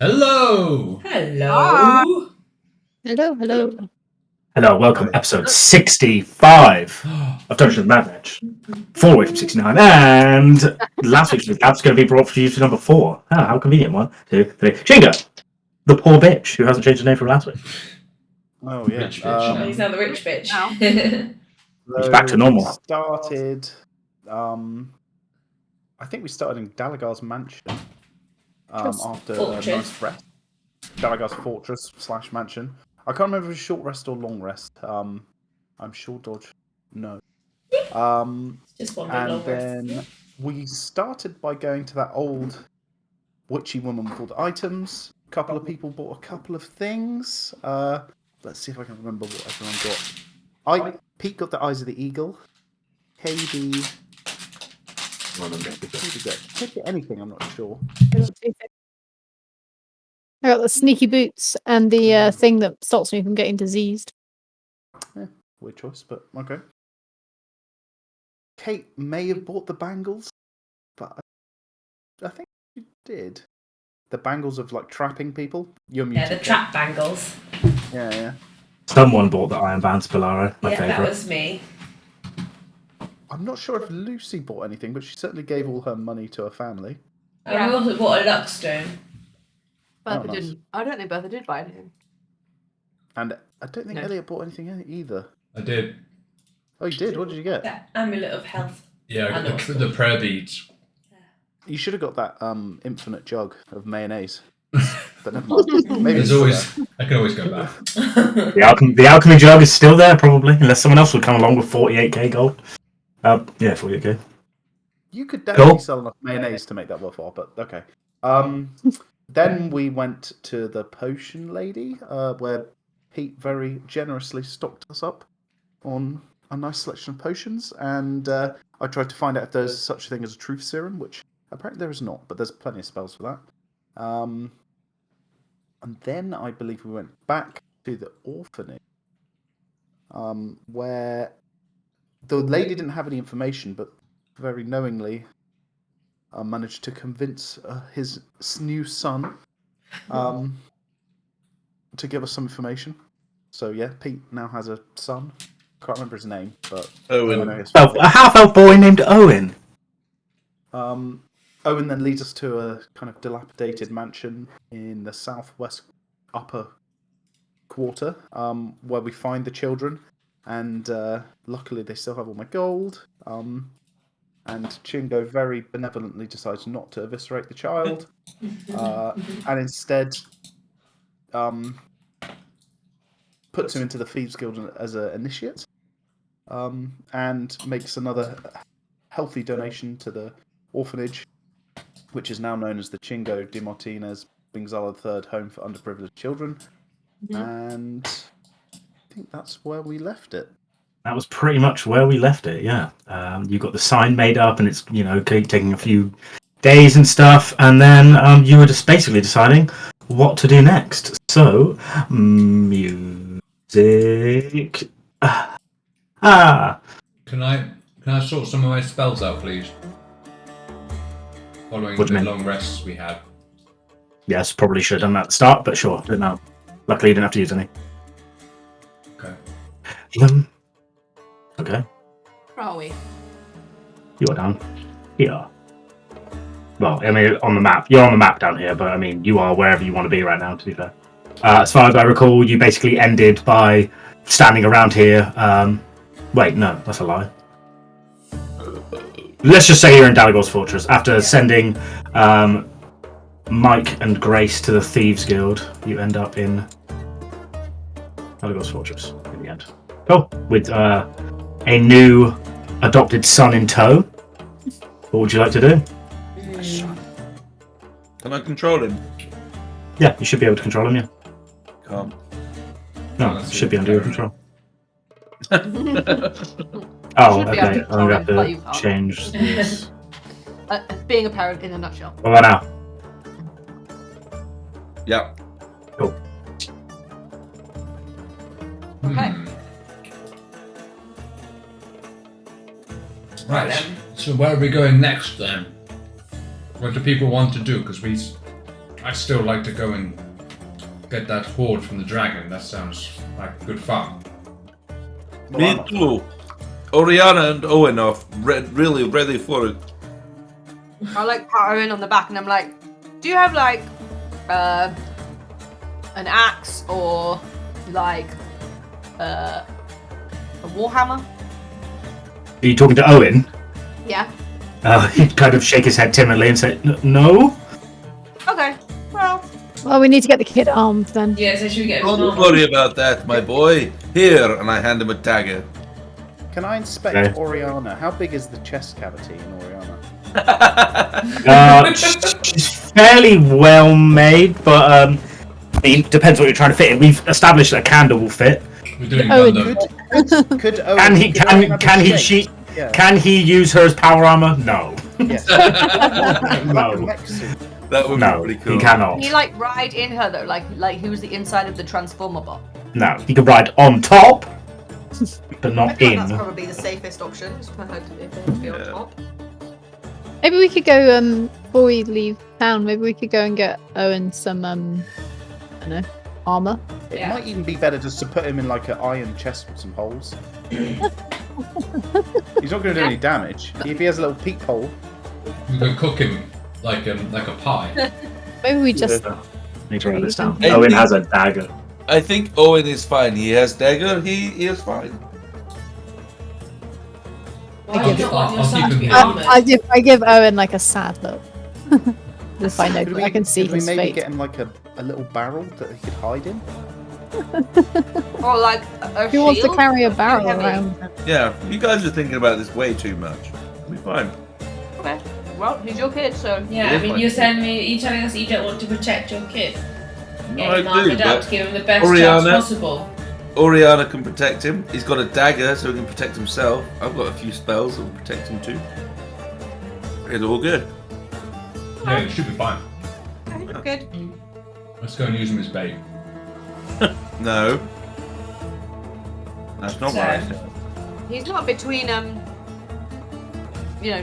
Hello! Hello! Hello. Hello, welcome episode 65 of Dungeons and Mad Mage. 4 away from 69, and last week's recap's going to be brought for you to number 4. Ah, how convenient. 1, 2, 3. Chingo, the poor bitch who hasn't changed her name from last week. Oh yeah, Rich bitch. He's now the rich bitch. He's back to normal. We started. I think we started in Dalagar's mansion. After Fortress. a nice rest. Dalagar's fortress / mansion. I can't remember if it was short rest or long rest. I'm sure dodge. No. Just one big And long then rest. we started by going to that old witchy woman with all the items. A couple of people bought a couple of things. Let's see if I can remember what everyone got. Pete got the eyes of the eagle. Katie. Could get anything, I'm not sure. I got the sneaky boots and the thing that stops me from getting diseased. Yeah, weird choice, but okay. Kate may have bought the bangles, but I think she did. The bangles of like trapping people. Yeah, the trap bangles. Yeah. Someone bought the Iron Bands Polaro, my favourite. That was me. I'm not sure if Lucy bought anything, but she certainly gave all her money to her family. And we also bought a luck stone. Bertha nice. didn't. I don't think Bertha did buy anything. And I don't think No. Elliot bought anything either. I did. Oh, you did? What did you get? That amulet of health. Yeah, I I know. got the prayer beads. You should have got that infinite jug of mayonnaise. But never mind. Maybe There's it's always, I can always go back. The alchemy jug is still there, probably, unless someone else would come along with 48k gold. Yeah, 48k. You could definitely Cool. sell enough mayonnaise to make that worthwhile, but okay. Then we went to the potion lady, where Pete very generously stocked us up on a nice selection of potions, and I tried to find out if there's such a thing as a truth serum, which apparently there is not, but there's plenty of spells for that. And then I believe we went back to the orphanage, where the lady didn't have any information, but very knowingly managed to convince his new son to give us some information. So yeah, Pete now has a son. Can't remember his name, but Owen. I know his A half-elf boy named Owen. Owen then leads us to a kind of dilapidated mansion in the southwest upper quarter, where we find the children, and luckily they still have all my gold. And Chingo very benevolently decides not to eviscerate the child, and instead puts him into the Thieves Guild as an initiate, and makes another healthy donation to the orphanage, which is now known as the Chingo De-Martinez Bingzala III Home for Underprivileged Children. And I think that's where we left it. That was pretty much where we left it, yeah. You got the sign made up, and it's, taking a few days and stuff, and then you were just basically deciding what to do next. So, music. Can I sort some of my spells out, please? Following What do you the mean? long rests we had. Yes, probably should have done that at the start, but sure, didn't know. Luckily, you didn't have to use any. Okay. Okay, Where are we? you are down here. Well, I mean, on the map. You're on the map down here, but I mean, you are wherever you want to be right now, to be fair. As far as I recall, you basically ended by standing around here. Wait, no, that's a lie. Let's just say you're in Dalagar's Fortress. After sending Mike and Grace to the Thieves Guild, you end up in Dalagar's Fortress in the end. Cool. With a new adopted son in tow. What would you like to do? Can I control him? Yeah, you should be able to control him, yeah. Can't. No, Let's it see should be if under your I can. control. Oh, Should be able okay. to I'm control going him, to but you have can't. to change this. Being a parent in a nutshell. What about now? Yeah. Cool. Okay. Right. then. So where are we going next then? What do people want to do? Because we I still like to go and get that hoard from the dragon. That sounds like good fun. Me too. Oriana and Owen are really ready for it. I like pat Owen on the back and I'm like, do you have like an axe or like a warhammer? Are you talking to Owen? Yeah. He'd kind of shake his head timidly and say, no. Okay. Well, we need to get the kid armed then. Yeah, so should we get him Don't worry about that, my boy. Here, and I hand him a dagger. Can I inspect Okay. Oriana? How big is the chest cavity in Oriana? She's fairly well made, but it depends what you're trying to fit in. We've established that a candle will fit. We're doing Owen, Gundam. Could Owen? Can he? could Owen have Can a he? shape? Yeah. Can he use her as power armor? No. Yes. No. Mech suit. That would No, be pretty cool. he cannot. Can you like ride in her though, like he was the inside of the transformer bot? No, he can ride on top, but I not feel like in. that's probably the safest option, is for her to be on Yeah. top. Maybe we could go before we leave town. Maybe we could go and get Owen some I don't know, armor. It Yeah. might even be better just to put him in like an iron chest with some holes. He's not going to do any damage. If he has a little peephole, We could cook him like a pie. Maybe we just Need to write this down. Hey, Owen hey. has a dagger. I think Owen is fine. He has dagger. He is fine. Why do you not want your I'll son to keep be him armoured? I give Owen like a sad look. If I know, could I can see could we his maybe fate. get him like a little barrel that he could hide in? Or like a Who wants to shield? carry a barrel Heavy. around? Yeah, you guys are thinking about this way too much. We'll be fine. Okay. Well, he's your kid, so Yeah, I It is mean, fine. you're telling us that you don't want to protect your kid. No, Get I him do, armoured up but to give him the best Oriana- chance possible. Oriana can protect him. He's got a dagger, so he can protect himself. I've got a few spells that will protect him too. It's all good. Yeah, it should be fine. okay, good. Let's go and use him as bait. No. That's not what I said. He's not between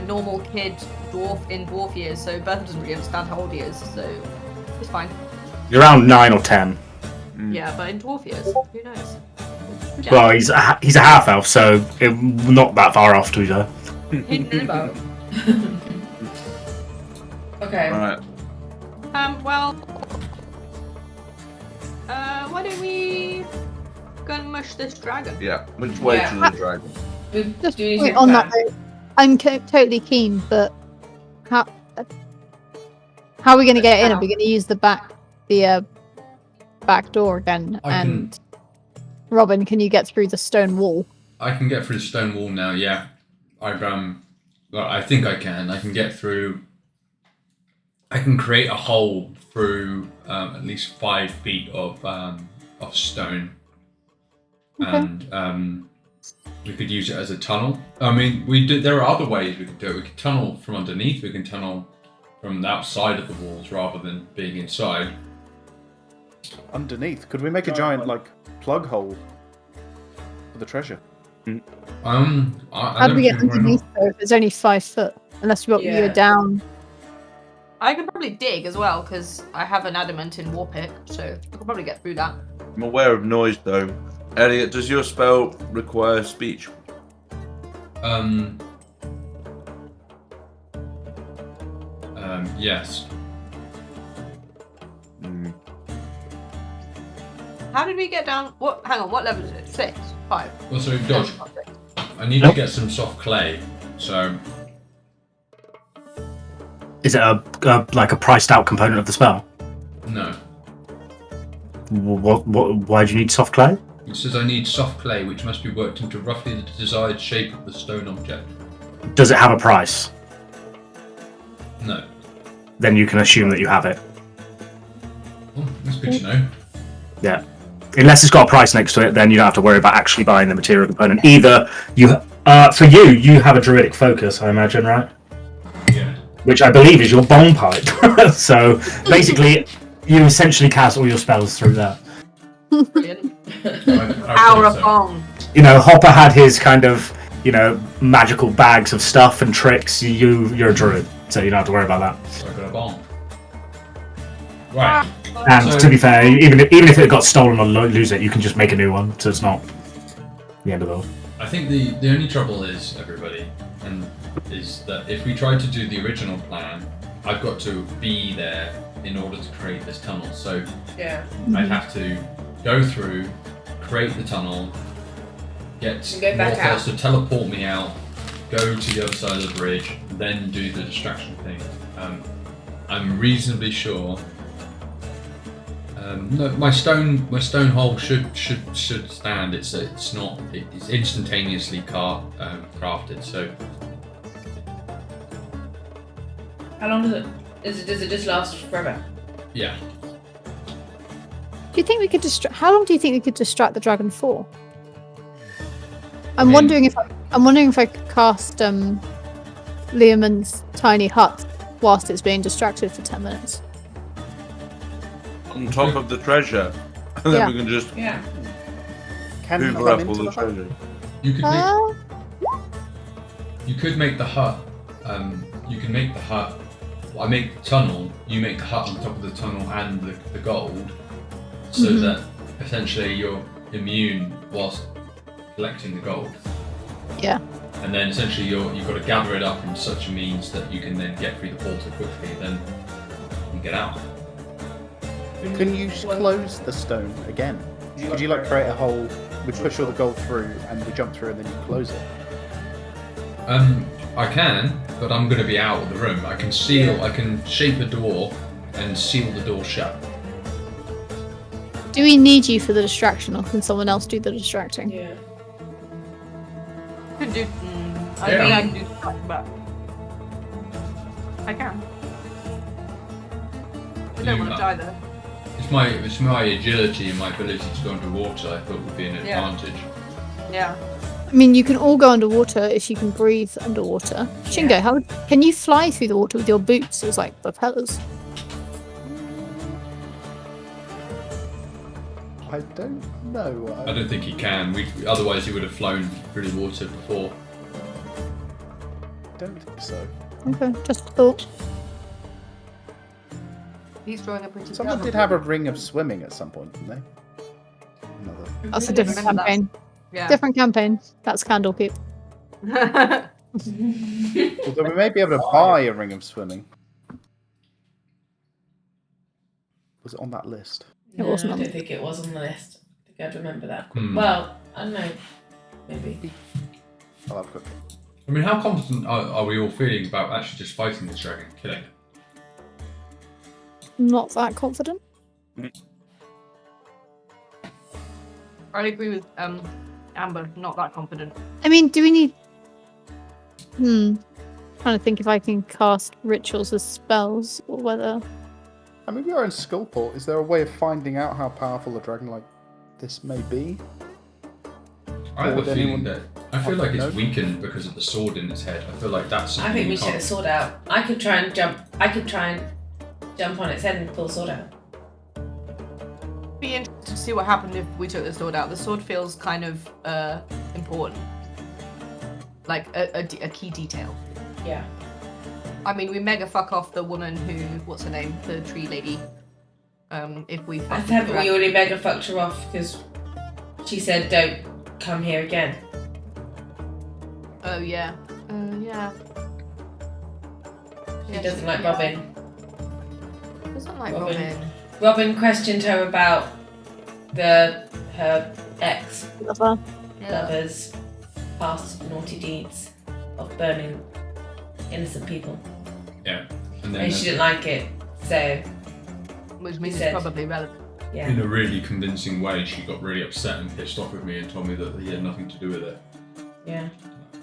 normal kid dwarf in dwarf years, so Bertha doesn't really understand how old he is, so it's fine. You're around 9 or 10. Yeah, but in dwarf years, who knows? Yeah. Well, he's a half elf, so not that far off to her. Hidden about. Okay. Right. Well, why don't we go and mush this dragon? Yeah. Which way Yeah. to the dragon? Just Do you need wait, to on that plan? note, I'm totally keen, but how are we going to get in? Are we going to use the back door again? I can- And Robin, can you get through the stone wall? I can get through the stone wall now. Yeah, well, I think I can. I can get through. I can create a hole through at least 5 feet of stone, and we could use it as a tunnel. I mean, there are other ways we could do it. We could tunnel from underneath. We can tunnel from the outside of the walls rather than being inside. Underneath, could we make a giant like plug hole for the treasure? I How do don't we get think we're underneath though if it's only 5 foot? Unless you're Yeah. down. I can probably dig as well, because I have an adamant in war pick, so I can probably get through that. I'm aware of noise though. Elliot, does your spell require speech? Yes. How did we get down? What? Hang on, what level is it? 6? 5? Well, so Dodge, I need to get some soft clay. So Is it like a priced out component of the spell? no. Why do you need soft clay? It says I need soft clay, which must be worked into roughly the desired shape of the stone object. Does it have a price? No. Then you can assume that you have it. Oh, that's good to know. Yeah. Unless it's got a price next to it, then you don't have to worry about actually buying the material component. Either for you have a druidic focus, I imagine, right? Yeah. Which I believe is your bone pipe. So basically, you essentially cast all your spells through that. Brilliant. I Power think of so. bong. Hopper had his kind of, magical bags of stuff and tricks. You're a druid, so you don't have to worry about that. So I got a bomb. Right. And So- to be fair, even if it got stolen or lose it, you can just make a new one, so it's not the end of the world. I think the only trouble is, everybody, and is that if we try to do the original plan, I've got to be there in order to create this tunnel. So Yeah. I'd have to go through, create the tunnel, get And go back Morthos to teleport me out, go to the other side of the bridge, then do the distraction thing. I'm reasonably sure. No, my stone hole should stand. It's instantaneously crafted. So How long does it just last forever? yeah, Do you think we could distract? How long do you think we could distract the dragon for? I'm mean- wondering if I could cast Leomund's tiny hut whilst it's being distracted for 10 minutes. On top of the treasure. And then Yeah. we can just Yeah. Can you hoover climb up all into the the hut? treasure. you could make Uh, you could make the hut. You can make the hut. I make the tunnel. You make the hut on top of the tunnel and the gold, so Mhm. that essentially you're immune whilst collecting the gold. Yeah. And then essentially you've got to gather it up in such a means that you can then get through the portal quickly. Then you can get out. Can you close the stone again? Could you like create a hole, we push all the gold through, and we jump through, and then you close it? I can, but I'm going to be out of the room. I can seal. I can shape a door and seal the door shut. Do we need you for the distraction, or can someone else do the distracting? Yeah. Could do. I Yeah. think I can do something, but I can. I don't want to die though. It's my agility and my ability to go underwater. I thought would be an Yeah. advantage. Yeah. I mean, you can all go underwater if you can breathe underwater. Chingo, how can you fly through the water with your boots as like propellers? I don't know. I don't think he can. Otherwise, he would have flown through the water before. don't think so. Okay, just a thought. He's drawing a pretty. Someone did have a ring of swimming at some point, didn't they? Another. That's a different Remember that. campaign. Yeah. Different campaign. That's Candlekeep. Although we may be able to buy a ring of swimming. Was it on that list? It No, wasn't I on don't think it was on the list. I think I'd remember that. Hmm. Well, I don't know. Maybe. I'll have a quick. I mean, how confident are we all feeling about actually just fighting this dragon, and killing it? Not that confident. I agree with Amber. Not that confident. I mean, do we need? Trying to think if I can cast rituals as spells or whether. I mean, we are in Skullport. Is there a way of finding out how powerful a dragon like this may be? I have a Would feeling anyone that I feel like know? it's weakened because of the sword in its head. I feel like that's. I something think we you should get the can't- sword out. I could try and jump on its head and pull the sword out. Be interested to see what happened if we took the sword out. The sword feels kind of important, like a key detail. Yeah. I mean, we mega fuck off the woman who, what's her name, the tree lady. If we. fuck with the Haven't we dragon. already mega fucked her off because she said don't come here again. Oh yeah. Yeah. She doesn't like Robin. Doesn't like Robin. Robin. Robin questioned her about her ex Lover. lover's past naughty deeds of burning innocent people. Yeah, and then And she didn't like it, so Which means said- it's probably relevant. yeah. in a really convincing way, she got really upset and pissed off with me and told me that he had nothing to do with it. Yeah,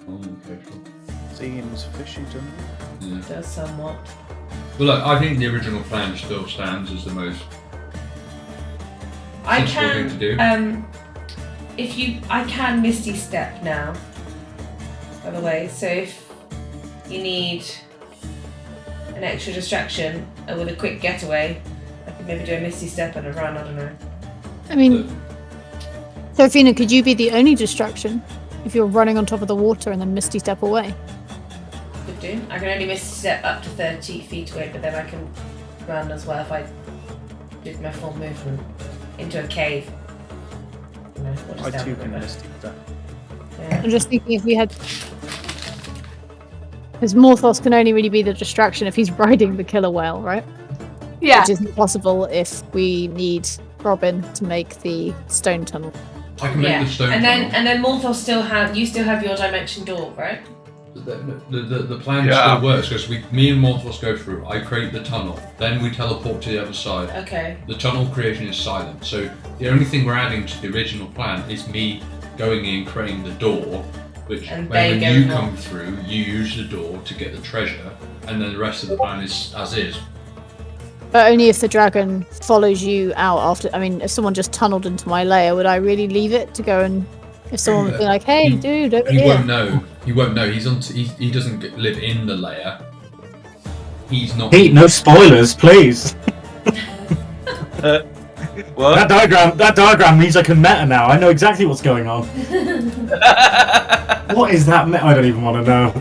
Oh, okay, sure. Seems fishy to me. Yeah. does somewhat. Well, look, I think the original plan still stands as the most I sensible thing to do. I can Misty Step now, by the way, so if you need an extra distraction with a quick getaway, I could maybe do a Misty Step and a run, I don't know. I mean, Seraphina, could you be the only distraction if you're running on top of the water and then Misty Step away? Could do. I can only Misty Step up to 30 feet away, but then I can run as well if I did my full movement into a cave. You know, what I does that too can remember? Misty Step. Yeah. I'm just thinking if we had. Because Morthos can only really be the distraction if he's riding the killer whale, right? Yeah. Which isn't possible if we need Robin to make the stone tunnel. I can make the stone and tunnel. then Morthos still have your dimension door, right? The plan Yeah. still works because me and Morthos go through. I create the tunnel, then we teleport to the other side. Okay. The tunnel creation is silent, so the only thing we're adding to the original plan is me going in, creating the door, which And when they you go come off. through, you use the door to get the treasure, and then the rest of the plan is as is. But only if the dragon follows you out after. I mean, if someone just tunneled into my lair, would I really leave it to go and. If someone would be like, hey, dude, over He here. won't know. He won't know. He doesn't live in the layer. He's not. Pete, no spoilers, please. What? That diagram means I can meta now. I know exactly what's going on. What is that meta? I don't even want to know.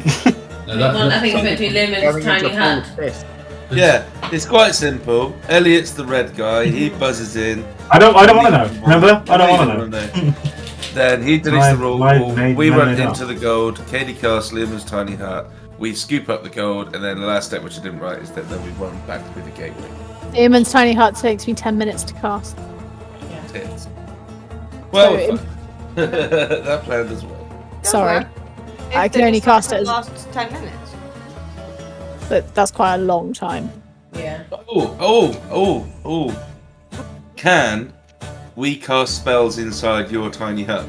No, Well, I think it's meant to be Lumen's Going tiny into hut. full fist. Yeah, it's quite simple. Elliot's the red guy. He buzzes in. I don't want to know. Remember? I don't want to know. Then he deletes the rule. We run made into the gold. Katie casts Liam's tiny hut. We scoop up the gold, and then the last step, which I didn't write, is that then we run back through the gateway. Eamon's tiny hut takes me 10 minutes to cast. Tits. Well, So that plan does well. Sorry, If I they can only just cast it as- last 10 minutes. but that's quite a long time. Yeah. Oh. Can we cast spells inside your tiny hut?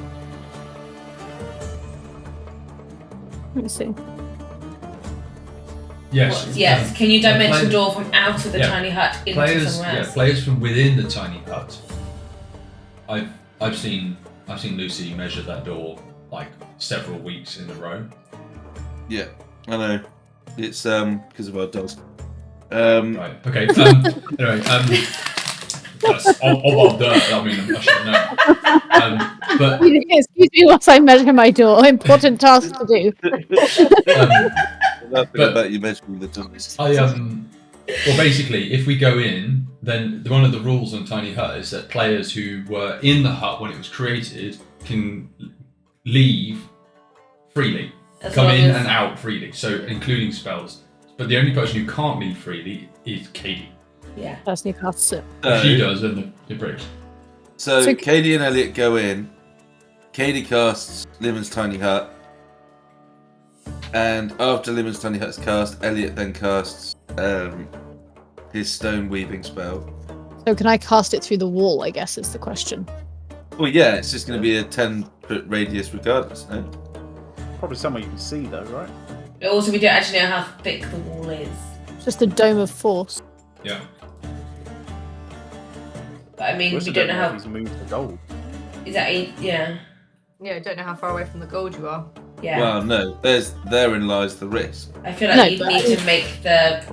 Let me see. Yes. Yes. Can you dimension players- door from out of the Yeah. tiny hut into Players, somewhere yeah, else? players from within the tiny hut. I've seen Lucy measure that door like several weeks in a row. Yeah, I know. It's because of our dogs. Right. Okay. Anyway. That's all I've done. I mean, I should know. But Excuse me whilst I measure my door. Important task to do. Nothing But- about you measuring the dogs. well, basically, if we go in, then one of the rules on Tiny Hut is that players who were in the hut when it was created can leave freely, As come long in as- and out freely, so including spells. But the only person who can't leave freely is Katie. Yeah. Person who casts it. She does, and it breaks. So So- Katie and Elliot go in. Katie casts Limon's tiny hut, and after Limon's tiny hut's cast, Elliot then casts his stone weaving spell. So can I cast it through the wall? I guess is the question. Well, yeah, it's just going to be a 10-foot radius regardless. No? Probably somewhere you can see though, right? But also, we don't actually know how thick the wall is. It's just a dome of force. Yeah. But I mean, Also we don't know if how. he's moved the gold. Is that yeah? Yeah, I don't know how far away from the gold you are. Yeah. Well, no. Therein lies the risk. I feel like No, you'd but- need to make the.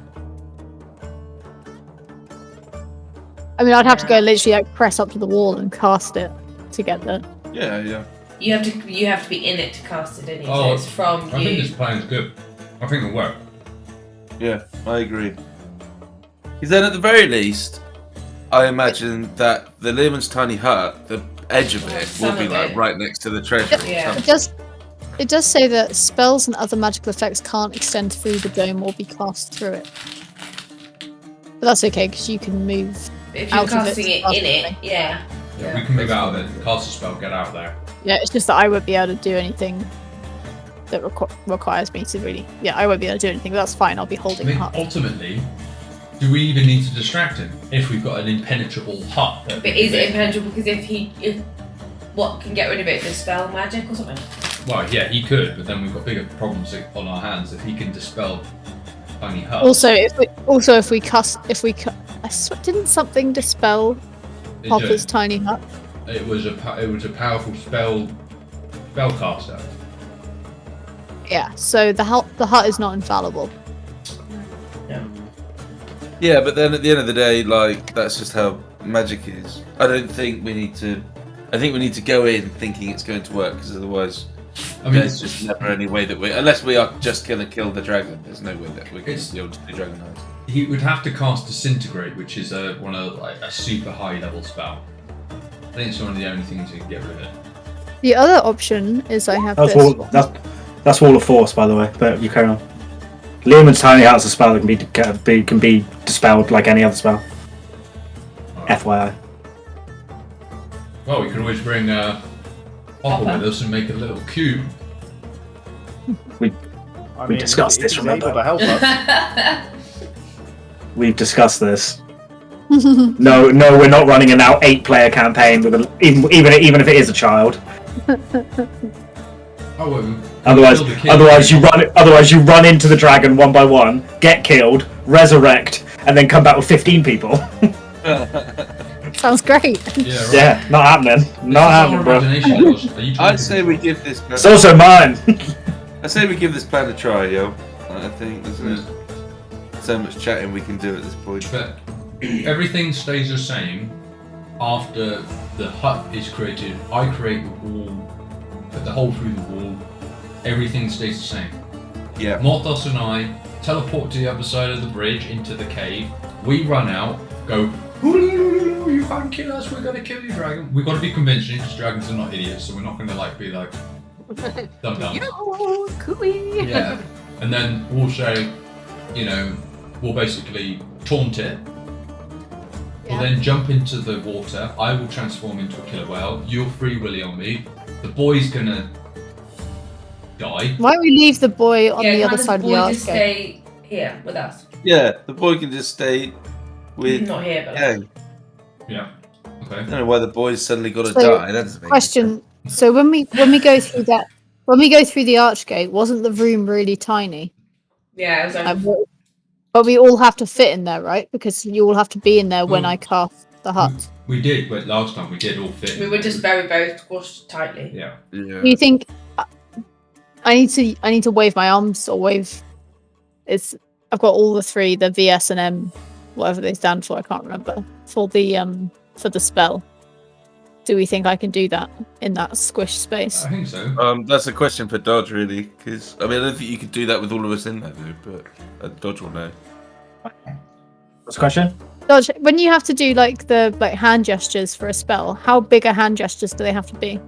I mean, I'd have to go literally like press up to the wall and cast it to get there. Yeah. You have to be in it to cast it, don't you? Oh, So it's from I think you. this plan's good. I think it'll work. Yeah, I agree. Because then, at the very least, I imagine that the Limon's tiny hut, the edge of it, will Some be of like it. right next to the treasure. or Yeah. something. It does say that spells and other magical effects can't extend through the dome or be cast through it. But that's okay because you can move. But if you're out of it casting to it cast in it. it, yeah. Yeah, we can move out of it. Cast a spell. Get out there. Yeah, it's just that I won't be able to do anything that requires me to really. Yeah, I won't be able to do anything. But that's fine. I'll be I holding mean, the hut. ultimately, do we even need to distract him if we've got an impenetrable hut? that But we is can it impenetrable? Because if what can get rid of it? Dispel magic or something? Well, yeah, he could, but then we've got bigger problems on our hands if he can dispel tiny hut. Also, if we cast, didn't something dispel It Hopper's did. tiny hut? It was a powerful spellcaster. Yeah. So the hut is not infallible. Yeah, but then at the end of the day, like, that's just how magic is. I think we need to go in thinking it's going to work, because otherwise, I mean, there's just never any way that unless we are just going to kill the dragon, there's no way that we're going It's- to be able to do dragon eyes. he would have to cast Disintegrate, which is a super high level spell. I think it's one of the only things you can get rid of it. The other option is I have That's this. that's Wall of Force, by the way. But you carry on. Leomund's Tiny Heart's a spell that can be dispelled like any other spell. Alright. FYI. Well, we could always bring Hopper with us and make a little cube. I We discussed if this, he's remember? able to help us. We've discussed this. No, we're not running a now 8-player campaign with even if it is a child. Oh, well, Otherwise you run into the dragon one by one, get killed, resurrect, and then come back with 15 people. Sounds great. Yeah, right. Yeah, not happening. Not happening, bro. I'd say we give this. It's also mine. I say we give this plan a try, yo. I think there's so much chatting we can do at this point. But everything stays the same after the hut is created. I create the wall, put the hole through the wall. Everything stays the same. Yeah. Morthos and I teleport to the other side of the bridge into the cave. We run out, go, you can't kill us, we're gonna kill you, dragon. We've got to be convincing because dragons are not idiots, so we're not gonna be like dumb. Yo, cooey. Yeah. And then we'll say, we'll basically taunt it. We'll then jump into the water. I will transform into a killer whale. You'll free willy on me. The boy's gonna die. Why don't we leave the boy on the can't other side of the boy arch just gate? stay here with us? Yeah, the boy can just stay with. Not here, but Gang. Yeah. Okay. I don't know why the boy's suddenly got to So, die. That doesn't make Question. So when we go through that, when we go through the arch gate, wasn't the room really tiny? yeah, it was only But we all have to fit in there, right? Because you all have to be in there when I cast the hut. We did, but last time we did all fit. we were just very, very squashed tightly. Yeah. Yeah. Do you think I need to wave my arms or wave? I've got all the three, the VS and M, whatever they stand for. I can't remember for the spell. Do we think I can do that in that squish space? I think so. That's a question for Dodge, really, because I don't think you could do that with all of us in there, though. But Dodge will know. What's the question? Dodge, when you have to do the hand gestures for a spell, how big are hand gestures do they have to be?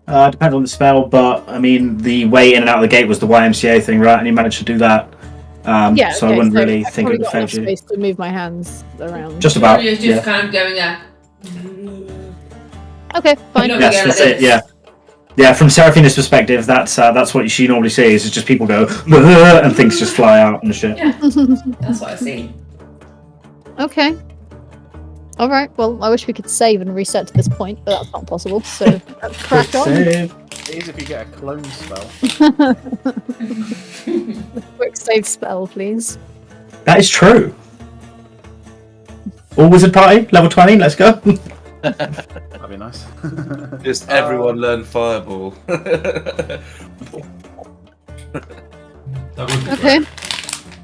Depends on the spell, but I mean, the way in and out of the gate was the YMCA thing, right? And you managed to do that. Yeah, so I wouldn't really think it would I've got phase you. space to move my hands around. Just about. You're just Yeah. kind of going there. Okay, fine. You're not Yes, going that's like it. this. Yeah. Yeah, from Seraphina's perspective, that's what she normally sees. Is just people go and things just fly out and shit. Yeah, that's what I see. Okay. All right. Well, I wish we could save and reset to this point, but that's not possible. So let's crack on. Save. It is if you get a clone spell. Quick save spell, please. That is true. All wizard party level 20. Let's go. That'd be nice. Just everyone learn Fireball. That would be Okay. great.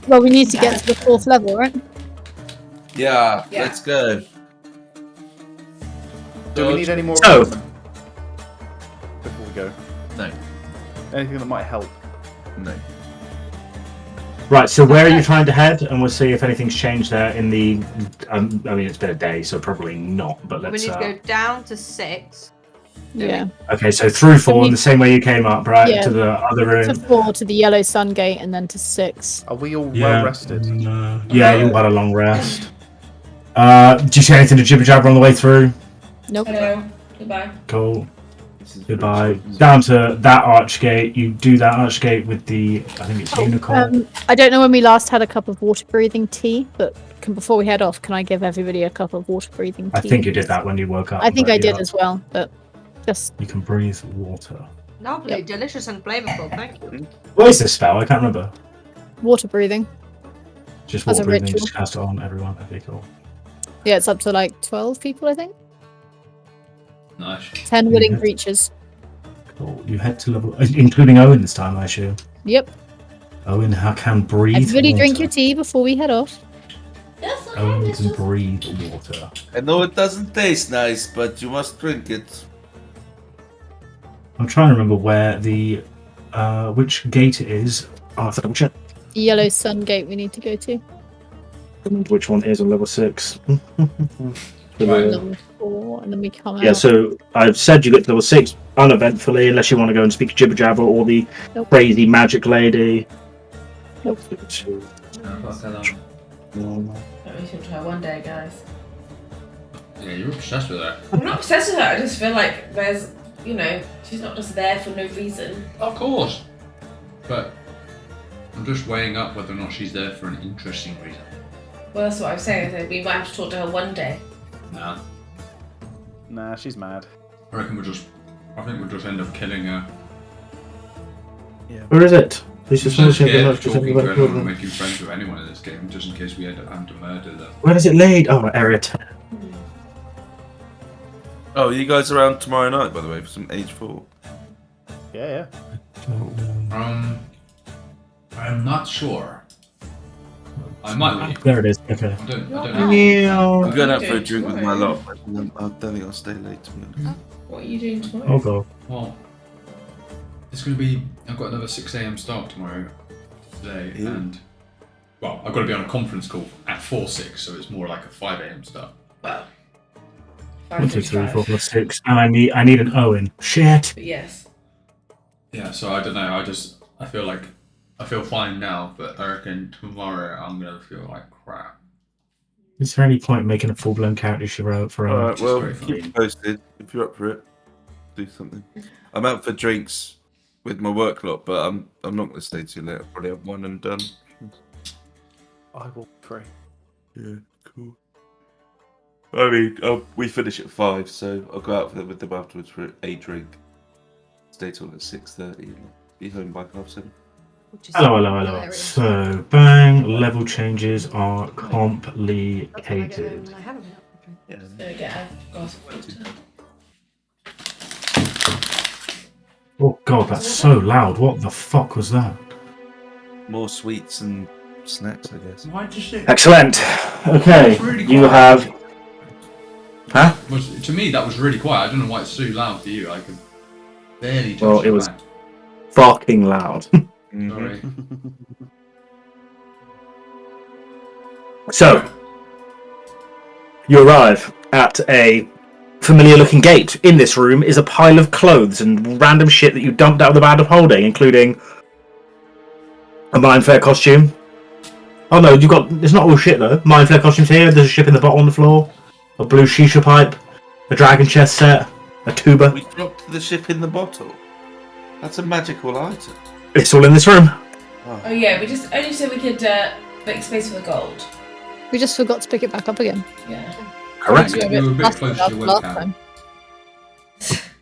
Well, we need to get to the 4th level, right? Yeah, Yeah. let's go. Do we need any more So- equipment before we go? No. Anything that might help? No. Right. So where are you trying to head? And we'll see if anything's changed there in the. I mean, it's been a day, so probably not. But We let's. need to go down to 6. Yeah. Okay, so through 4 in the same way you came up, right? Yeah. To the other room. To 4, to the yellow sun gate, and then to 6. Are we all well rested? Yeah, you had a long rest. Did you say anything to Jibber Jabber on the way through? Nope. Hello. Goodbye. Cool. Goodbye. Down to that archgate. You do that archgate with the, I think it's unicorn. I don't know when we last had a cup of water breathing tea, but before we head off, can I give everybody a cup of water breathing tea? I think you did that when you woke up. I think but I did yeah. as well, but just You can breathe water. Lovely, delicious and flavorful. Thank you. What is this spell? I can't remember. water breathing. Just As water a breathing, ritual. just cast it on everyone. Okay, cool. Yeah, it's up to like 12 people, I think. Nice. 10 willing Yeah. creatures. Cool. You head to level, including Owen this time, I assume. Yep. Owen can breathe Everybody water. drink your tea before we head off. That's okay. Owen It's can just... breathe water. I know it doesn't taste nice, but you must drink it. I'm trying to remember where the which gate it is. I'll have to double check. yellow sun gate we need to go to. Which one is on level 6? Right. Level 4, and then we come Yeah, out. so I've said you get to level 6 uneventfully, unless you want to go and speak to Jibber Jabber or the Nope. crazy magic lady. Nope. Oh, fuck, hello. Let me talk to her one day, guys. Yeah, you're obsessed with her. I'm not obsessed with her. I just feel like there's, she's not just there for no reason. Of course. But I'm just weighing up whether or not she's there for an interesting reason. Well, that's what I'm saying. I think we might have to talk to her one day. Nah. Nah, she's mad. I think we'll just end up killing her. Where is it? Please I'm just so finish it, scared then of let's just talking have to a anyone or look. making friends with anyone in this game, just in case we end up having to murder them. Where is it laid? Oh, area 10. Oh, you guys around tomorrow night, by the way, for some Age 4? Yeah. I'm not sure. I might be. There it is. Okay. I don't know. I'm going out Okay, for a drink with my tomorrow. lot. But I don't think I'll stay late tomorrow. What are you doing tomorrow? Oh, God. Well, it's going to be. I've got another 6 a.m. start tomorrow, today, Ew. and well, I've got to be on a conference call at 4:06, so it's more like a 5 a.m. start. Well, 1, 2, 3, 4, 5:55. 5, 6. And I need an Owen. Shit. But yes. Yeah, so I don't know. I feel fine now, but I reckon tomorrow I'm gonna feel like crap. Is there any point in making a full-blown character she wrote for Alright, Which is well, very keep funny. me posted. If you're up for it, do something. I'm out for drinks with my work lot, but I'm not going to stay too late. I'll probably have one and done. I will pray. Yeah, cool. I mean, we finish at 5, so I'll go out with them afterwards for a drink. Stay till at 6:30 and be home by 7:30. Hello. So, bang, level changes are complicated. Yeah. Gonna get a glass of water. Oh, God, that's so loud. What the fuck was that? More sweets and snacks, I guess. Why did you say? Excellent. Okay, It's really you quiet. have... Huh? To me, that was really quiet. I don't know why it's so loud to you. I could barely touch Well, the it was- mic. Fucking loud. Sorry. So, you arrive at a familiar looking gate. In this room is a pile of clothes and random shit that you dumped out of the bag of holding, including a Mind Flare costume. Oh no, it's not all shit though. Mind Flare costumes here, there's a ship in the bottle on the floor, a blue shisha pipe, a dragon chest set, a tuba. We dropped the ship in the bottle. That's a magical item. It's all in this room. Oh yeah, we just only so we could make space for the gold. We just forgot to pick it back up again. Yeah. Correct. Yeah, You were a bit last close time- to your last webcam. time.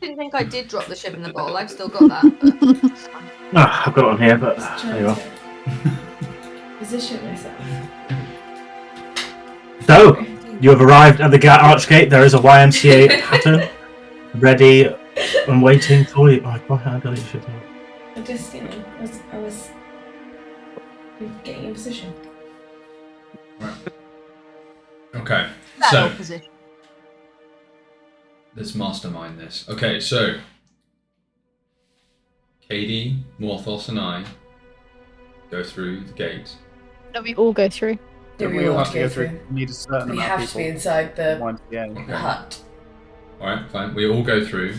didn't think I did drop the ship in the bowl. I've still got that. But it's fine. Ah, I've got it on here, but Just there you are. trying to position myself. So, you have arrived at the Archgate. There is a YMCA pattern ready and waiting for you. Oh, God, how do you should do it? I just, I was getting in position. Okay, That so old position. let's mastermind this. Okay, so Katie, Morthos, and I go through the gate. No, we all go through. Do Don't we all have have to go through? We need a certain We amount have of to be people. inside the YMCA. hut. Alright, fine. We all go through.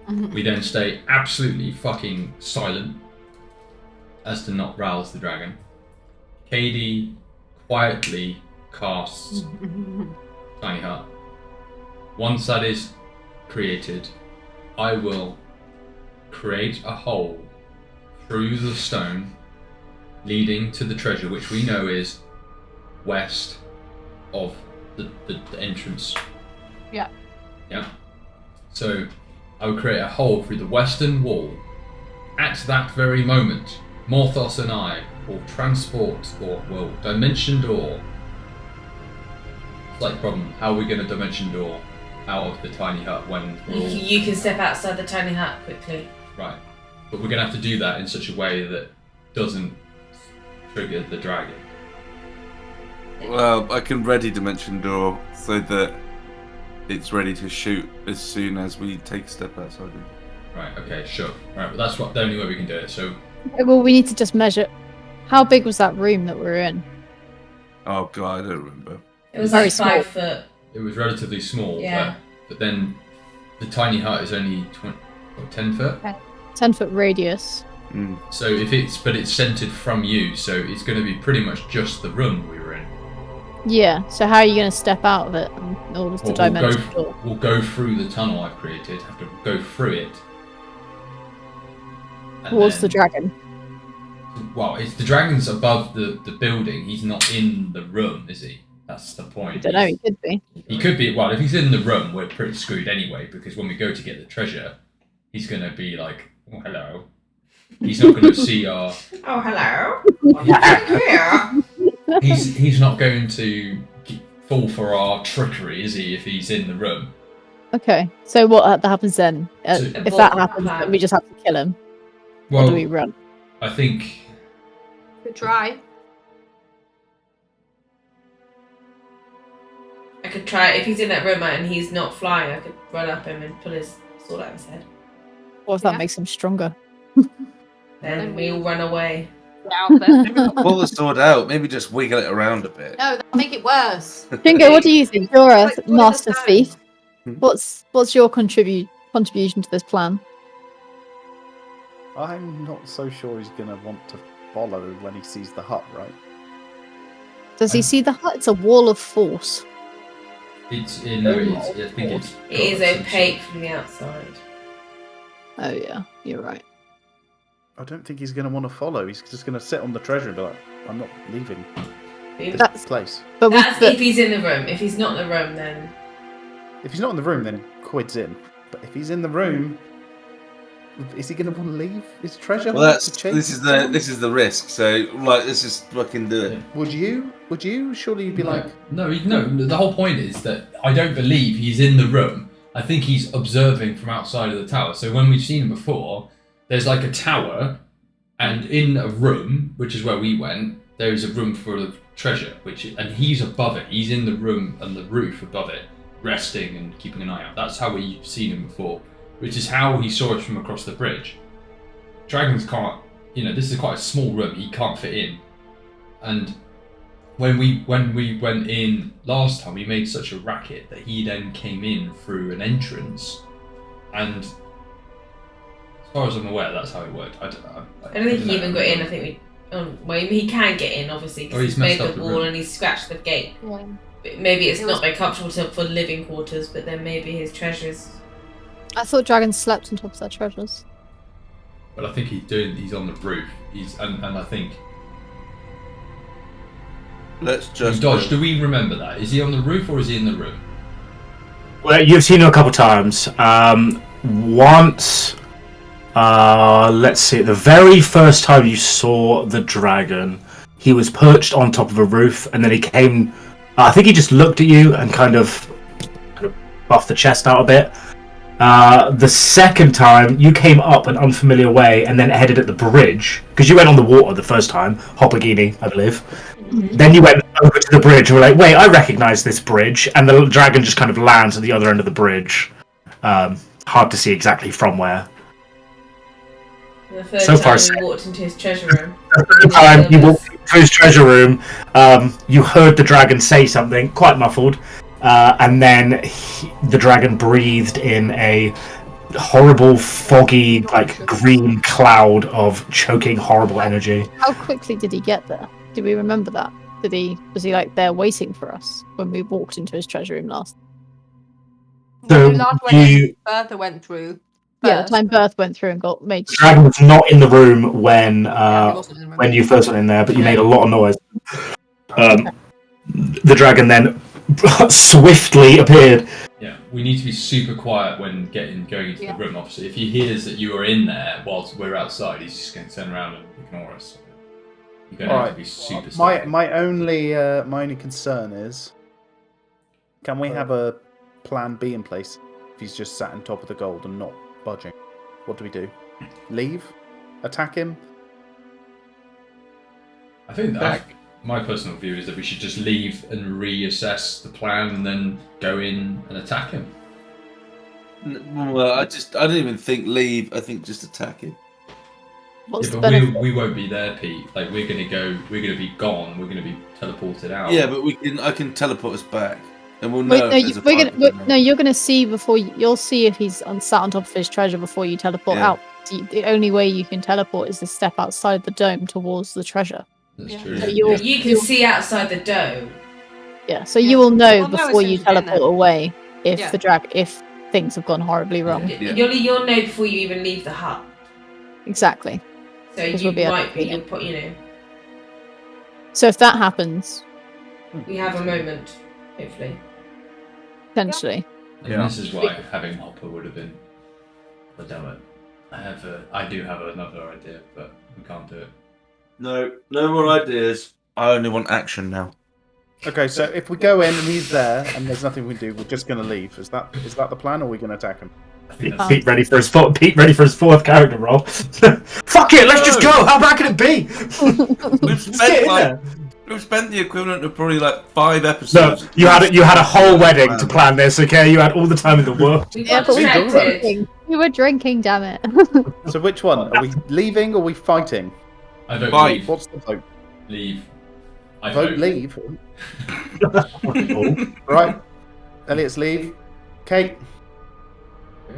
Mhm. We then stay absolutely fucking silent as to not rouse the dragon. Katie quietly casts Tiny Hut. Once that is created, I will create a hole through the stone leading to the treasure, which we know is west of the entrance. Yeah. Yeah. So I will create a hole through the western wall. At that very moment, Morthos and I will transport, or will dimension door. Slight problem. How are we going to dimension door out of the tiny hut when we're all... You can step outside the tiny hut quickly. Right. But we're going to have to do that in such a way that doesn't trigger the dragon. Well, I can ready dimension door so that it's ready to shoot as soon as we take a step outside it. Right, okay, sure. Right, but that's the only way we can do it. So, Okay, well, we need to just measure. How big was that room that we were in? Oh god, I don't remember. It was Very like small. 5 foot. It was relatively small, Yeah. but then the tiny hut is only 10 foot. 10-foot radius. So it's centered from you, so it's going to be pretty much just the room we were in. Yeah. So how are you going to step out of it in order to Well, dimension the door? we'll go through the tunnel I've created. Have to go through it. And Towards the then- dragon. Well, it's the dragon's above the building. He's not in the room, is he? That's the point. I don't know. He could be. He could be. Well, if he's in the room, we're pretty screwed anyway. Because when we go to get the treasure, he's going to be like, "Oh, hello." He's not going to see our. Oh, hello. What are you doing here? He's not going to fall for our trickery, is he? If he's in the room. Okay. So what happens then? So- If that happens, then we just have to kill him. Or Well, do we run? I think. Could try. I could try, if he's in that room and he's not flying, I could run up him and pull his sword out of his head. What if that Yeah. makes him stronger? Then we all run away. Out there. Pull the sword out. Maybe just wiggle it around a bit. No, that'll make it worse. Chingo, what do you think? You're a Like, master what thief. Hmm? What's your contribution to this plan? I'm not so sure he's going to want to follow when he sees the hut, right? Does he see the hut? It's a wall of force. It's no, it's. I think it's. It is opaque from the outside. Oh yeah, you're right. I don't think he's going to want to follow. He's just going to sit on the treasure and be like, I'm not leaving this That's- place. But with That's the, if he's in the room. If he's not in the room, then If he's not in the room, then Quid's in. But if he's in the room, is he going to want to leave his treasure? Well, to chase this is someone? the risk. So let's just fucking do it. Would you? Would you? Surely you'd be like, No. The whole point is that I don't believe he's in the room. I think he's observing from outside of the tower. So when we've seen him before, there's like a tower, and in a room, which is where we went, there is a room full of treasure, and he's above it. He's in the room and the roof above it, resting and keeping an eye out. That's how we've seen him before, which is how he saw us from across the bridge. Dragons can't, this is quite a small room. He can't fit in, and when we went in last time, we made such a racket that he then came in through an entrance, and as far as I'm aware, that's how it worked. I I don't think he even got in. I think we. Well, he can get in, obviously, because he's he's made messed up the the wall room. and he's scratched the gate. Yeah. But maybe it's It not was- very comfortable for living quarters, but then maybe his treasures. I thought dragons slept on top of their treasures. But I think he's on the roof. And I think Let's just Dodge. Do we remember that? Is he on the roof or is he in the room? Well, you've seen him a couple times. Once, let's see, the very first time you saw the dragon, he was perched on top of a roof, and then he came. I think he just looked at you and kind of buffed the chest out a bit. The second time, you came up an unfamiliar way and then headed at the bridge, because you went on the water the first time, Hopagini, I believe. Then you went over to the bridge and were like, wait, I recognise this bridge. And the dragon just kind of lands at the other end of the bridge. Hard to see exactly from where. And the third So far, time we walked into his treasure room. The time you walked through his treasure room, you heard the dragon say something, quite muffled. And then the dragon breathed in a horrible, foggy, like green cloud of choking, horrible energy. How quickly did he get there? Do we remember that? Was he like there waiting for us when we walked into his treasure room last? So When last went you- in, Bertha went through. Yeah, the first. time Berth went through and got made. The dragon was not in the room when Yeah, he wasn't in the room. when you first went in there, but you made a lot of noise. The dragon then swiftly appeared. Yeah, we need to be super quiet when going into Yeah. the room. Obviously, if he hears that you are in there whilst we're outside, he's just going to turn around and ignore us. You're going to have to be super stealthy. my only concern is, can we have a plan B in place if he's just sat on top of the gold and not budging? What do we do? Leave? Attack him? I think that my personal view is that we should just leave and reassess the plan and then go in and attack him. Well, I don't even think leave. I think just attack him. What's the but benefit? we won't be there, Pete. Like we're gonna be gone. We're gonna be teleported out. Yeah, but I can teleport us back, and we'll Wait, know. no, if there's a fight or not. you're gonna see before you'll see if he's sat on top of his treasure before you teleport Yeah. out. The only way you can teleport is to step outside the dome towards the treasure. That's Yeah. true. So But you can see outside the dome. Yeah, so Yeah. you will know We'll know as before soon you as we get in teleport there. away if Yeah. if things have gone horribly wrong. Yeah. You'll know before you even leave the hut. Exactly. So 'Cause you we'll be able might to be, see it. you know, So if that happens, we have a moment, hopefully. potentially. And this is why having Hopper would have been. But damn it, I do have another idea, but we can't do it. No more ideas. I only want action now. Okay, so if we go in and he's there and there's nothing we can do, we're just going to leave. Is that the plan, or are we going to attack him? Pete ready for his fourth character roll. Fuck it, let's just go. How bad can it be? We've Get spent in there. we've spent the equivalent of probably like 5 No, episodes. you had a whole wedding to plan this. Okay, you had all the time in the world. We Yeah, got but we were distracted. drinking. We were drinking, damn it. So which one? Are we leaving or are we fighting? I vote Bye. leave. What's the vote? Leave. I Vote leave. Oh. Right. Elliot's leave. Kate. I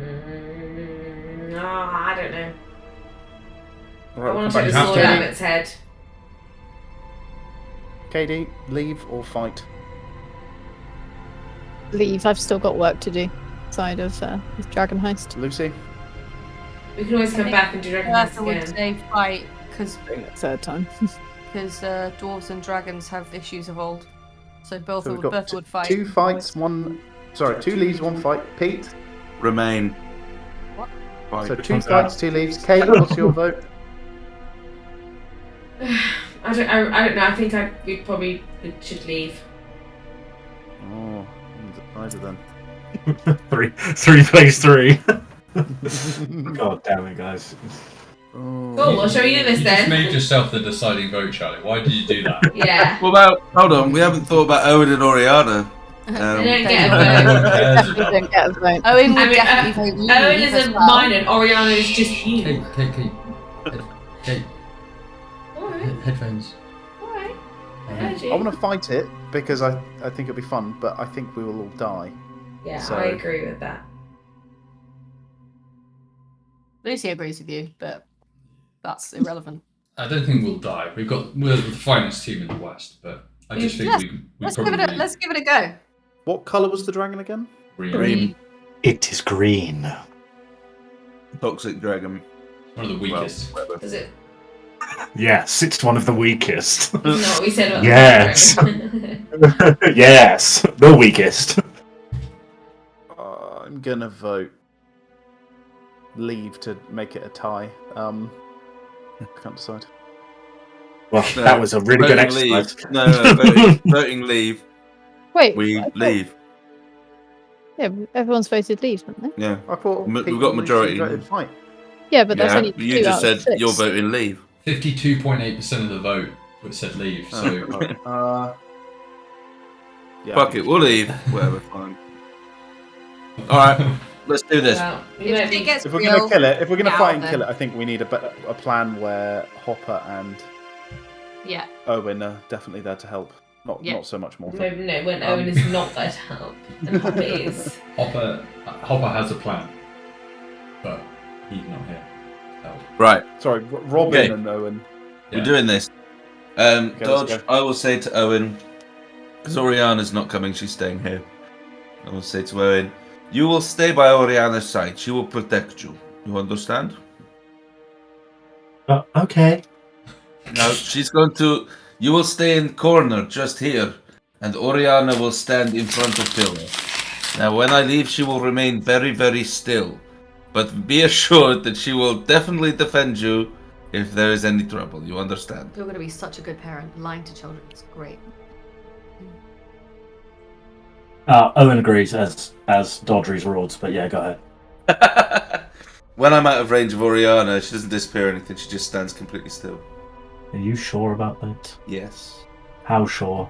don't know. I Right, want we'll to take come the back sword to out of Katie. its head. Katie, leave or fight? Leave. I've still got work to do. Side of Dragon Heist. Lucy. We can always come back and do Dragon Bertha Heist would again. say fight because Third time. dwarves and dragons have issues of old. So So we've got Bertha would fight. 2 fights, 2 leaves, 1 fight. Pete. Remain. What? Fight. So 2 fights, 2 leaves. Kate, what's your vote? I don't know. I think we probably should leave. Oh, either then. 3 plays 3. God damn it, guys. Oh. Cool. Well, shall we do this You just then? made yourself the deciding vote, Charlie. Why did you do that? Yeah. What about? Hold on, we haven't thought about Owen and Oriana. I don't get No a vote. one cares Definitely about don't get a vote. Owen would I mean, definitely vote leave Owen is as a well. minor and Oriana is just you. Kate, Alright, headphones. alright. I heard you. I want to fight it because I think it'll be fun, but I think we will all die. Yeah, So- I agree with that. Lucy agrees with you, but that's irrelevant. I don't think we'll die. We're the finest team in the West, but I just think Yes, we Let's probably give it a go. What colour was the dragon again? Green. It is green. Toxic dragon. one of the weakest. Is it? Yes, it's one of the weakest. Isn't that what we said about Yes. the Yes, the weakest. I'm gonna vote leave to make it a tie. Can't decide. Well, No, that was a really good voting exercise. leave. No, voting leave. Wait. We I thought- leave. Yeah, everyone's voted leave, haven't they? Yeah. I thought We've Pete got and Lucy majority. voted fight. Yeah, but that's Yeah, only you 2 just out said of 6. you're voting leave. 52.8% of the vote said leave. So Yeah. Fuck it, we'll leave. Whatever, fine. Alright, let's do this. Well, you If know, it gets If we're real, gonna kill it, if we're gonna get fight out and there. kill it, I think we need a plan where Hopper and Yeah. Owen are definitely there to help. Not so much more. no, when Owen is not there to help, and Hopper is. Hopper has a plan, but he's not here. Oh. Right, Sorry, Robin Okay. and Owen. we're doing this. Dodge, let's go. I will say to Owen, because Oriana's not coming, she's staying here. I will say to Owen, you will stay by Oriana's side. She will protect you. You understand? Okay. Now, she's going to... You will stay in corner, just here. And Oriana will stand in front of pillar. Now, when I leave, she will remain very, very still. But be assured that she will definitely defend you if there is any trouble. You understand? You're going to be such a good parent. Lying to children is great. Owen agrees as Dodry's rules, but yeah, go ahead. When I'm out of range of Oriana, she doesn't disappear or anything. She just stands completely still. Are you sure about that? Yes. How sure?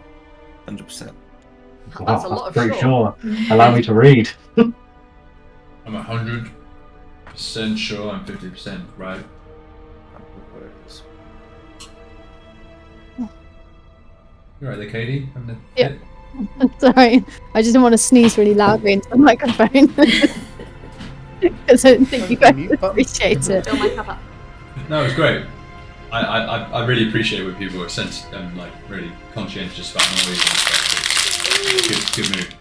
100%. That's a lot of Pretty sure. sure. Allow me to read. I'm 100% sure I'm 50% right. Where it is. You right there, Katie? Having a Yeah. fit? Sorry, I just didn't want to sneeze really loudly into the microphone. Because I don't think you guys Mute button. appreciate it. Fill my cup up. No, it's great. I really appreciate when people are like really conscientious about noise and stuff. Good move.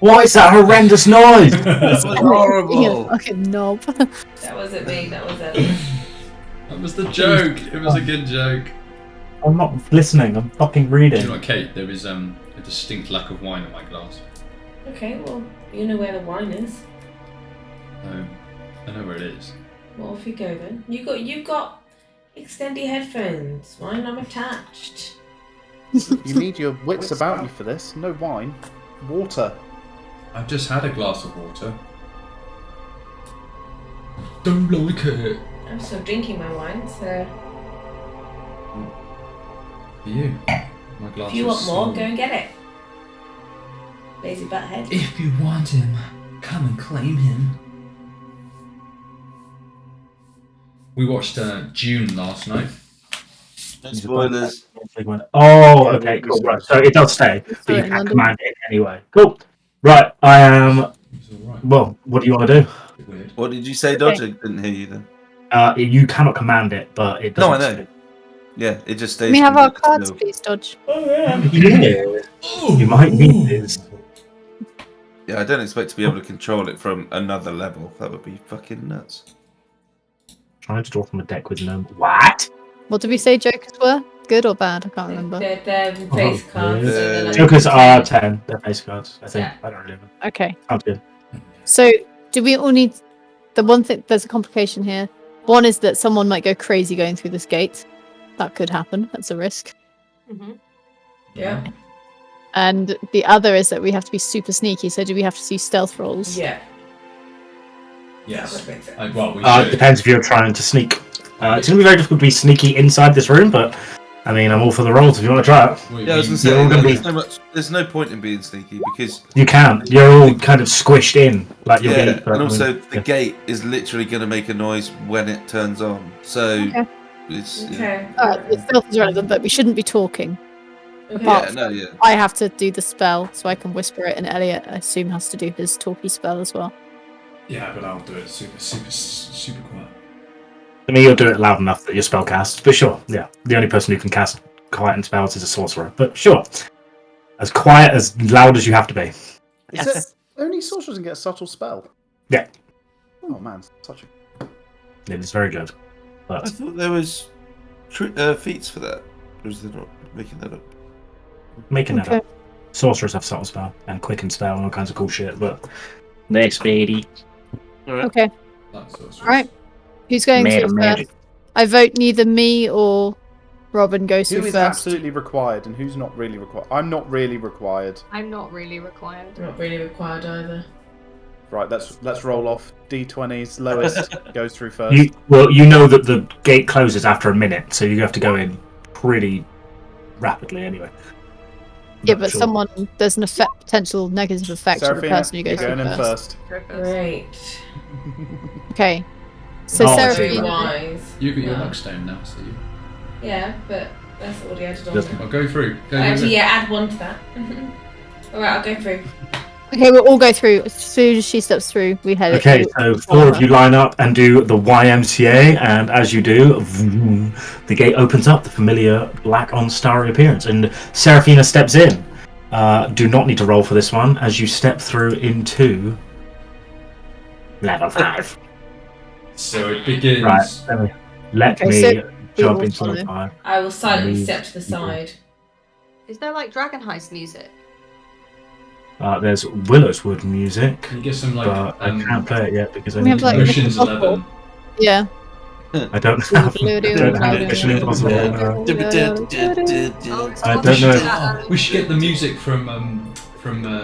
What is that horrendous noise? That was You horrible. fucking knob. That wasn't me. That was Ellen. That was the joke. It was a good joke. I'm not listening. I'm fucking You reading. know what, Kate? There is a distinct lack of wine in my glass. Okay, well, you know where the wine is. I know where it is. Well, off you go then. You got extendy headphones. Mine, I'm attached. You need your wits about you for this. No wine. Water. I've just had a glass of water. Don't like it. I'm still drinking my wine, so For you. My glass if you is want more, small. go and get it. Lazy butthead. If you want him, come and claim him. We watched June last night. No spoilers. Oh, Yeah, okay, we cool. saw Right, it. so it does stay, but Sorry, you can London. command it anyway. Cool. Right, I am. It was alright. Well, what do you want to do? A bit weird. What did you say, Dodge? I didn't hear you then. You cannot command it, but it doesn't. No, I know. Yeah, it just stays. Can we have our completely cards, still. please, Dodge? Yeah. You might need this. Yeah, I don't expect to be able to control it from another level. That would be fucking nuts. Trying to draw from a deck with no. What? What did we say jokers were? Good or bad? I can't remember. They're face cards. yeah. so they're like- Jokers are 10. They're base cards, I think. Yeah. I don't really know. Okay. Sounds good. So, do we all need the one thing? There's a complication here. One is that someone might go crazy going through this gate. That could happen. That's a risk. Mm-hmm. Yeah. And the other is that we have to be super sneaky. So, do we have to do stealth rolls? Yeah. Yes. That would make sense. Well, we It should. depends if you're trying to sneak. It's going to be very difficult to be sneaky inside this room, but I mean, I'm all for the rolls if you want to try it. Yeah, I was gonna You're all say gonna there's no point in being sneaky because You can. You're all kind of squished in, like your yeah, gate. but and I also mean, the gate is literally going to make a noise when it turns on. So Okay. it's yeah. Okay. Alright, the stealth is relevant, but we shouldn't be talking. Okay. Apart Yeah, no, yeah. I have to do the spell, so I can whisper it, and Elliot, I assume, has to do his talky spell as well. Yeah, but I'll do it super quiet. To me, you'll do it loud enough that your spell casts. But sure, yeah. The only person who can cast quiet spells is a sorcerer. But sure. As quiet, as loud as you have to be. Is Yes. it only sorcerers can get a subtle spell? Yeah. Oh man, such a. It is very good. I But thought there was feats for that. Or is they not making that up? making that Okay. up. Sorcerers have subtle spell and quicken spell and all kinds of cool shit. But next, baby. Okay, That's awesome. alright. Who's going Mad through Magic. first? I vote neither me or Robin goes Who through is first. absolutely required and who's not really required? I'm not really required. I'm not really required. Not really required either. Right, let's roll off. D20's lowest goes through first. You know that the gate closes after a minute, so you have to go in pretty rapidly anyway. Yeah, Not but sure. there's an potential negative effect on the Seraphina, person who you're goes going through in first. first. Go first. Great. Okay. So Oh, I see. Very Seraphina. wise. You've got your No. luck stone now, so you. Yeah, but that's already added on. Doesn't- I'll go through. Go, Actually, yeah, add one to that. Alright, I'll go through. Okay, we'll all go through. As soon as she steps through, we head Okay, through. so 4 of you line up and do the YMCA, and as you do, vroom, the gate opens up, the familiar black on starry appearance, and Seraphina steps in. Do not need to roll for this one, as you step through into level 5. So it begins. Right, let Okay, me so we jump will into follow. the 5. I will silently Move. step to the side. Is there like Dragon Heist music? There's Willowswood music, Can you get some like but I can't play it yet because I We have, need like, to. Ocean's Mission 11? Yeah. I don't have Mission Impossible. Oh, I don't know. We should get the music from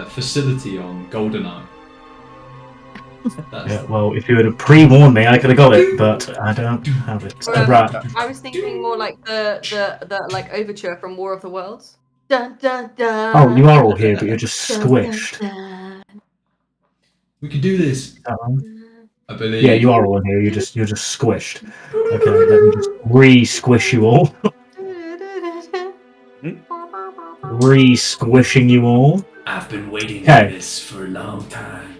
Facility on GoldenEye. That's, Yeah, well, if you would have pre-warned me, I could have got it, but I don't have it. Well, Right. I was thinking more like the like overture from War of the Worlds. Dun, dun, dun, Oh, you are all here, but you're just dun, squished. dun, we can do this. Um, I believe. Yeah, you are all in here. You're just squished. Okay, let me just re-squish you all. Re-squishing you all. I've been waiting Okay. for this for a long time.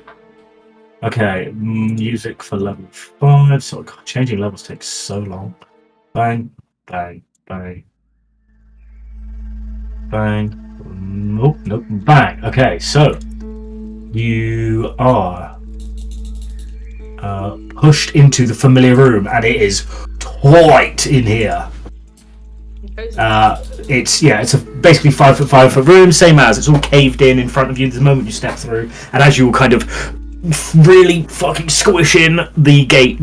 Okay, music for level 5. So God, changing levels takes so long. Bang, bang, bang, bang. Nope, nope, bang. Okay, so you are pushed into the familiar room, and it is tight in here. It's a basically 5'5" room, same as it's all caved in front of you the moment you step through, and as you kind of really fucking squish in, the gate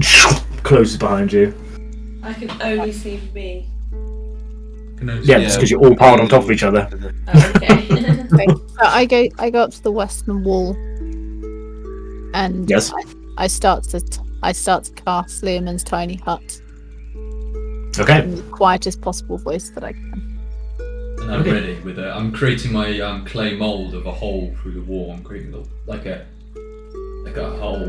closes behind you. I can only see me. Yeah, it's because you're all piled on top of each other. Oh, okay. Okay, so I go up to the western wall, and Yes. I start to cast Leomund's tiny hut Okay. in the quietest possible voice that I can. And I'm ready with it. I'm creating my clay mold of a hole through the wall. I'm creating like a hole.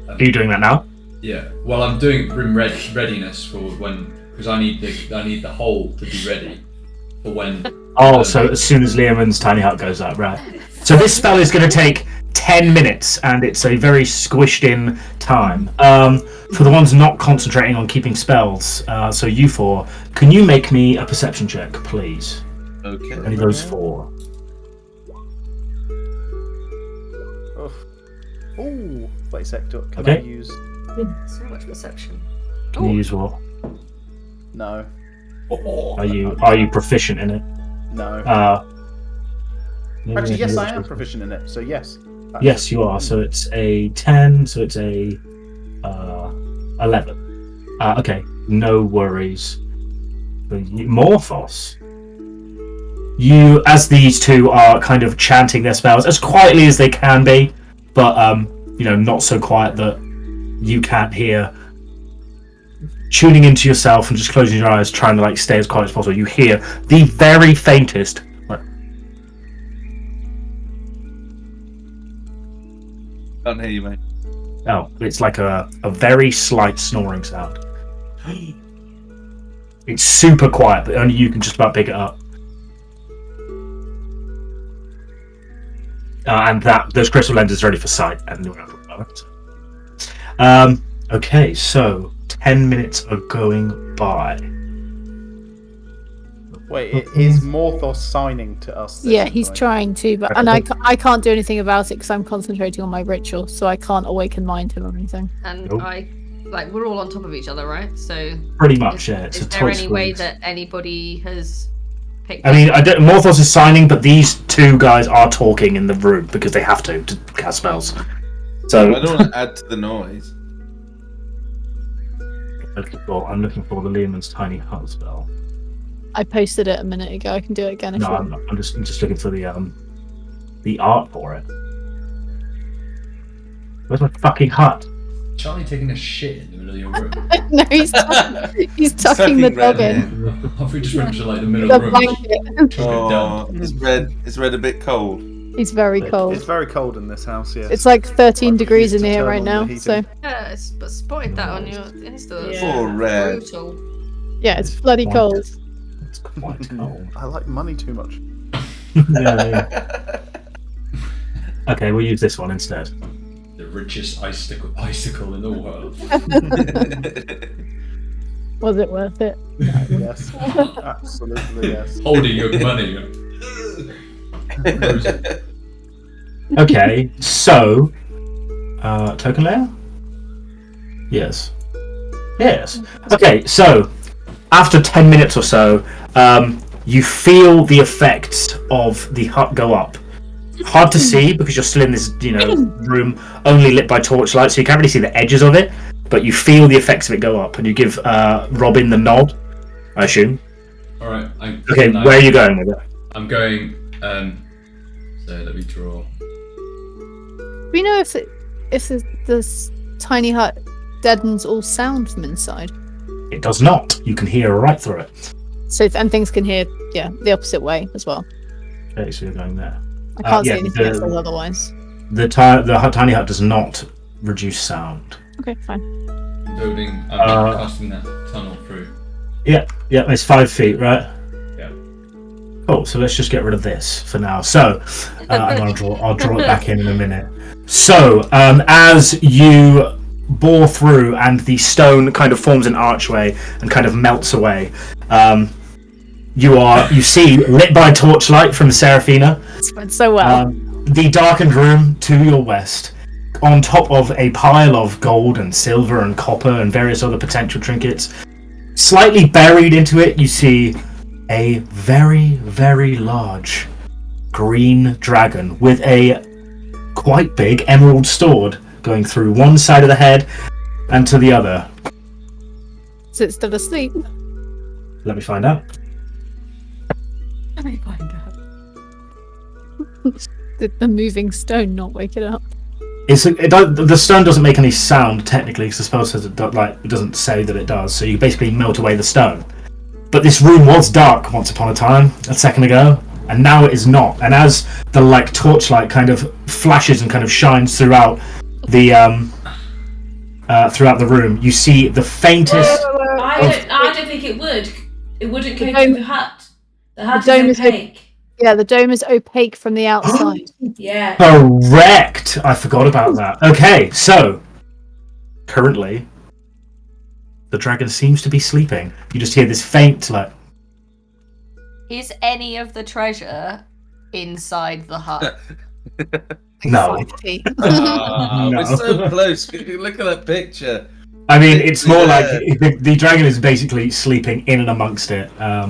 Are you doing that now? Yeah. Well, I'm doing room readiness for when, because I need the hole to be ready for when. Oh, so as soon as Leomund's tiny hut goes up, right? So this spell is going to take 10 minutes, and it's a very squished in time. For the ones not concentrating on keeping spells, so you four, can you make me a perception check, please? Okay. Only those four. Oh, wait a sec. Can Okay. I use? So much perception. Can you use what? No, Are you proficient in it? no. Actually, yes, I am proficient in it. So yes. Yes, you are. So it's a 10. So it's a 11. Okay, no worries. Morthos. You, as these two are kind of chanting their spells as quietly as they can be, but not so quiet that you can't hear. Tuning into yourself and just closing your eyes, trying to stay as quiet as possible. You hear the very faintest. Can't hear you, mate. Oh, it's like a very slight snoring sound. It's super quiet, but only you can just about pick it up. And those crystal lenses are ready for sight, and you're out of it. Okay, so 10 minutes are going by. Wait, is Morthos signing to us? Yeah, he's trying to, but and I can't do anything about it because I'm concentrating on my ritual, so I can't awaken mind him or anything. And Nope. we're all on top of each other, right? So Pretty much, yeah. It's is a there tight any way squeeze. that anybody has picked I mean, Morthos is signing, but these two guys are talking in the room because they have to cast spells. So I don't want to add to the noise. I'm looking for the Leomund's tiny hut spell. I posted it a minute ago. I can do it again if No, you I'm want. not. I'm just looking for the art for it. Where's my fucking hut? Charlie taking a shit in the middle of your room. No, he's tucking the dog in. I thought we just went to the middle The of the room. blanket. Took it down. Is red a bit cold? He's very cold. It's very cold in this house. Yes. It's like 13 I degrees in refuse to here turn right on the now. heating. So Yeah, but spotted that on your Insta. Yeah. Poor red. Brutal. yeah, it's bloody Quite- cold. It's quite cold. I like money too much. Yeah. Okay, we'll use this one instead. The richest icicle in the world. Was it worth it? Yes, absolutely yes. Holding your money. Okay, so token layer? Yes. Yes. Okay, so after 10 minutes or so, you feel the effects of the hut go up. Hard to see because you're still in this, room only lit by torchlight, so you can't really see the edges of it. But you feel the effects of it go up, and you give Robin the nod, I assume. All right. Okay, where are you going with it? I'm going. So let me draw. Do we know if this tiny hut deadens all sound from inside? It does not. You can hear right through it. So and things can hear, the opposite way as well. Okay, so you're going there. I can't yeah, see anything that says otherwise. The tiny hut does not reduce sound. Okay, fine. Building, casting that tunnel through. Yeah, it's 5 feet, right? Yeah. Oh, so let's just get rid of this for now. So, I'll draw it back in a minute. So, as you bore through and the stone kind of forms an archway and kind of melts away, you see, lit by torchlight from Seraphina, It's went so well. the darkened room to your west. On top of a pile of gold and silver and copper and various other potential trinkets, slightly buried into it, you see a very, very large green dragon with a quite big emerald sword going through one side of the head and to the other. Is it still asleep? Let me find out. Let me find out. Did the moving stone not wake it up? The stone doesn't make any sound technically, because the spell says it doesn't say that it does. So you basically melt away the stone. But this room was dark once upon a time, a second ago, and now it is not. And as the torchlight kind of flashes and kind of shines throughout the room, you see the faintest. I don't think it would. It wouldn't go The through dome- the hut. The hut dome is is opaque. Yeah, the dome is opaque from the outside. Yeah. Correct. I forgot about that. Okay, so currently the dragon seems to be sleeping. You just hear this faint Is any of the treasure inside the hut? no. 5 feet. Ah, No. we're so close. Look at that picture. I mean, it's more Yeah. like the dragon is basically sleeping in and amongst it. Oh,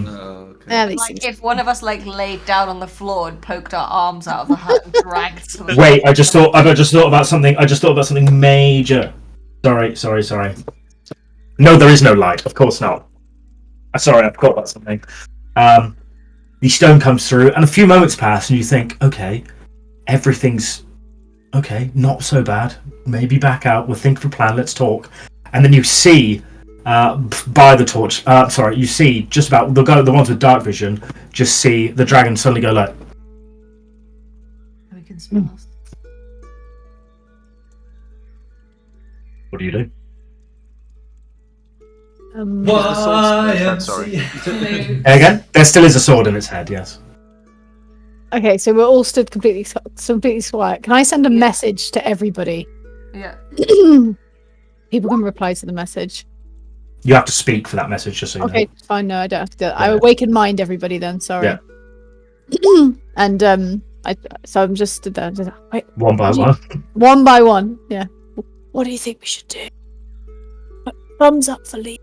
okay. Yeah, these Like things- if one of us laid down on the floor and poked our arms out of the hut and dragged some. Wait, I just thought about something major. Sorry. No, there is no light. Of course not. Sorry, I forgot about something. The stone comes through, and a few moments pass, and you think, okay, everything's okay, not so bad. Maybe back out. We'll think of a plan. Let's talk. And then you see, by the torch. You see just about the ones with dark vision. Just see the dragon suddenly go like. We can smell us. What do you do? Sorry. Again, there still is a sword in its head. Yes. Okay, so we're all stood completely quiet. Can I send a message to everybody? Yeah. People can reply to the message. You have to speak for that message, just so you know. Okay, fine. No, I don't have to do that. I Yeah. awaken mind everybody then. Sorry. Yeah. And so I'm just stood there. Just, wait, One by Would you- one. one by one. Yeah. What do you think we should do? Thumbs up for lead.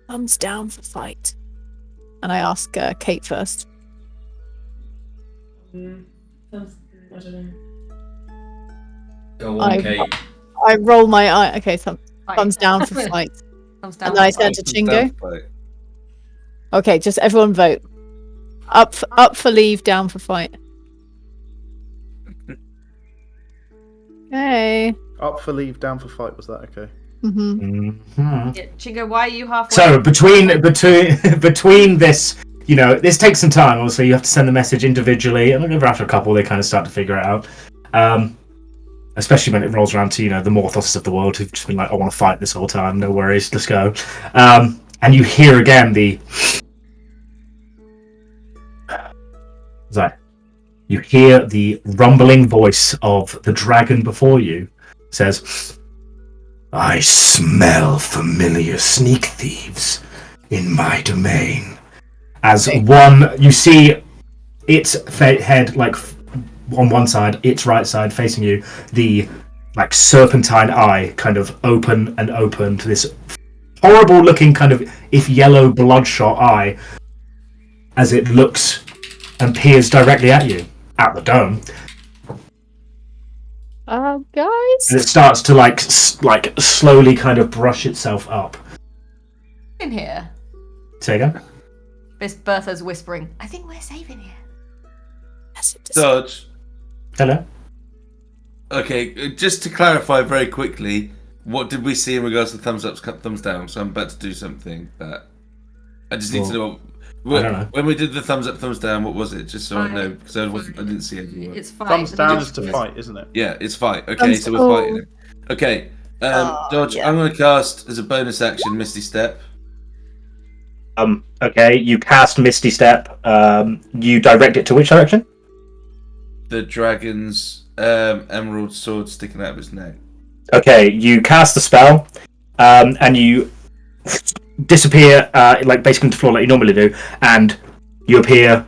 Thumbs down for fight. And I ask Kate first. I don't know. Go on, Kate. I roll my eye. Okay, thumbs down for fight. Thumbs down. And then I for said fight. to Chingo. Okay, just everyone vote. Up for leave, down for fight. Okay. Up for leave, down for fight. Was that okay? Mm-hmm. Mhm. Yeah, Chingo, why are you halfway? So between this, this takes some time. Obviously, you have to send the message individually, and after a couple, they kind of start to figure it out. Especially when it rolls around to the Morthos of the world who've just been like, "I want to fight this whole time. No worries, let's go." And you hear again you hear the rumbling voice of the dragon before you. It says, "I smell familiar sneak thieves in my domain." As you see its head, on one side, its right side facing you, the serpentine eye kind of open to this horrible looking kind of, if yellow, bloodshot eye, as it looks and peers directly at you, at the dome. Guys. And it starts to slowly kind of brush itself up. In here. Say again? Miss Bertha's whispering. I think we're safe in here. Dodge. Hello? Okay, just to clarify very quickly, what did we see in regards to thumbs up, thumbs down? So I'm about to do something that I just need to know. I don't know. When we did the thumbs up, thumbs down, what was it? Just so I know, because I didn't see anything. It's fine. Thumbs down is to fight, isn't it? Yeah, it's fight. Okay, Thumbs so we're up. fighting it. Okay. Dodge, yeah. I'm going to cast as a bonus action Misty Step. Okay, you cast Misty Step. You direct it to which direction? The dragon's emerald sword sticking out of his neck. Okay, you cast the spell, and you disappear, like basically into the floor like you normally do, and you appear.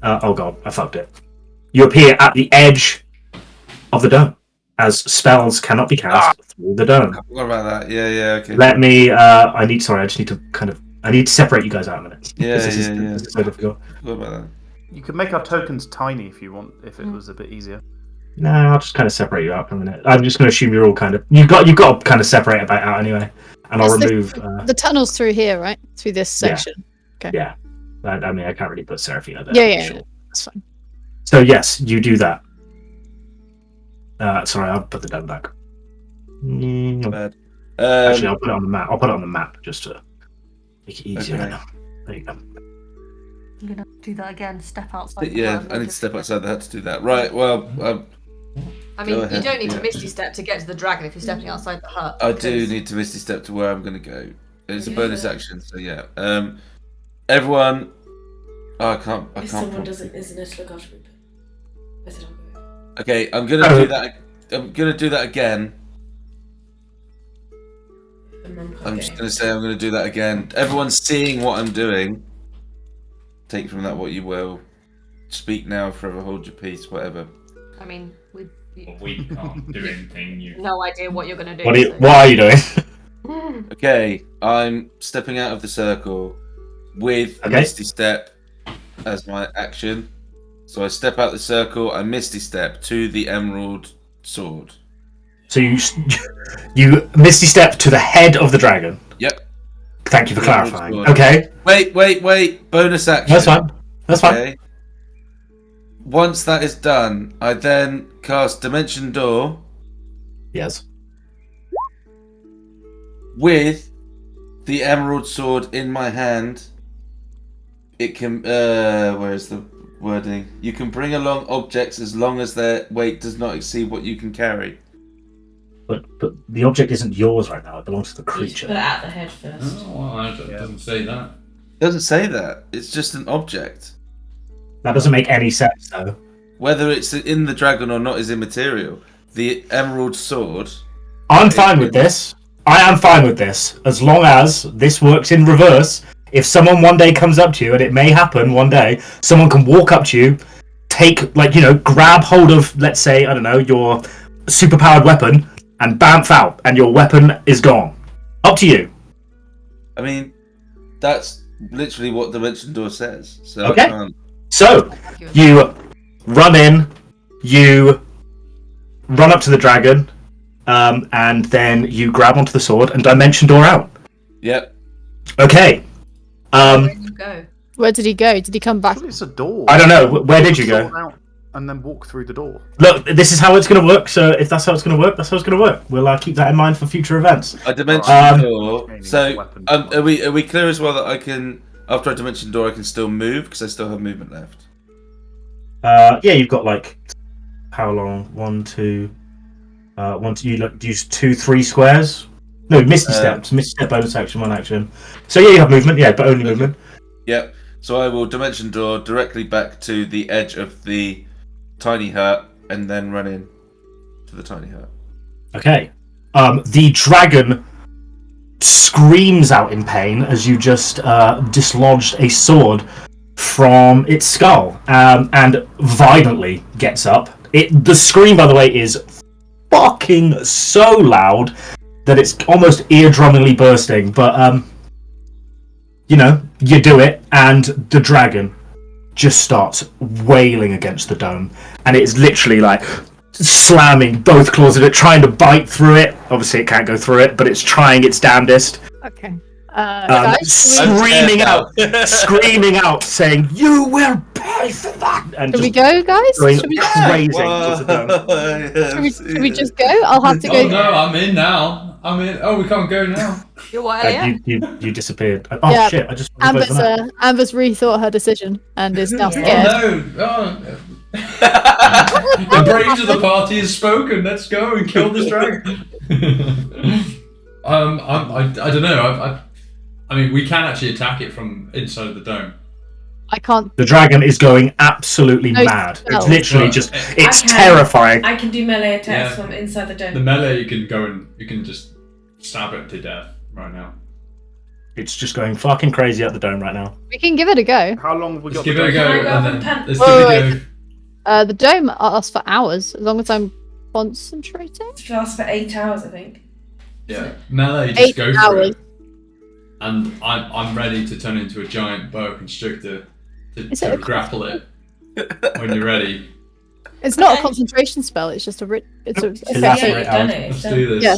Oh god, I fucked it. You appear at the edge of the dome, as spells cannot be cast through the dome. What about that? Yeah, okay. Let me. I just need to I need to separate you guys out a minute. Yeah. This is so difficult. What about that? You could make our tokens tiny if you want, if it was a bit easier. No, I'll just kind of separate you out for a minute. I'm just going to assume you're all kind of. You've got to kind of separate it out anyway, and I'll remove. The tunnel's through here, right? Through this section. Yeah. I mean, I can't really put Seraphina there. Yeah, Sure. that's fine. So yes, you do that. Sorry, I'll put the dome back. Bad. Actually, I'll put it on the map. I'll put it on the map just to make it easier. Okay. There you go. I'm gonna do that again. Step outside. Yeah, I need to step outside the hut to do that. Right, well, I mean, Go you ahead, don't need to yeah. Misty Step to get to the dragon if you're stepping outside the hut. I do because- need to Misty Step to where I'm going to go. It's a Yeah. bonus action, so yeah. Everyone... Oh, I can't... If someone isn't there to look after me. I said I'll go. Okay, I'm going to do that... I'm going to do that again. And Mum can't I'm get just in. going to say I'm going to do that again. Everyone's seeing what I'm doing. Take from that what you will. Speak now, forever hold your peace, whatever. I mean, we We can't do anything. You. no idea what you're gonna do. What are you doing? Okay, I'm stepping out of the circle with Okay. Misty Step as my action. So I step out the circle, I Misty Step to the Emerald Sword. So you Misty Step to the head of the dragon. Yep. Thank you for The Emerald clarifying. Sword. Okay, Wait. Bonus action. that's fine. That's fine. Okay. Once that is done, I then cast Dimension Door Yes. with the Emerald Sword in my hand. It can. Where is the wording? You can bring along objects as long as their weight does not exceed what you can carry. But the object isn't yours right now. It belongs to the You should creature. put it at the head first. Oh, well, it doesn't say that. It doesn't say that. It's just an object. That doesn't make any sense, though. Whether it's in the dragon or not is immaterial. The Emerald Sword. I'm fine with this. I am fine with this, as long as this works in reverse. If someone one day comes up to you, and it may happen one day, someone can walk up to you, grab hold of, let's say, I don't know, your superpowered weapon, and bamf out, and your weapon is gone. Up to you. I mean, that's literally what Dimension Door says. So Okay. I can't. So, you run in, you run up to the dragon, and then you grab onto the sword and dimension door out. Yep. Okay. Where did you go? Where did he go? Did he come back? Well, it's a door. I don't know. Where did you go? Sword out and then walk through the door. Look, this is how it's going to work. So if that's how it's going to work, that's how it's going to work. We'll keep that in mind for future events. I Dimension Door. Training So, weapon. are we clear as well that I can, after I Dimension Door, I can still move because I still have movement left? Yeah, you've got like how long? 1, 2. You use 2, 3 squares. No, Misty Steps. Misty Step bonus action, 1 action. So yeah, you have movement. Yeah, but only movement. Yep. So I will Dimension Door directly back to the edge of the tiny hut and then run in to the tiny hut. Okay. The dragon screams out in pain as you just dislodged a sword from its skull, and violently gets up. The scream, by the way, is fucking so loud that it's almost eardrummingly bursting. But you do it, and the dragon just starts wailing against the dome, and it's literally like slamming both claws at it, trying to bite through it. Obviously, it can't go through it, but it's trying its damnedest. Okay. Guys, Screaming out, saying, "You will pay for that!" And should we just go, guys? going Should we, crazy towards the dome. should we just go? I'll have to Oh go. no, I'm in now. I'm in. Oh, we can't go now. You're what, Elliot? You disappeared. Oh Yeah, shit! I just realised Amber's that. Amber's rethought her decision and is now Oh scared. no. Oh, The brains of the party has spoken. Let's go and kill this dragon. I don't know. I mean, we can actually attack it from inside of the dome. I can't. The dragon is going absolutely No mad. It's spells. literally Right. just, it's I can- terrifying. I can do melee attacks Yeah. from inside the dome. The melee, you can go and you can just stab it to death right now. It's just going fucking crazy at the dome right now. We can give it a go. How long have we Let's got? give the it a dome? go. Can I go up And and then pan- let's Wait, give it a go. The dome lasts for hours, as long as I'm concentrating. It lasts for 8 hours, I think. Yeah, melee, just 8 go for hours. it. And I'm ready to turn into a giant boa constrictor Is to it a grapple it when you're ready. It's not a Okay. concentration spell. It's just a. It's a. It's Okay, that's so, Yeah, right, you've done Alan. it. Let's It's do done. this. Yeah.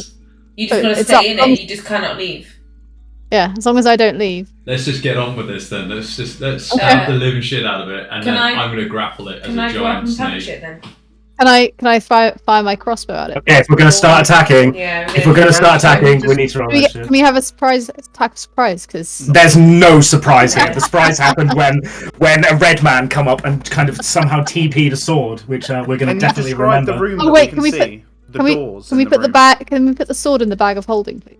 You just So gotta it's stay in up- it. You just cannot leave. yeah, as long as I don't leave. Let's just get on with this then. Let's Okay. stab the living shit out of it, and Can then I- I'm gonna grapple it as Can a I go up giant and punch snake. it then? Can I fire my crossbow at it? Okay, if we're going to start attacking, Yeah. if we're going to start attacking, Just- we need to roll Can we, initiative. can we have a surprise attack? Of surprise, because There's no surprise here. The surprise happened when a red man come up and kind of somehow TP'd a sword, which we're going to Can you definitely describe remember. the room Oh, that wait, we can we can put- see? The can we doors. can we in the put the room. bag? Can we put the sword in the bag of holding, please?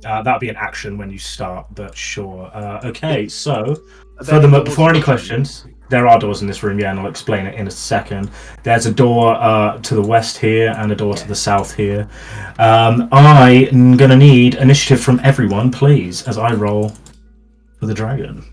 That'll be an action when you start, but sure. Okay, so Are there furthermore, doors before any in the room? questions, there are doors in this room, yeah, and I'll explain it in a second. There's a door to the west here and a door to the south here. I'm going to need initiative from everyone, please, as I roll for the dragon.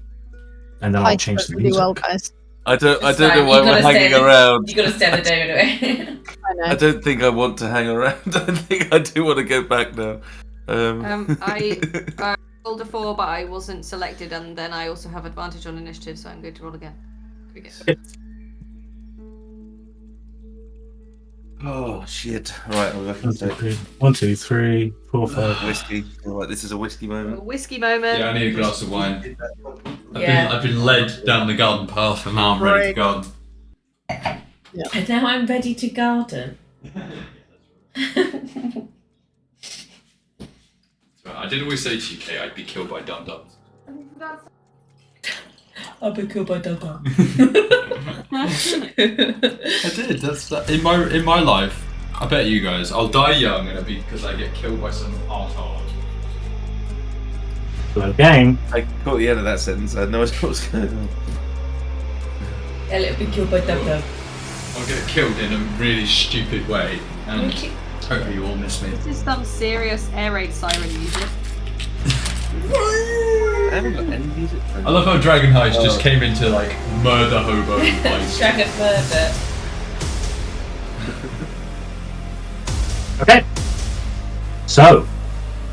And then I'll I change did the really music. well, guys. I don't It's know fine, why you we're gotta hanging stay- around. You gotta stay the dome anyway. I know. I don't think I want to hang around. I think I do want to go back now. I rolled a 4, but I wasn't selected, and then I also have advantage on initiative, so I'm going to roll again. Here we go. Oh shit! Right, I'm back in 1, 2, 3, 4, 5. whiskey. Alright, this is a whiskey A moment. whiskey moment. Yeah, I need a glass of wine. Yeah. I've been led down the garden path, and now I'm ready to garden. And now I'm ready to garden. I did always say to you, Kay, I'd be killed by dum-dums. I'll be killed by dum. I did. That's that. In my life. I bet you guys. I'll die young, and it'll be because I get killed by some arsehole. Hello, gang. I caught the end of that sentence. I had no idea what was going on. Elliot will be killed by dum. I'll get killed in a really stupid way, and hopefully you all miss me. This is some serious air raid siren music. I haven't got any music. I love how Dragon Heist just came into like murder hobo heist. Dragon murder. Okay. So,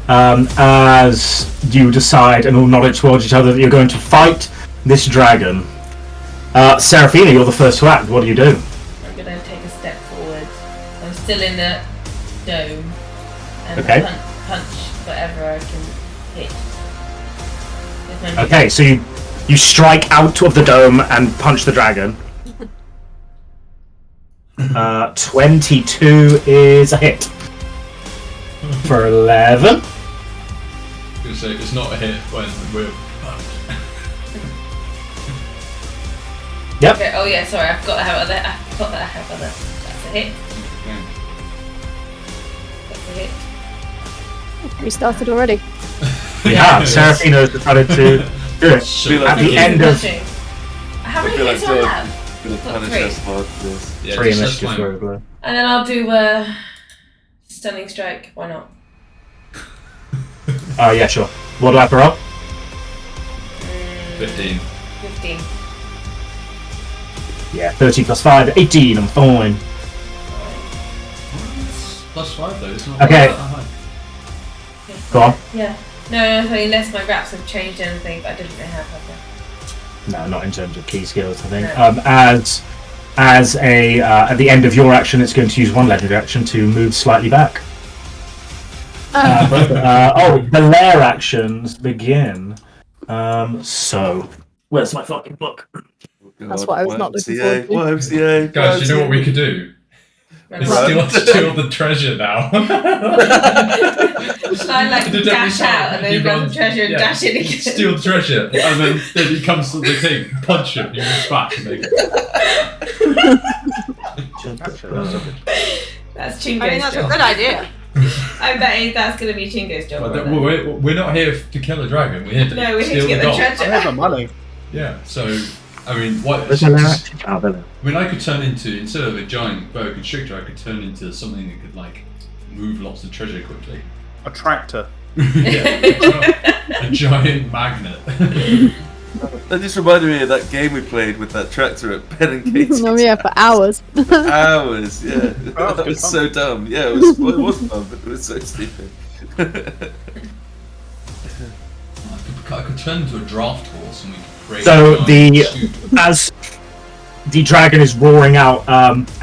as you decide and all nod towards each other that you're going to fight this dragon, Seraphina, you're the first to act. What do you do? I'm gonna take a step forward. I'm still in the dome. And Okay. punch whatever I can hit. With my Okay, so you strike out of the dome and punch the dragon. 22 is a hit. For 11. I was gonna say it's not a hit when we're. Yep. Okay, oh yeah, sorry, I forgot I have other. I forgot that I have other. That's a hit. That's a hit. We started already. We have. Seraphina has decided to do it. Feel At like the we end of Punching. How many I feel hits like do I George- have? Gonna Got punish three. us for this. Yeah, 3 just initiative that's for fine. Blow. And then I'll do a stunning strike. Why not? Yeah, sure. What do I throw up? 15. 15. Yeah, 13 plus 5, 18. I'm fine. Plus 5 though, it's not Okay. that high. Go on. Yeah. No, unless my graps have changed anything, but I didn't really have that. No, not in terms of key skills, I think. No. As a at the end of your action, it's going to use one legendary action to move slightly back. The lair actions begin. So, where's my fucking book? That's what I was not looking forward to. YMCA. Guys, do you know what we could do? Run They away. steal the treasure now. Should I like The dash deputy out and then he grab the runs- treasure and yeah, dash in again? Steal treasure, and then he comes to the thing, punch him, he moves back, and they... Actually, that's so good. That's Chingo's I mean, that's a job. good idea. I bet that's going to be Chingo's job. Well, right there. we're not here to kill a dragon, we're here to No, we're here steal to get the gold. treasure. I have the money. Yeah, so, I mean, what... Where's my narrative? Oh, there. I mean, I could turn into, instead of a giant boa constrictor, I could turn into something that could, like, move lots of treasure quickly. A tractor. Yeah, a giant magnet. That just reminded me of that game we played with that tractor at Ben and Katie's. Oh yeah, for hours. Hours, yeah. Oh, That good was fun. so dumb. Yeah, it was fun, but it was so stupid. I could turn into a draft horse and we could create So a the giant scoop. as the dragon is roaring out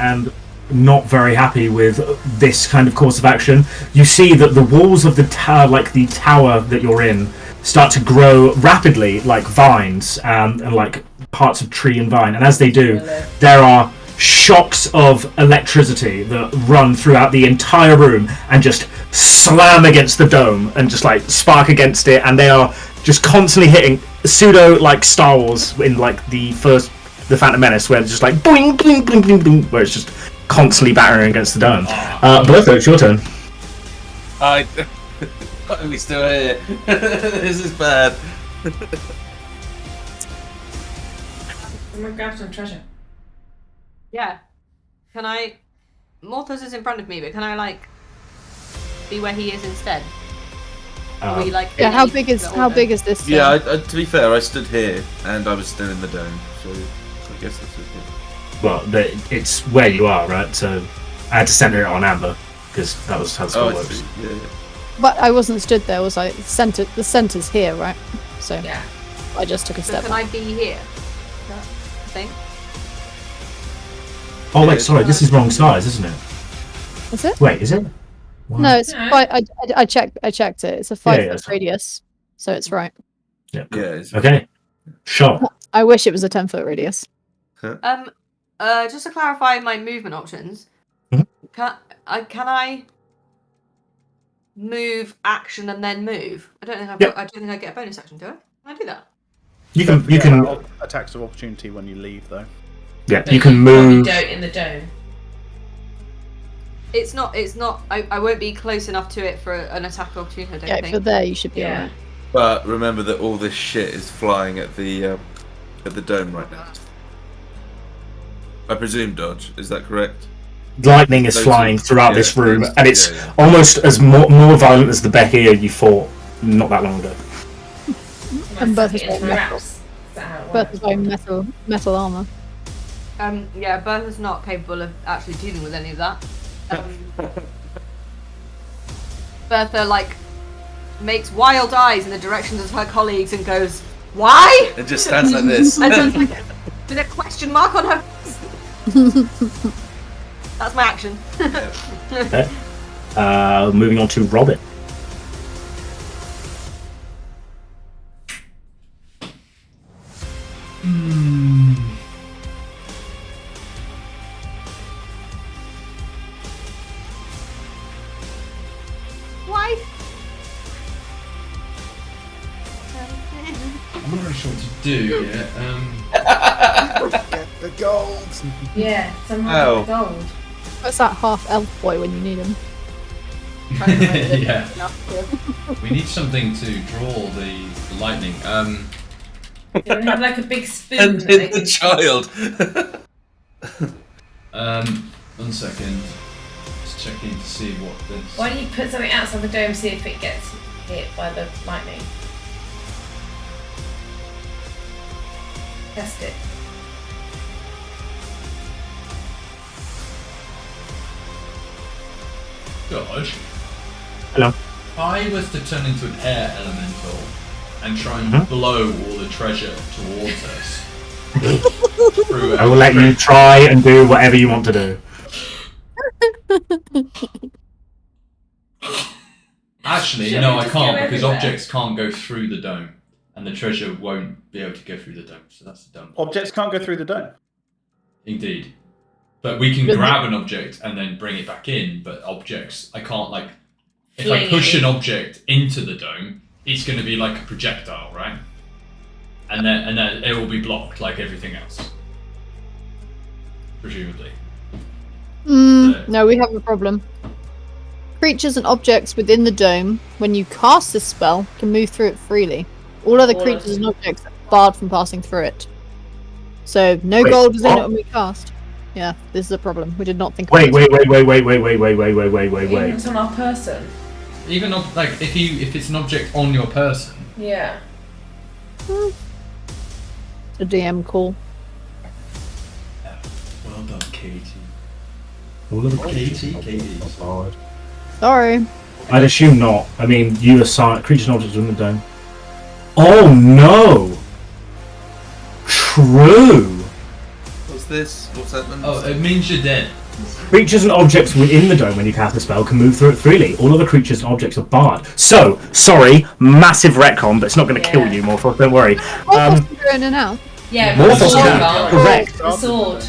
and not very happy with this kind of course of action, you see that the walls of the tower, like the tower that you're in, start to grow rapidly like vines and like parts of tree and vine. And as they do, there are shocks of electricity that run throughout the entire room and just slam against the dome and just like spark against it, and they are just constantly hitting pseudo like Star Wars in like the Phantom Menace, where it's just like boing boing boing boing boing, where it's just constantly battering against the dome. Bertha, it's your turn. Why are we still here? This is bad. I'm going to grab some treasure. Yeah. Can I... Morthos is in front of me, but can I, like, be where he is instead? Are we, like... Yeah, how beneath big is the how order? big is this? Yeah, to be fair, I stood here and I was still in the dome, so I guess that's okay. Well, it's where you are, right? So I had to center it on Amber because that was how the spell Oh, I works. see. Yeah. But I wasn't stood there, was I? The center's here, right? So Yeah. I just took a So step can back. I be here? Is that the thing? Oh wait, sorry, this is wrong size, isn't it? Is it? Wait, is it? Wow. No, it's No. quite. I checked it. It's a 5 yeah, foot it's- radius, so it's right. Yeah. Yeah, it's... Okay. Shot. I wish it was a 10-foot radius. Just to clarify my movement options, Mhm. can I move, action, and then move? I don't think Yep. I don't think I get a bonus action, do I? Can I do that? You Don't can forget about attacks of opportunity when you leave, though. yeah, But you can probably move. don't in the dome. It's not. I won't be close enough to it for an attack of opportunity. I don't Yeah, if think. you're there, you should be Yeah. alright. But remember that all this shit is flying at the dome right now. I presume dodge. Is that correct? Lightning is Those flying are- throughout yeah, this room, those- and it's yeah. almost as more violent as the Beheer you fought not that long ago. And Might Bertha's suck it into wearing my metal. wraps. Is that how it Bertha's works? wearing metal armor. Yeah, Bertha's not capable of actually dealing with any of that. Bertha makes wild eyes in the directions of her colleagues and goes, "Why?" It just stands like this. And just with a question mark on her face. That's my action. Okay. Moving on to Robin. Why? I'm not really sure what to do yet. Get the gold! Yeah, somehow Ow. get the gold. What's that half elf boy when you need him? Yeah. We need something to draw the lightning. They don't have like a big spoon. And that they hit the can- child. 1 second. Just checking to see what this. Why don't you put something outside the dome, see if it gets hit by the lightning? Test it. Gosh. Hello. If I was to turn into an air elemental and try and Mhm. blow all the treasure towards us. through I will let you try and do whatever you want to do. Actually, Shall no, we I just can't go because everywhere? objects can't go through the dome, and the treasure won't be able to go through the dome. So that's the dome. Objects can't go through the dome. Indeed. But we can But grab an object and then bring it back in. But objects, I can't like. If I Fling push it. an object into the dome, it's going to be like a projectile, right? And then it will be blocked like everything else, presumably. No, we have a problem. Creatures and objects within the dome, when you cast this spell, can move through it freely. All other All creatures of- and objects are barred from passing through it. So no Wait, gold was in what? it when we cast. Yeah, this is a problem. We did not think. Wait, about it. wait. It's on our person. Even like if it's an object on your person. Yeah. A DM call. Well done, Katie. All of Katie. Sorry. I'd assume not. I mean, you assign creatures and objects within the dome. Oh no! True! What's this? What's that? Oh, it means you're dead. Creatures and objects within the dome when you cast a spell can move through it freely. All other creatures and objects are barred. So, sorry, massive retcon, but it's not going to Yeah. kill you, Morthos, don't worry. What was in and out? Yeah, More but the for sword sword. can't. Correct. The sword.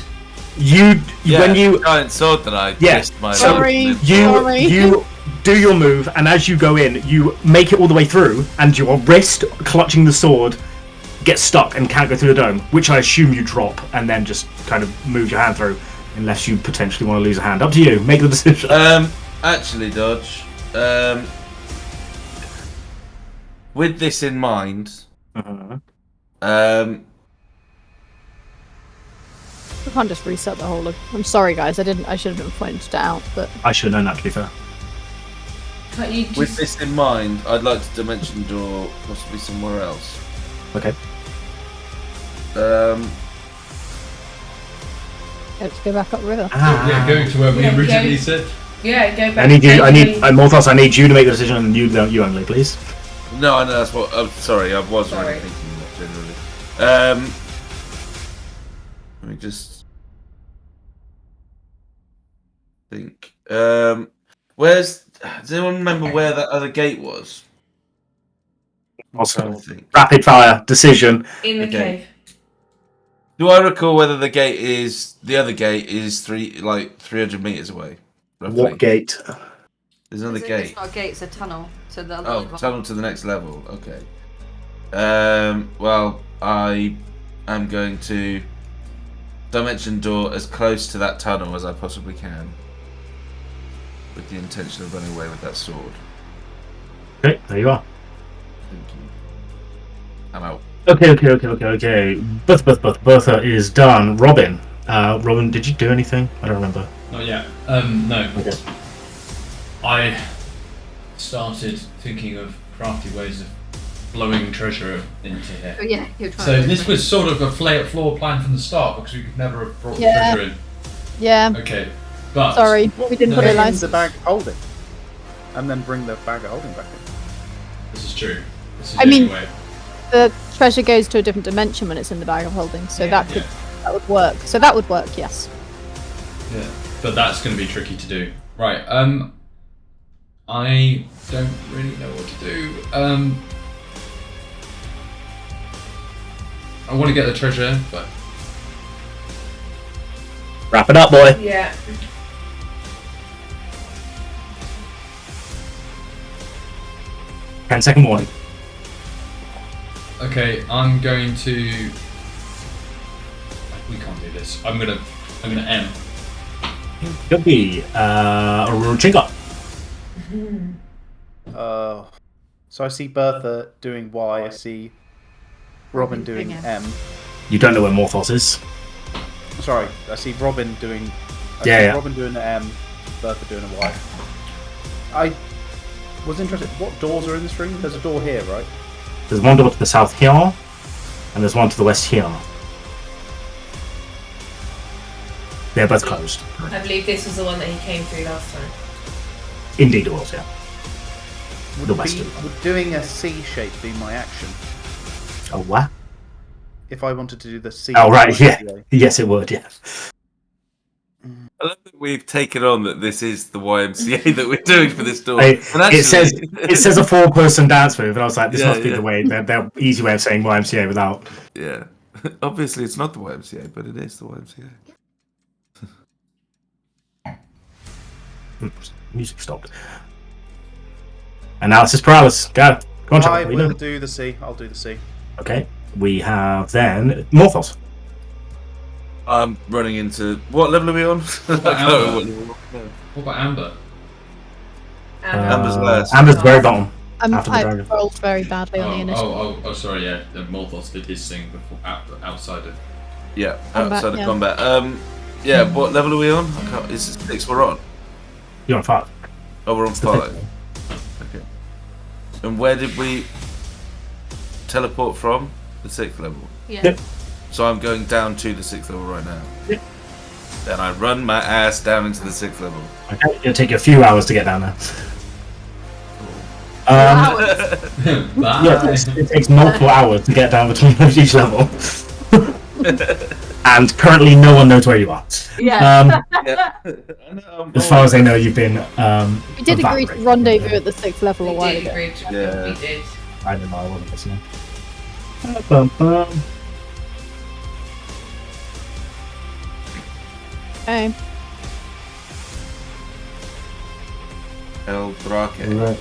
When you giant sword that I missed my Sorry. you you do your move, and as you go in, you make it all the way through, and your wrist clutching the sword gets stuck and can't go through the dome, which I assume you drop and then just kind of move your hand through, unless you potentially want to lose a hand. Up to you. Make the decision. Actually, Dodge. With this in mind, I can't just reset the whole. I'm sorry, guys. I should have been pointed it out, but I should have known that, to be fair. Can't you just... with this in mind, I'd like to dimension door possibly somewhere else. Okay. let's go back up river. Yeah, going to where we Yeah, originally go. said. Yeah, go back. I need you. Basically- Morthos, I need you to make the decision, and you only, please. No, I know that's what. I'm sorry, I was Sorry. already thinking that generally. Let me just think. Where's? Does anyone remember where that other gate was? I'm trying to think. Rapid fire decision. In the Okay. cave. Do I recall whether the other gate is 300 meters away? Roughly? What gate? There's another It's gate. not a gate, it's a tunnel to the other Oh, level. tunnel to the next level. Okay. Well, I am going to dimension door as close to that tunnel as I possibly can, with the intention of running away with that sword. Okay, there you are. Thank you. I'm out. Okay. Bertha is done. Robin. Robin, did you do anything? I don't remember. Not yet. No. Okay. I started thinking of crafty ways of blowing treasure into here. Oh, yeah, you're trying So to this was sort of a floor plan from the start because we could never have brought Yeah. treasure in. Yeah. Okay, but Sorry, we didn't put No, it Get in nice. the bag of holding, and then bring the bag of holding back in. this is true. This is I the mean- only way. The treasure goes to a different dimension when it's in the bag of holding, so Yeah. that would work. So that would work, yes. Yeah, but that's going to be tricky to do. Right. I don't really know what to do. I want to get the treasure, but Wrap it up, boy. Yeah. Ten-second warning. okay, I'm going to. We can't do this. I'm gonna M. Could be Chingo. So I see Bertha doing Y. I see Robin doing doing M. You don't know where Morthos is. Sorry, I see Robin doing. Yeah. Robin doing an M, Bertha doing a Y. I was interested. What doors are in this room? There's a door here, right? There's one door to the south here, and there's one to the west here. They're both closed. I believe this was the one that he came through last time. Indeed, it was. Yeah. The Would, western be, one. would doing a C shape be my action? Oh, what? If I wanted to do the C. Oh, right. Yeah. YMCA. Yes, it would. Yeah. I love that we've taken on that this is the YMCA that we're doing for this door. It And actually- it says a 4-person dance move, and I was like, this Yeah, must be yeah. the way. The easy way of saying YMCA without. Yeah. Obviously, it's not the YMCA, but it is the YMCA. Music stopped. Analysis paralysis. Go. Go on, I Charlie. will do the C. I'll do the C. Okay. We have then Morthos. I'm running into. What level are we on? What about Amber? What about Amber? Amber's last. Amber's very bottom. After the I dragon. rolled very badly on the initiative. Oh, sorry, yeah. The Morthos did his thing before outside of. Yeah, Combat, outside of yeah. combat. Yeah, what level are we on? I can't, is it 6 we're on? You're on 5. Oh, we're on It's the 5. fifth. Okay. And where did we teleport from? The 6th level. Yeah. Yep. So I'm going down to the 6th level right now. Yep. Then I run my ass down into the 6th level. Okay. It'll take you a few hours to get down there. Bye. Yeah, it takes multiple hours to get down between each level. And currently no one knows where you are. Yeah. Yeah. As far as I know, you've been We did agree to evaporated. rendezvous at the 6th level a We while did ago. agree to Yeah. we did. I don't know, I wasn't listening. Bum, bum. Okay. El Drake. Right.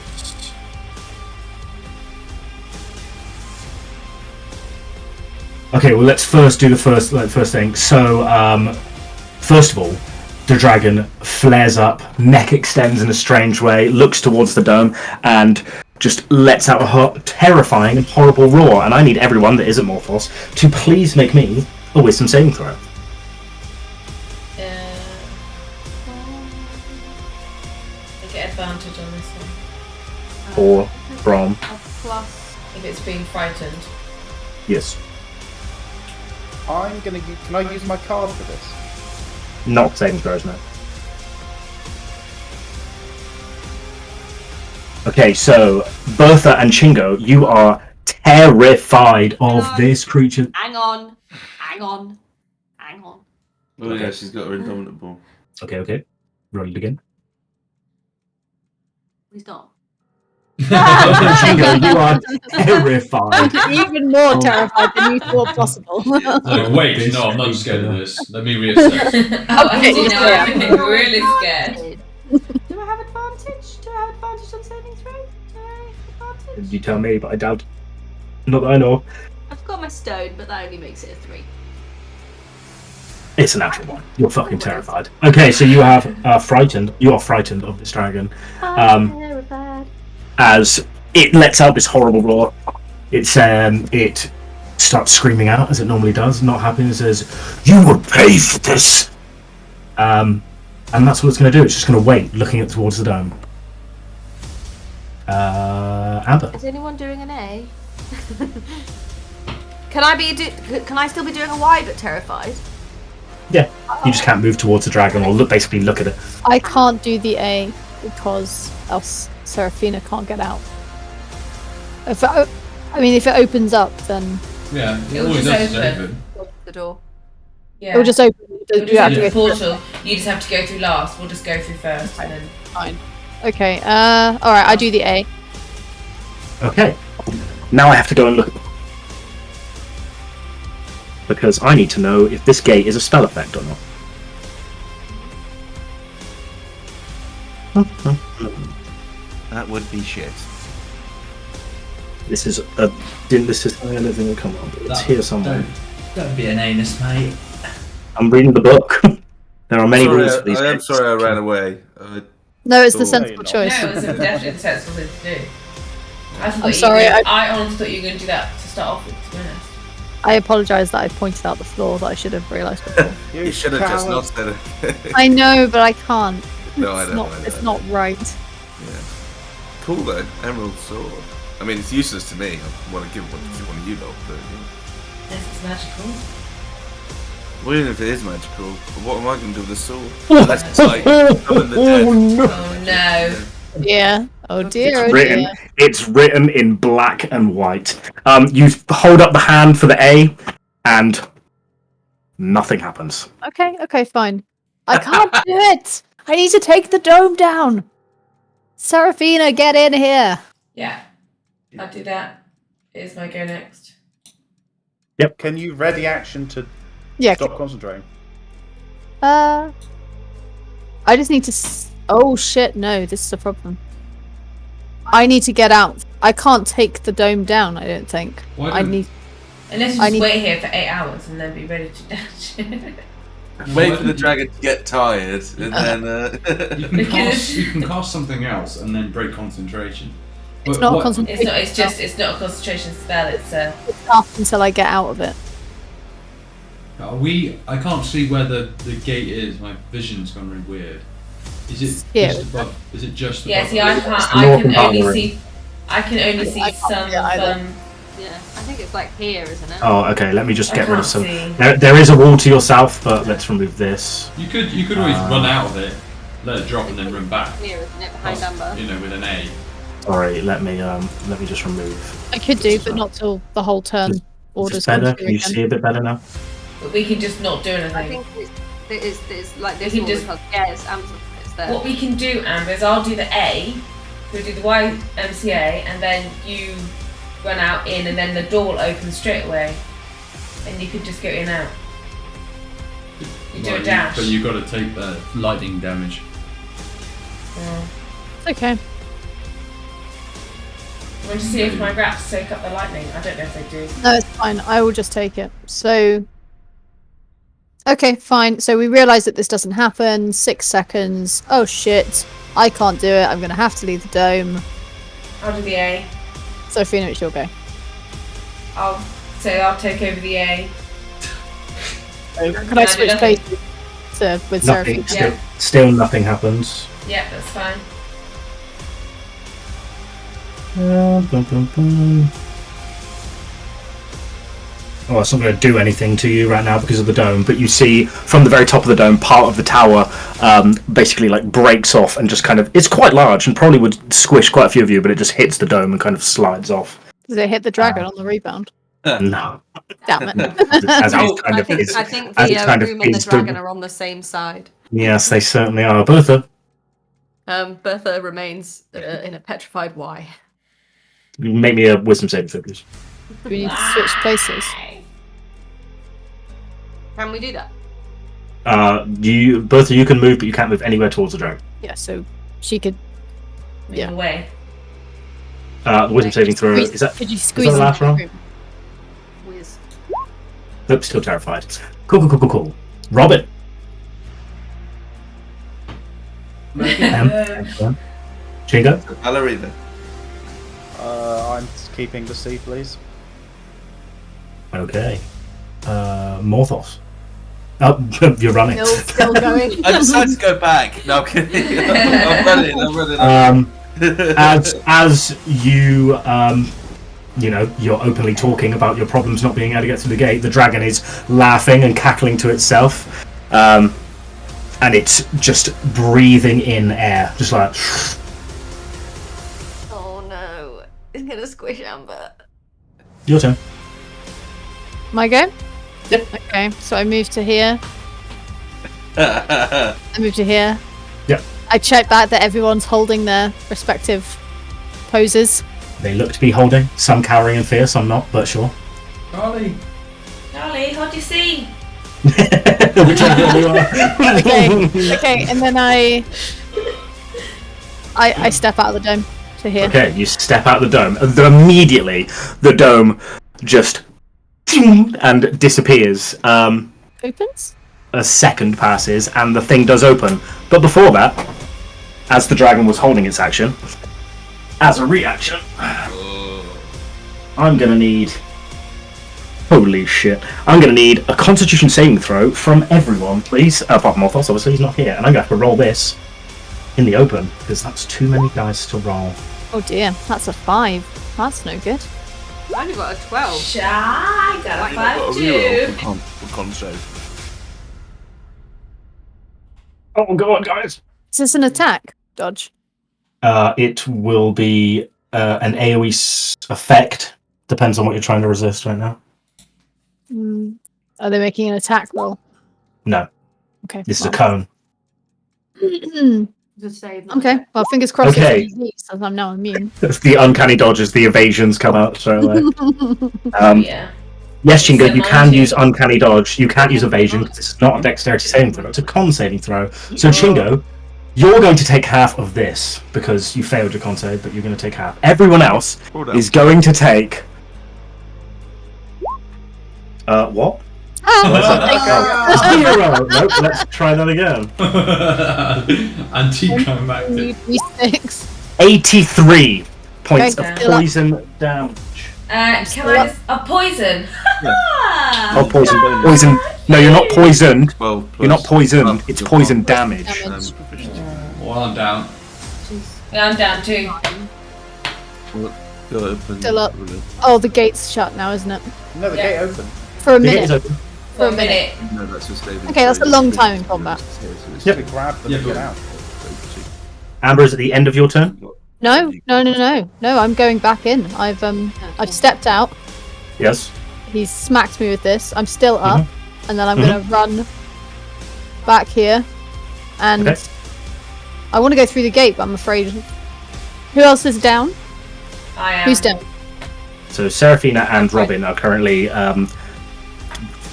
Okay, well, let's first do the first thing. So, first of all, the dragon flares up, neck extends in a strange way, looks towards the dome, and just lets out a terrifying and horrible roar. And I need everyone that isn't Morthos to please make me a wisdom saving throw. I get advantage on this one Or from Plus. if it's being frightened. yes, I'm gonna. Can I use my card for this? not saving throws, no. Okay, so Bertha and Chingo, you are terrified of this creature. Hang on. Hang on. Hang on. Oh yeah, she's got her indomitable. Okay. Roll it again. Please don't. Chingo, you are terrified. Even more terrified than you thought possible. Like, wait, no, I'm not scared of this. Let me reassess. Oh, Okay, actually, no, yeah. I'm really scared. Do I have advantage? Do I have advantage on saving throw? Do I have advantage? You tell me, but I doubt. Not that I know. I've got my stone, but that only makes it a 3. It's a natural one. You're fucking terrified. Okay, so you have frightened. You are frightened of this dragon. I'm terrified. As it lets out this horrible roar, it starts screaming out as it normally does. Not happy. It says, "You will pay for this." And that's what it's going to do. It's just going to wait, looking up towards the dome. Amber. Is anyone doing an A? Can I still be doing a Y but terrified? Yeah, you just can't move towards the dragon or basically look at it. I can't do the A because else Seraphina can't get out. If it opens up, then Yeah, it It'll always just does open. open. The door. Yeah. it will just open. We'll You have to just go open the through. portal. You just have to go through last. We'll just go through first and then. Fine. Okay. All right. I do the A. Okay. Now I have to go and look. Because I need to know if this gate is a spell effect or not. That would be shit. This is a. This is. I don't think it'll come on. It's here somewhere. Don't be an anus, mate. I'm reading the book. There are many rules for these I am games. sorry I ran away. No, it's the Oh, sensible no, choice. No, it was a definitely the sensible thing to do. I'm sorry, I honestly thought you were going to do that to start off with, to be honest. I apologise that I pointed out the flaw that I should have realised before. You should have just not said it. I know, but I can't. No, I It's know. not. I know. It's not right. Yeah. Cool though, Emerald Sword. I mean, it's useless to me. I want to give one to one of you lot, but Yes, it's magical. well, even if it is magical, what am I going to do with the sword? That's like summon the dead. no. Oh no. Yeah. Oh dear. It's Oh written. dear. It's written in black and white. You hold up the hand for the A, and nothing happens. Okay. Okay. Fine. I can't do it. I need to take the dome down. Seraphina, get in here. Yeah. I'll do that. Here's my go next. Can you ready action to Yeah. stop concentrating? I just need to Oh shit! No, this is a problem. I need to get out. I can't take the dome down. I don't think. Why I don't- need. Unless you I just need- wait here for 8 hours and then be ready to dash. Wait for the dragon to get tired, and then. You can cast something else and then break concentration. It's But not a what- concentration. It's not a concentration spell. It's It's up until I get out of it. I can't see where the gate is. My vision's gone really weird. Is it Yeah. just above? Is it just above? yeah. See, I It's the can't. I northern can part of the only room. see. I can only see I can't some see it either. of Yeah, I think it's like here, isn't it? Oh, okay. Let me just I get rid can't of some. see. There is a wall to your south, but let's remove this. You could always run out of it, let it drop, and then run back. Here, isn't it? Behind Amber. You know, with an A. Sorry, let me just remove. I could do, but not till the whole turn. Is Orders this better? come Can through you again. see a bit better now? But we can just not do I anything. think it's like this can order just- because yeah, it's Amber. It's there. What we can do, Amber, is I'll do the A. We'll do the YMCA, and then you run out in, and then the door will open straight away, and you could just go in and out. You do a dash. But you got to take the lightning damage. Yeah. It's okay. I want to see if my grats soak up the lightning. I don't know if they do. No, it's fine. I will just take it. So. Okay, fine. So we realise that this doesn't happen. 6 seconds. Oh shit. I can't do it. I'm going to have to leave the dome. I'll do the A. Seraphina, it's your go. I'll take over the A. Can I do switch nothing. places with Nothing. Seraphina? Still nothing happens. Yeah, that's fine. Oh, it's not going to do anything to you right now because of the dome, but you see from the very top of the dome, part of the tower basically like breaks off and just kind of, it's quite large and probably would squish quite a few of you, but it just hits the dome and kind of slides off. Does it hit the dragon on the rebound? No. Damn it. As Oh, it kind I of think is. I think as the it kind of room and the is the- dragon are on the same side. Yes, they certainly are. Bertha, Bertha remains in a petrified Y. make me a wisdom saving throw, please. Do we need to switch places? Can we do that? Bertha, you can move, but you can't move anywhere towards the dragon. Yeah, so she could. Move Yeah. away. The wisdom saving throw, Squeeze- is that? Could you squeeze the in last the round? room? Whiz. Nope, still terrified. Cool. Robin. Chingo. Ballerina. I'm keeping the C, please. Okay. Morthos. Oh, you're running. Still going. I decided to go back. No, I'm kidding. I'm running. As you you're openly talking about your problems not being able to get through the gate, the dragon is laughing and cackling to itself, and it's just breathing in air, just like. Oh no, it's gonna squish Amber. Your turn. My go? Yep. Okay, so I move to here. I move to here. Yep. I check that everyone's holding their respective poses. They look to be holding, some cowering in fear, some not, but sure. Charlie. Charlie, what do you see? Whichever one you are. Okay, and then I step out of the dome to here. Okay, you step out the dome, and then immediately the dome just and disappears. Opens? A second passes, and the thing does open. But before that, as the dragon was holding its action, as a reaction, I'm gonna need. Holy shit! I'm gonna need a Constitution saving throw from everyone, please. Apart from Morthos, obviously he's not here, and I'm gonna have to roll this in the open because that's too many dice to roll. Oh dear, that's a 5. That's no good. I only got a 12. Shy, got a 5 too. For con save. Oh god, guys! Is this an attack? Dodge. It will be an AoE effect. Depends on what you're trying to resist right now. Are they making an attack roll? No, Okay. this is a cone. Just save. Okay, well, fingers crossed. Okay. It's easy, since I'm now immune. The uncanny dodges, the evasions come out straight away. Yeah. Yes, Chingo, So you can 19. use uncanny dodge. You can't use evasion because it's not a dexterity saving throw. It's a con saving throw. So Chingo, You're going to take half of this because you failed your con save, but you're going to take half. Everyone else is going to take. What? Zero. Nope. Let's try that again. Anticlimactic. 83 points Okay. of poison damage. Can I just a poison? Oh, poison. No, you're not poisoned. 12 You're not poisoned. It's your poison con. damage. Well, I'm down. Yeah, I'm down too. Go open. Still up. Brilliant. Oh, the gate's shut now, isn't it? No, the Yeah. gate open. For a The gate is minute. open. For a minute. No, that's just David. Okay, that's a long time in combat. Yep. To grab them Yeah, and get but- out. Amber is at the end of your turn. No. I'm going back in. I've stepped out. Yes. He's smacked me with this. I'm still up, and then I'm gonna run back here, and Okay. I want to go through the gate, but I'm afraid. Who else is down? I am. Who's down? So Seraphina and Robin are currently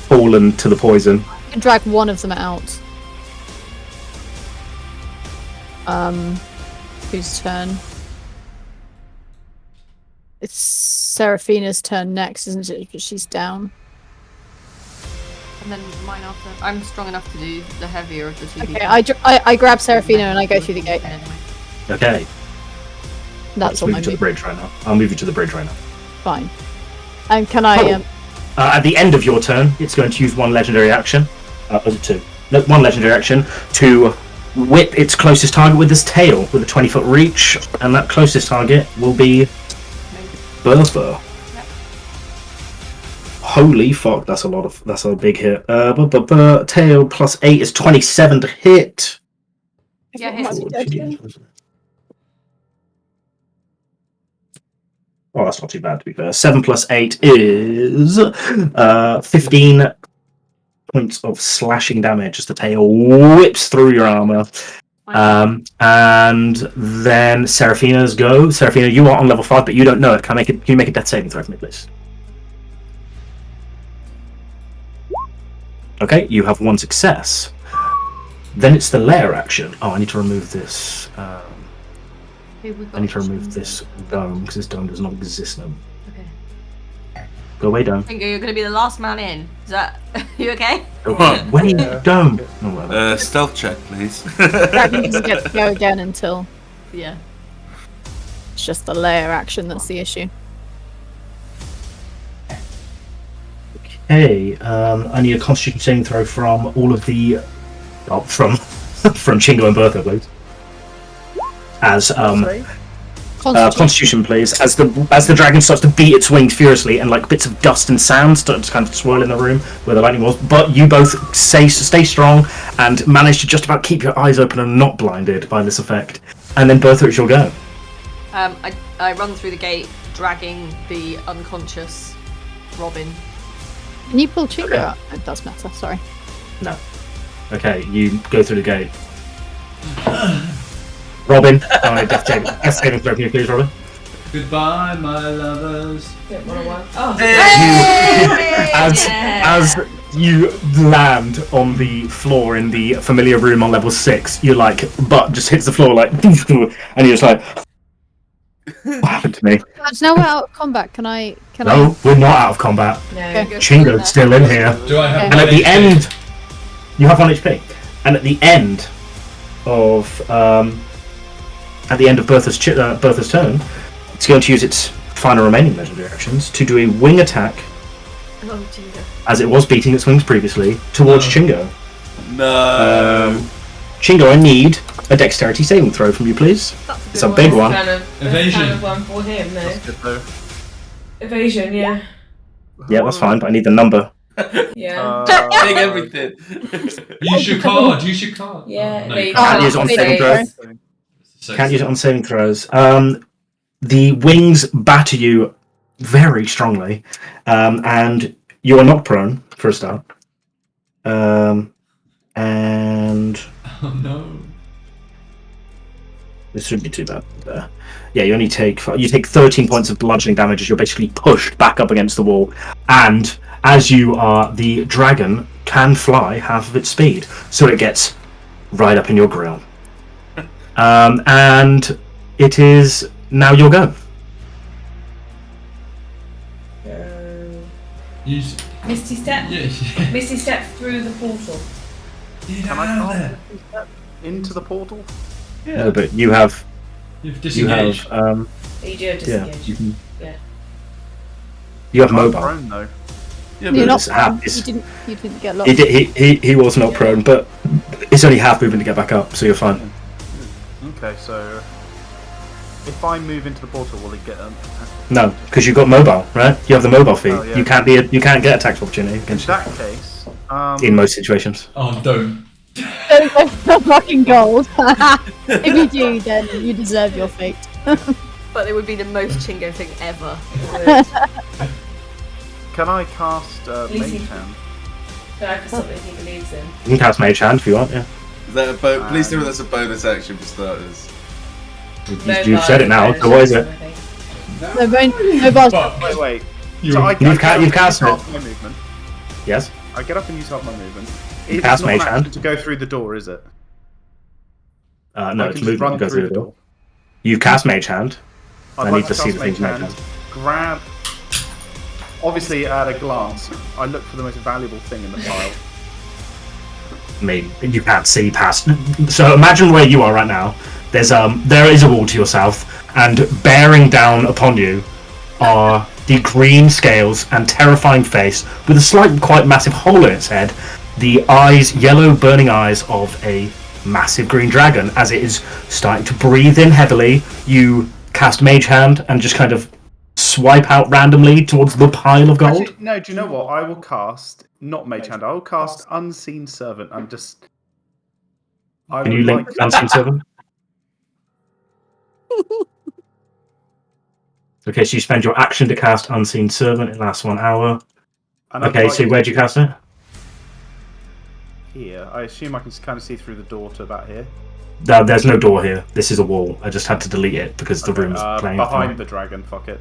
fallen to the poison. I can drag one of them out. Whose turn? It's Seraphina's turn next, isn't it? Because she's down. And then mine after. I'm strong enough to do the heavier of the two. Okay, I grab Seraphina and I go through the gate. Okay. That's Let's all move my you to the move. bridge right now. I'll move you to the bridge right now. Fine. And can I? At the end of your turn, it's going to use one legendary action. Was it two? No, one legendary action to whip its closest target with its tail with a 20-foot reach, and that closest target will be Bertha. Holy fuck, that's a big hit. Tail plus 8 is 27 to hit. Yeah, hits. Oh, that's not too bad, to be fair. 7 plus 8 is 15 points of slashing damage as the tail whips through your armor. And then Seraphina's go. Seraphina, you are on level 5, but you don't know it. Can you make a death saving throw for me, please? Okay, you have one success. Then it's the lair action. Oh, I need to remove this. I need to remove this dome because this dome does not exist now. Okay. Go away, dome. Chingo, you're gonna be the last man in. Is that you okay? Go away, dome. Oh, whatever. Stealth check, please. Dragon doesn't get to go again until Yeah. it's just the layer action that's the issue. Okay, I need a Constitution saving throw from all of the, from Chingo and Bertha, please. As Constitution, please. As the dragon starts to beat its wings furiously, and like bits of dust and sand start to kind of swirl in the room where the lightning was. But you both stay strong and manage to just about keep your eyes open and not blinded by this effect. And then Bertha, it's your go. I run through the gate, dragging the unconscious Robin. Can you pull Chingo out? It does matter. Sorry. No. Okay, you go through the gate. Robin, death saving throw, can you please, Robin? Goodbye, my lovers. Oh. As you land on the floor in the familiar room on level 6, you're like, butt just hits the floor like, and you're just like, what happened to me? Now we're out of combat. Can I? No, we're not out of combat. No. Chingo's still in here. Do I have And at the end, you have 1 HP. And at the end of Bertha's turn, it's going to use its final remaining legendary actions to do a wing attack, Oh, Chingo. as it was beating its wings previously, towards Chingo. No. Chingo, I need a dexterity saving throw from you, please. It's a big one. Evasion. Kind of one for him, no. That's good though. Evasion, yeah. Yeah, that's fine, but I need the number. Yeah. Take everything. Use your card. Use your card. Yeah, Oh, no, no, you you Can't can't. use it on saving throws. So Can't use it on saving throws. The wings batter you very strongly, and you are knocked prone for a start. And Oh no. this shouldn't be too bad. Yeah, you take 13 points of bludgeoning damage as you're basically pushed back up against the wall, and as you are, the dragon can fly half of its speed, so it gets right up in your grill. And it is now your go. Use. Misty Step? Yeah. Misty Step through the portal. Get Can I out cast there. Misty Step into the portal? No, but you have. You've You disengaged. have. You do have Yeah. disengage. You have I'm mobile. prone though. Yeah, You're but not it's half- prone. You didn't get locked. He was not prone, but it's only half movement to get back up, so you're fine. Okay, so if I move into the portal, will it get No, because you've got mobile, right? You have the mobile feat. Oh, yeah. You can't get attack opportunity In against you that case, in most situations. Oh, don't. Don't go for fucking gold. If you do, then you deserve your fate. But it would be the most Chingo thing ever. can I cast Easy. Mage Hand? Go for something he believes in. You can cast Mage Hand if you want. Yeah, Is that please tell me that's a bonus action for starters. you've said it now. So what is it? No, mobile. But Wait. you So I You've get up and cast use it. half my movement. Yes. I get up and use half my movement. It's cast not an Mage action Hand. to go through the door, is it? No, I it's can just movement run to go through through the door. You've cast Mage Hand. I'd I like need to see cast the things Mage Mage Hand, Hand. grab. Obviously, at a glance, I look for the most valuable thing in the pile. I mean, you can't see past. So imagine where you are right now. There is a wall to your south, and bearing down upon you are the green scales and terrifying face with a slight, quite massive hole in its head. The eyes, yellow burning eyes of a massive green dragon. As it is starting to breathe in heavily, you cast Mage Hand and just kind of swipe out randomly towards the pile of gold. Actually, no, do you know what? I will cast, not Mage Hand, I will cast Unseen Servant and just. I Can would you link like- Unseen Servant? Okay, so you spend your action to cast Unseen Servant. It lasts 1 hour. and I would Okay, like so where'd you cast it? Here. I assume I can kind of see through the door to about here. No, there's no door here. This is a wall. I just had to delete it because the room's playing up. Behind the dragon, fuck it.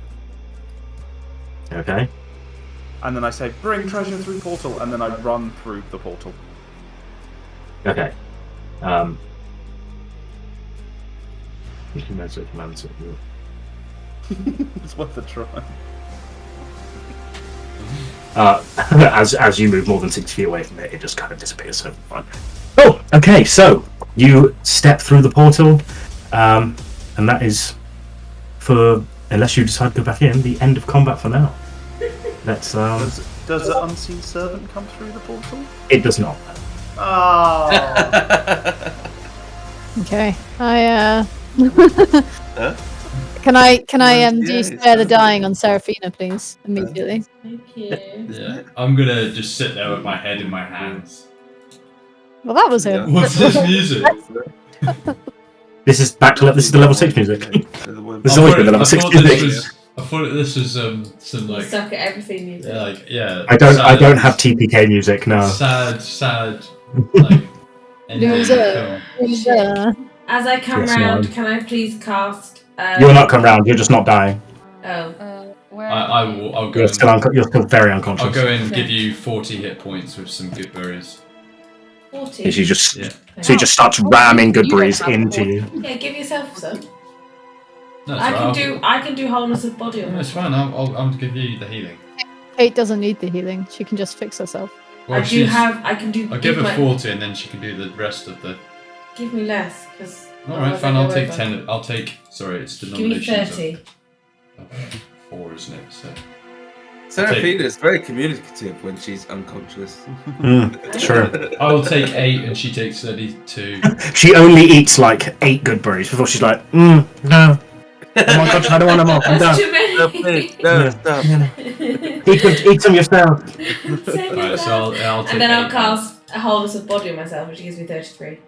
Okay. And then I say, bring treasure through portal, and then I run through the portal. Okay. It's worth a try. As you move more than 6 feet away from it, it just kind of disappears. So fine. Oh, okay. So you step through the portal, and that is for, unless you decide to go back in, the end of combat for now. Let's. Does the Unseen Servant come through the portal? It does not. Oh. Okay. Huh? Can I Yeah, do it's spare the fine. dying on Seraphina, please, immediately? Thank you. yeah, I'm gonna just sit there with my head in my hands. Well, that was him. What's this music? This is back to this is the level 6 music. This has I always thought been the level 6 music. I thought this was some like Suck at everything you do. I don't have TPK music. No. sad like ending of the Loser. film. Loser. As I come Yes, round, ma'am. can I please cast? You'll not come round. You're just not dying. Oh, Where I'll go. You're still very I'll unconscious. go and give you 40 hit points with some good berries. 40. As you just Yeah. so he just starts ramming good You don't breeze have into you. Yeah, give yourself some. No, I can do wholeness of body on No, it's this. fine. I'll give you the healing. Kate doesn't need the healing. She can just fix herself. Well, I can do. I'll give her my- 40, and then she can do the rest of the. Give me less, because. All right, fine. I'll take 10. I'll take. Sorry, it's Give me denominations. 30. 4, isn't it? So. Seraphina is very communicative when she's unconscious. Sure. I will take 8, and she takes 32. She only eats like 8 good berries before she's like, no. Oh my god, I don't want them all. I'm That's done. too many. No, stop. Eat some yourself. Save Right, it so down. I'll take And then 8 I'll cast a wholeness of body on myself, which gives me 33.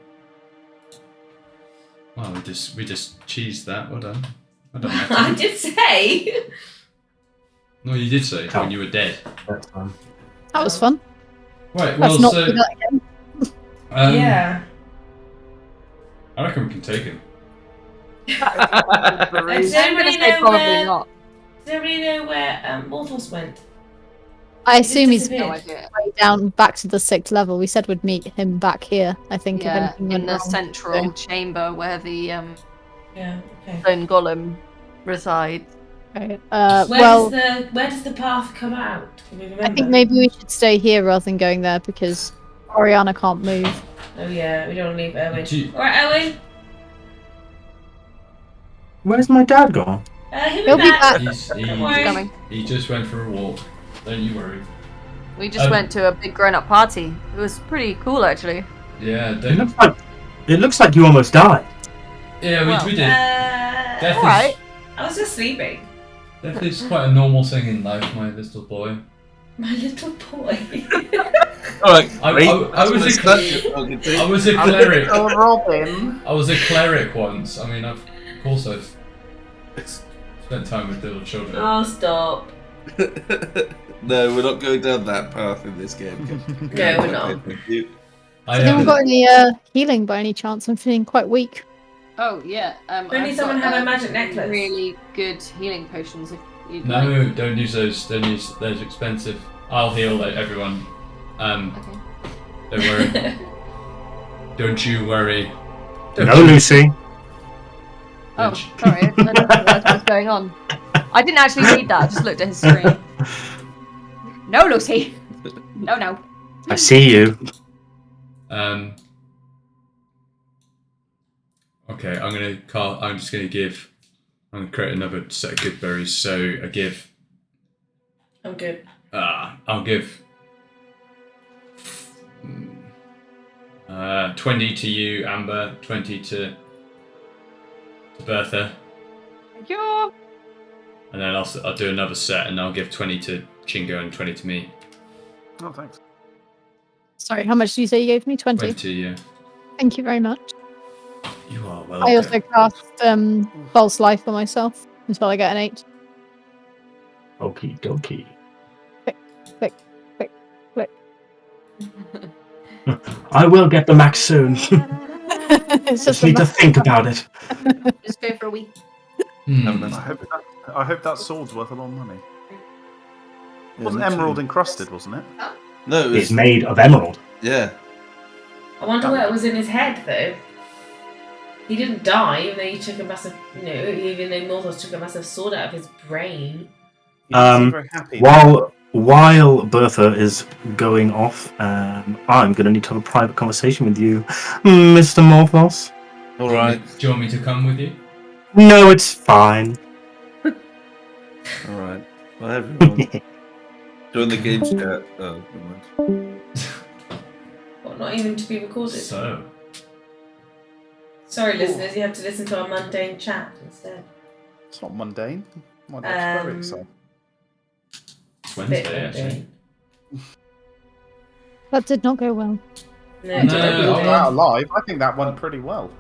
Wow, we just cheesed that. Well done. Well done. I Matthew. did say. No, you did say Oh. when you were dead. That's fine. That was fun. Right. Let's Well, not so do that again. Yeah. I reckon we can take him. Does I'm gonna anybody say know probably where? not. Does everybody know where Morthos went? I assume he's No disappeared. idea. way down back to the 6th level. We said we'd meet him back here. I think if Yeah, anything in went the wrong. central chamber where the Yeah. Okay. stone golem resides. Okay. Where does the path come out? Can we remember? I think maybe we should stay here rather than going there because Oriana can't move. Oh yeah, we don't want to leave Owen. Gee. All right, Owen. Where's my dad gone? He'll be back. He's, worry. Coming. he just went for a walk. Don't you worry. We just went to a big grown-up party. It was pretty cool, actually. Yeah, It looks like you almost died. yeah, Well, we did. Death alright. I was just sleeping. Death is quite a normal thing in life, my little boy. My little boy. Alright, I was a cleric. Robin. I was a cleric once. I mean, of course I've spent time with little children. Oh, stop. No, we're not going down that path in this game. No, we're not. Thank you. I Has anyone got any healing by any chance? I'm feeling quite weak. Oh, yeah. Only I've someone got, have a magic necklace. Really good healing potions if you'd like. No, don't use those. Don't use those expensive. I'll heal everyone. Okay. Don't worry. Don't you worry. No, Lucy. Oh, sorry. I don't know what's going on. I didn't actually read that. I just looked at his screen. No, Lucy. No. I see you. Okay, I'm just gonna create another set of good berries. So I give. I'm good. I'll give 20 to you, Amber. 20 to Bertha, Yeah. and then I'll do another set, and I'll give 20 to Chingo and 20 to me. Oh, thanks. Sorry, how much did you say you gave me? 20. 20, yeah. Thank you very much. You are welcome. I also cast False Life for myself until I get an 8. Okie dokie. Click. I will get the max soon. It's Just a need to ma- think about it. Just go for a week. I hope that sword's worth a lot of money. It wasn't emerald encrusted, wasn't it? No, it was. It's made of emerald. Yeah. I wonder what was in his head, though. He didn't die, even though he took a massive, even though Morthos took a massive sword out of his brain. He doesn't seem very happy. While Bertha is going off, I'm going to need to have a private conversation with you, Mr. Morthos. All right. Do you want me to come with you? No, it's fine. All right. Well, everyone, join the game chat. Oh, never mind. What, not even to be recorded? So. Sorry, listeners, you have to listen to our mundane chat instead. It's not mundane. My dad's very excited. It's Bit Wednesday, actually. mundane. That did not go well. No, We No, got that alive. I think that went pretty well.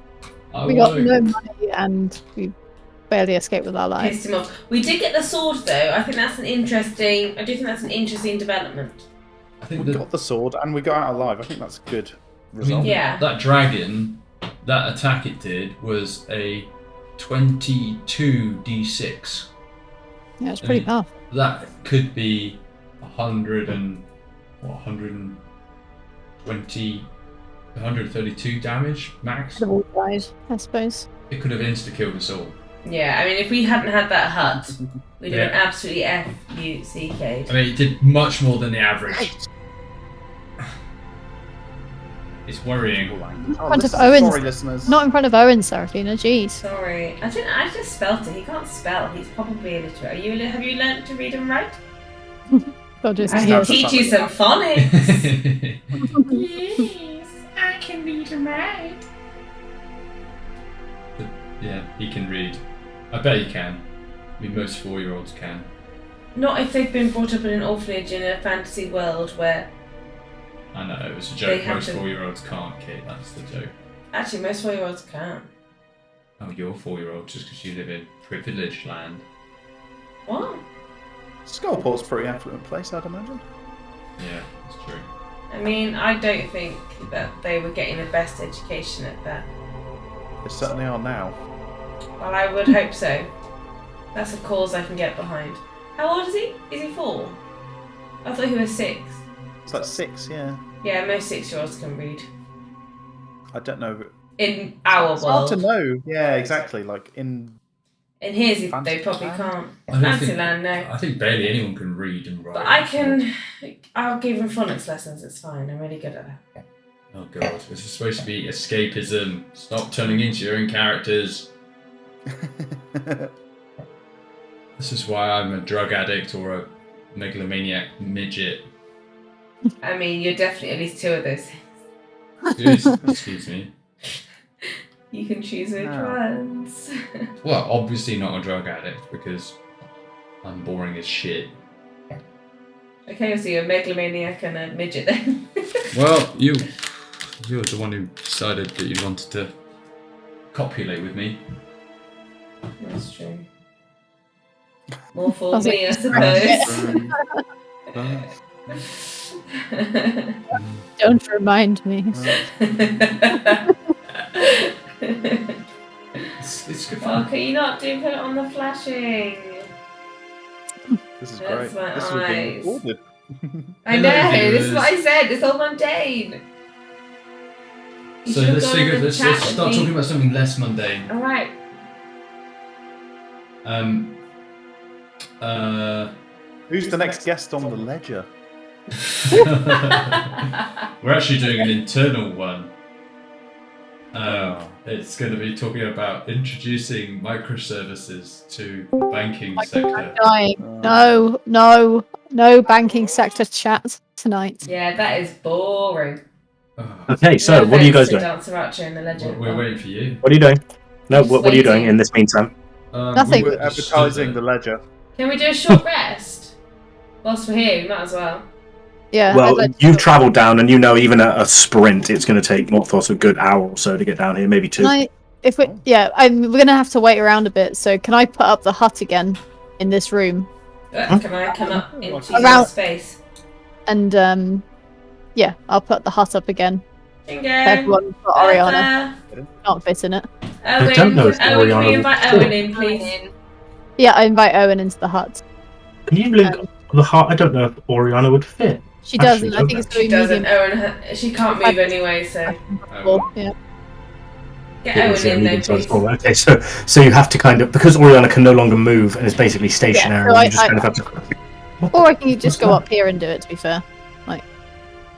We got no money and we barely escaped with our lives. pissed him off. We did get the sword, though. I do think that's an interesting development. I think We got the sword and we got out alive. I think that's a good I result. mean, Yeah. that dragon, that attack it did was a 22 d6. Yeah, it's pretty powerful. That could be 132 damage max. Could have all died, I suppose. It could have insta-killed us all. Yeah, I mean, if we hadn't had that hut, we'd have Yeah. been absolutely F-U-C-K'd. I mean, it did much more than the average. It's worrying. In front of Owen's. Sorry, listeners. Not in front of Owen, Seraphina, jeez. Sorry. I just spelt it. He can't spell. He's probably illiterate. Have you learnt to read and write? God, just I hear. can teach you some phonics. Yes, I can read and write. Yeah, he can read. I bet he can. I mean, most 4-year-olds can. Not if they've been brought up in an orphanage in a fantasy world where... I know, it was a They joke. have Most to- 4-year-olds can't, Kate. That's the joke. Actually, most 4-year-olds can. Oh, you're 4-year-old just because you live in privileged land. What? Skullport's a pretty affluent place, I'd imagine. Yeah, that's true. I mean, I don't think that they were getting the best education at that. They certainly are now. Well, I would hope so. That's a cause I can get behind. How old is he? Is he 4? I thought he was 6. It's like 6, yeah. Yeah, most 6-year-olds can read. I don't know. In our It's hard to world. know. Yeah, exactly. Like in In his, they probably Fantasyland? can't. I don't think- Fantasyland, no. I think barely anyone can read and write. But I can. I'll give him phonics lessons. It's fine. I'm really good at that. Oh god, this is supposed to be escapism. Stop turning into your own characters. This is why I'm a drug addict or a megalomaniac midget. I mean, you're definitely at least 2 of those. Excuse me. You can choose which Oh. ones. Well, obviously not a drug addict because I'm boring as shit. Okay, so you're a megalomaniac and a midget then. Well, you're the one who decided that you wanted to copulate with me. That's true. More for I was me, I like, suppose. Don't remind me. It's good Oh, fun. can you not put it on the flashing? This is That's great. my This is being eyes. recorded. I know, this is what I said, it's all mundane. You So should have let's, gone in the let's chat start with talking me. about something less mundane. Alright. Who's the next guest on the ledger? We're actually doing an internal one. It's going to be talking about introducing microservices to the banking sector. Dying. No banking sector chat tonight. Yeah, that is boring. Okay, so No what are you guys offense doing? to Dancer Archer in the legend. We're waiting for you. What are you doing? No, Just what are you doing waiting. in this meantime? Nothing. we We're were just advertising stood the ledger. Can we do a short rest? Whilst we're here, we might as well. Yeah. Well, I'd like to- you've travelled down, and you know even a sprint, it's going to take Morthos a good hour or so to get down here, maybe 2. Can I, if we, yeah, we're gonna have to wait around a bit. So can I put up the hut again in this room? Can I come up into your Around- space? And yeah, I'll put the hut up again. Chingo! Everyone but Oriana can't fit in it. Owen, don't know if Owen, Oriana can we invite will- Owen in, please? Yeah, I invite Owen into the hut. Can you link the heart? I don't know if Oriana would fit. She doesn't. Actually, I think it's She going doesn't. medium. Owen, she can't move anyway, so Yeah. get Yeah, Owen so in there, medium size please. ball. Okay, so you have to kind of, because Oriana can no longer move and is basically stationary, so you just kind of have to. Or I can just go up here and do it. To be fair,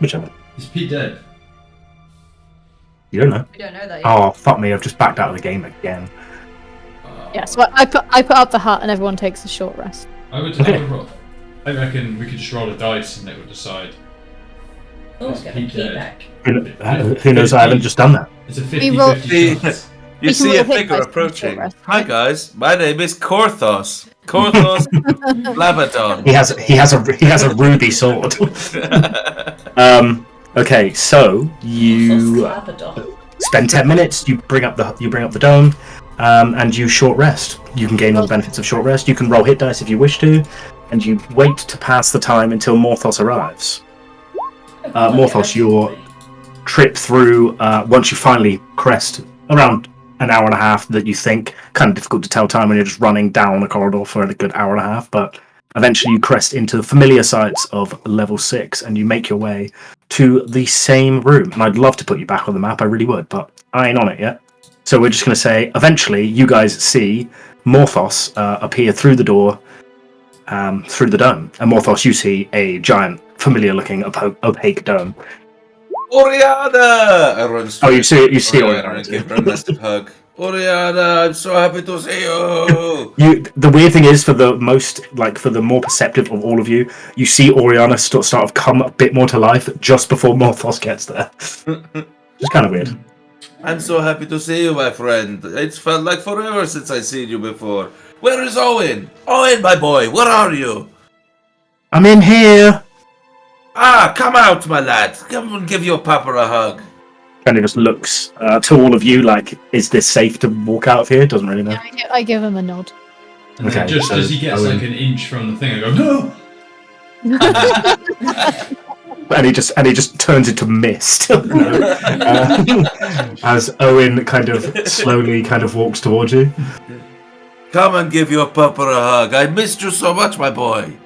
Whichever. Is Pete dead? You don't know. We don't know that yet. Oh, fuck me, I've just backed out of the game again. yeah. So I put up the hut and everyone takes a short rest. I would Okay. roll. I reckon we could just roll a dice and it would decide. Oh, Is get the Pete key dead? back. Who knows? I haven't just done that. It's a We roll- 50-50 chance. You We can see roll a hit figure dice for approaching. short rest, Hi right? guys, my name is Korthos. Korthos Abaddon. He has a ruby sword. Okay, so you Abaddon. spend 10 minutes. You bring up the dome, and you short rest. You can gain all the benefits of short rest. You can roll hit dice if you wish to, and you wait to pass the time until Morthos arrives. Morthos, your trip through, once you finally crest around an hour and a half, that you think kind of difficult to tell time when you're just running down a corridor for a good hour and a half, but eventually you crest into the familiar sights of level 6 and you make your way to the same room. And I'd love to put you back on the map, I really would, but I ain't on it yet. So we're just going to say eventually you guys see Morthos appear through the door, through the dome, and Morthos, you see a giant familiar looking opaque dome. Oriana! I run Oh, you see Oriana Oriana. and give her a massive hug. Oriana, I'm so happy to see you. The weird thing is, for the more perceptive of all of you, you see Oriana start of come a bit more to life just before Morthos gets there. It's kind of weird. I'm so happy to see you, my friend. It's felt like forever since I've seen you before. Where is Owen? Owen, my boy, where are you? I'm in here. Ah, come out, my lad. Come and give your papa a hug. Kind of just looks to all of you like, is this safe to walk out of here? Doesn't really know. I give him a nod. And then just as he gets like an inch from the thing, I go, no! And he just turns into mist as Owen kind of slowly kind of walks towards you. Come and give your papa a hug. I missed you so much, my boy.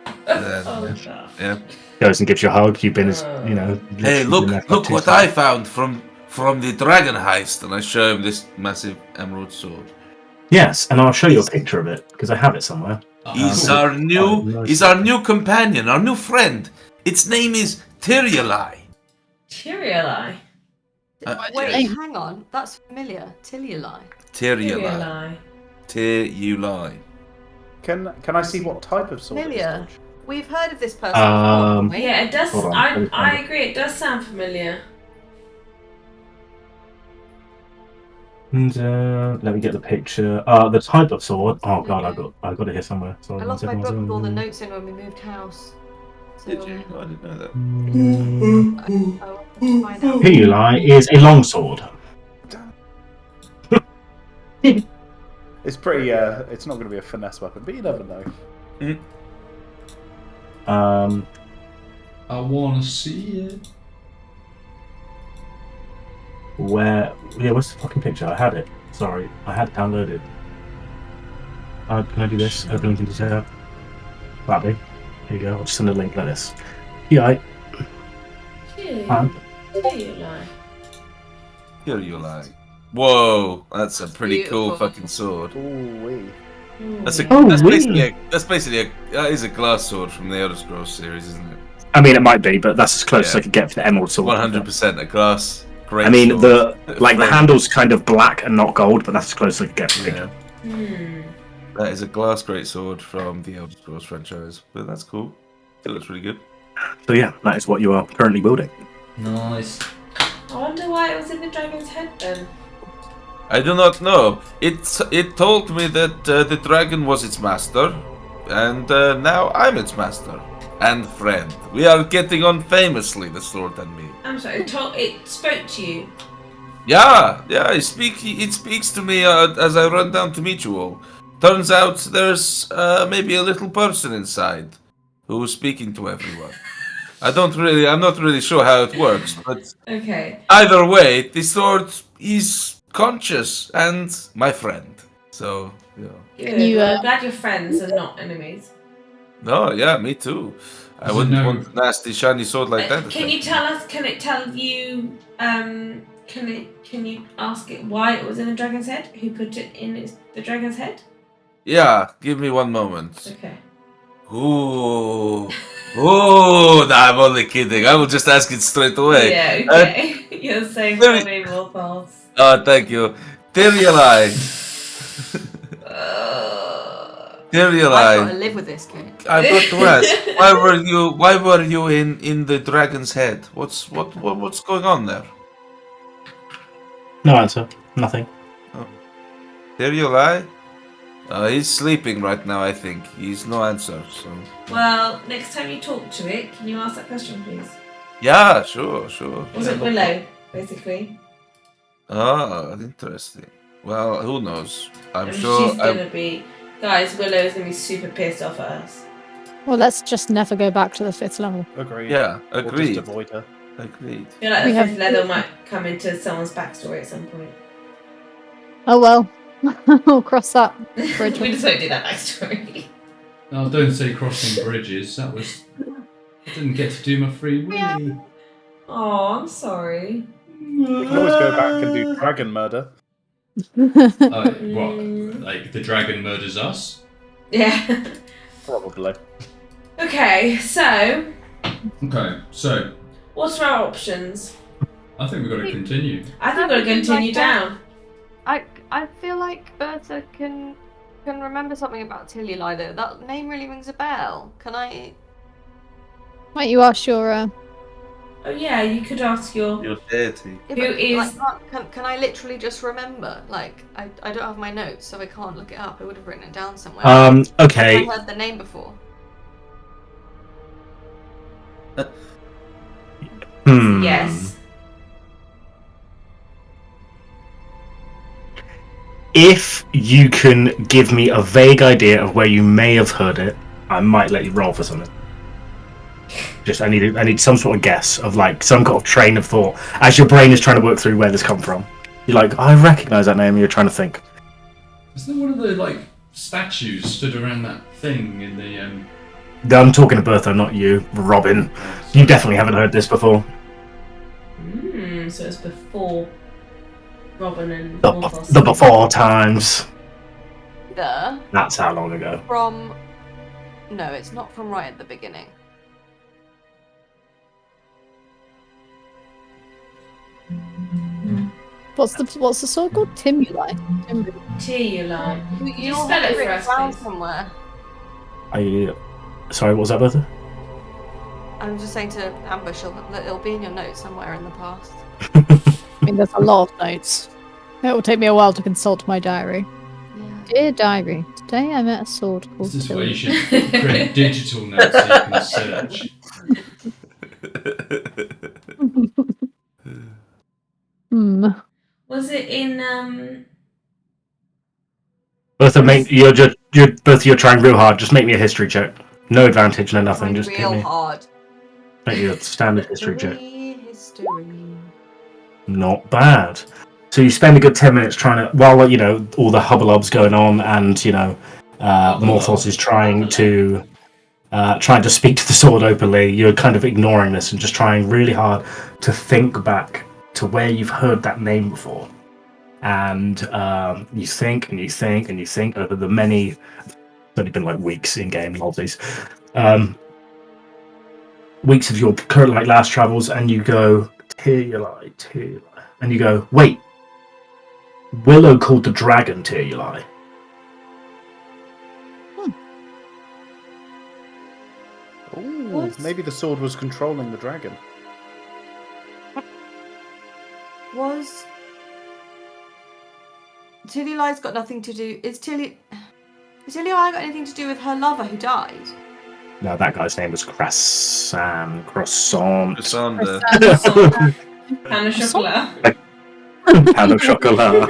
Oh, God. Yeah. Goes and gives you a hug. You've been, you know. Hey, literally been there for look 2 what seconds. I found from the dragon heist, and I show him this massive emerald sword. Yes, and I'll show you a picture of it because I have it somewhere. He's cool. our new companion, our new friend. Its name is Tyrioli. Tyrioli. Wait, yes. hang on. That's familiar. Tilioli. Tyrioli. Tyrioli. Can I see what type of sword it is? Familiar. George? We've heard of this person before, haven't we? Yeah, it does. Hold on, let me I find it. agree. It does sound familiar. And let me get the picture. The type of sword. Oh god, I got it here somewhere. Sorry, I lost my book with all the notes in when we moved house. So, Did you? I didn't know that. I'll find out. Tyrioli is a longsword. It's pretty. It's not going to be a finesse weapon, but you never know. I wanna see it. Where? Yeah, what's the fucking picture? I had it. Sorry, I had it downloaded. Can I do this? Open link into tab. That'll be. Here you go. I'll just send a link like this. Yeah. Tyrioli. Tyrioli. Whoa, that's a pretty cool Beautiful. fucking sword. Ooh-wee. That's wee. basically that is a glass sword from the Elder Scrolls series, isn't it? I mean, it might be, but that's as close as Yeah. I could get for the emerald sword. 100% a glass. Great I mean, sword. the handle's kind of black and not gold, but that's as close as I could get for the Yeah. picture. That is a glass greatsword from the Elder Scrolls franchise, but that's cool. It looks really good. So yeah, that is what you are currently building. Nice. I wonder why it was in the dragon's head then. I do not know. It told me that the dragon was its master, and now I'm its master and friend. We are getting on famously, the sword and me. I'm sorry. It spoke to you. Yeah, it speaks to me as I run down to meet you all. Turns out there's maybe a little person inside who's speaking to everyone. I'm not really sure how it works, but Okay. either way, the sword is conscious and my friend. So, yeah. Good. You, Well, I'm glad you're friends and not enemies. No, yeah, me too. I Is it wouldn't no- want a nasty shiny sword like that. Can you tell us? Can it tell you? Can you ask it why it was in the dragon's head? Who put it in the dragon's head? Yeah, give me one moment. Okay. Ooh, nah, I'm only kidding. I will just ask it straight away. Yeah. Okay. You're saying very- probably Morthos. Oh, thank you. Tyrioli. I've got to Tyrioli. live with this kid. I've got to ask. Why were you in the dragon's head? What's going on there? No answer. Nothing. Tyrioli? He's sleeping right now, I think. He's no answer, so... Well, next time you talk to it, can you ask that question, please? Yeah, sure. Was it Willow, basically? Ah, interesting. Well, who knows? I'm And sure... she's gonna be... Guys, Willow's gonna be super pissed off at us. Well, let's just never go back to the 5th level. Agreed. Yeah, Or agreed. just avoid her. Agreed. I feel like We the have- fifth level might come into someone's backstory at some point. Oh well. We'll cross that We bridge. just won't do that backstory. No, don't say crossing bridges. That was. I didn't get to do my free willy. Oh, I'm sorry. We can always go back and do dragon murder. What? Like the dragon murders us? Yeah. Probably. Okay, so Okay, so what's our options? I think we've got to continue. I think we're gonna continue down. I feel like Bertha can remember something about Tyrioli though. That name really rings a bell. Can I? Might you ask your Oh yeah, you could ask your Your deity. Yeah, Who but, is- like, can I literally just remember? Like I don't have my notes, so I can't look it up. I would have written it down somewhere. Okay. I heard the name before. yes. If you can give me a vague idea of where you may have heard it, I might let you roll for something. Just I need some sort of guess of like some kind of train of thought as your brain is trying to work through where this come from. You're like, I recognise that name. And you're trying to think. Isn't there one of the like statues stood around that thing in the I'm talking to Bertha, not you, Robin. You definitely haven't heard this before. So it's before Robin and The Morthos. before times. The That's how long ago. from. No, it's not from right at the beginning. What's the sword called? Timuli. Tearline. Can you You'll spell have it for written us, down please? somewhere. Sorry, what was that, Bertha? I'm just saying to Ambush, it'll be in your notes somewhere in the past. I mean, there's a lot of notes. It will take me a while to consult my diary. Yeah. Dear diary, today I met a sword called This is why you Timuli. should create digital notes so you can search. Was it in Bertha, you're trying real hard. Just make me a history check. No advantage, no nothing. Just real give me hard. make you a standard history check. History. Not bad. So you spend a good 10 minutes trying to, while all the hubbalub's going on, and Morthos is trying to speak to the sword openly. You're kind of ignoring this and just trying really hard to think back to where you've heard that name before. And you think and you think and you think over the many. It's only been like weeks in game, lolsies. Weeks of your current last travels, and you go Tearuli, and you go, wait. Willow called the dragon Tearuli. Ooh, maybe the sword was controlling the dragon. Was Tearli's got nothing to do? Has Tearli got anything to do with her lover who died? No, that guy's name was Croissant. Cassandra. Pan au chocolat? Pan au chocolat.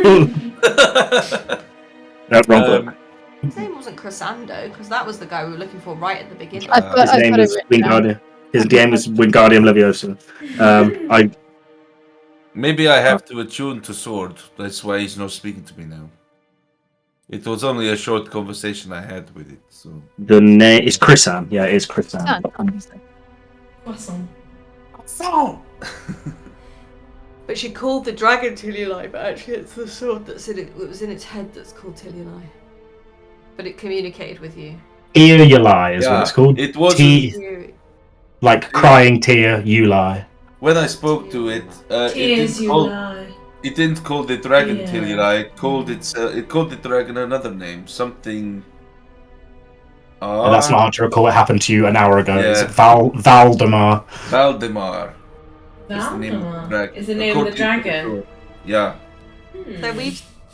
No, wrong book. His name wasn't Crescendo, because that was the guy we were looking for right at the beginning. His name is Wingardium. His name is Wingardium Leviosa. Maybe I have to attune to sword. That's why he's not speaking to me now. It was only a short conversation I had with it. So The name is Chrisan. Yeah, it is Chrisan. Croissant. But she called the dragon Tearli, but actually it's the sword that's in it. It was in its head that's called Tearli. But it communicated with you. Tearuli is what it's called. It was like crying tear, you lie. when I spoke to it. Tears you lie. It didn't call the dragon Yeah. Tearli. It called the dragon another name. Something. And that's not hard to recall. It happened to you an hour ago. Yeah. It's Valdemar. Valdemar. Is the name of the Valdemar dragon. is the name of the According to dragon. story. Yeah. So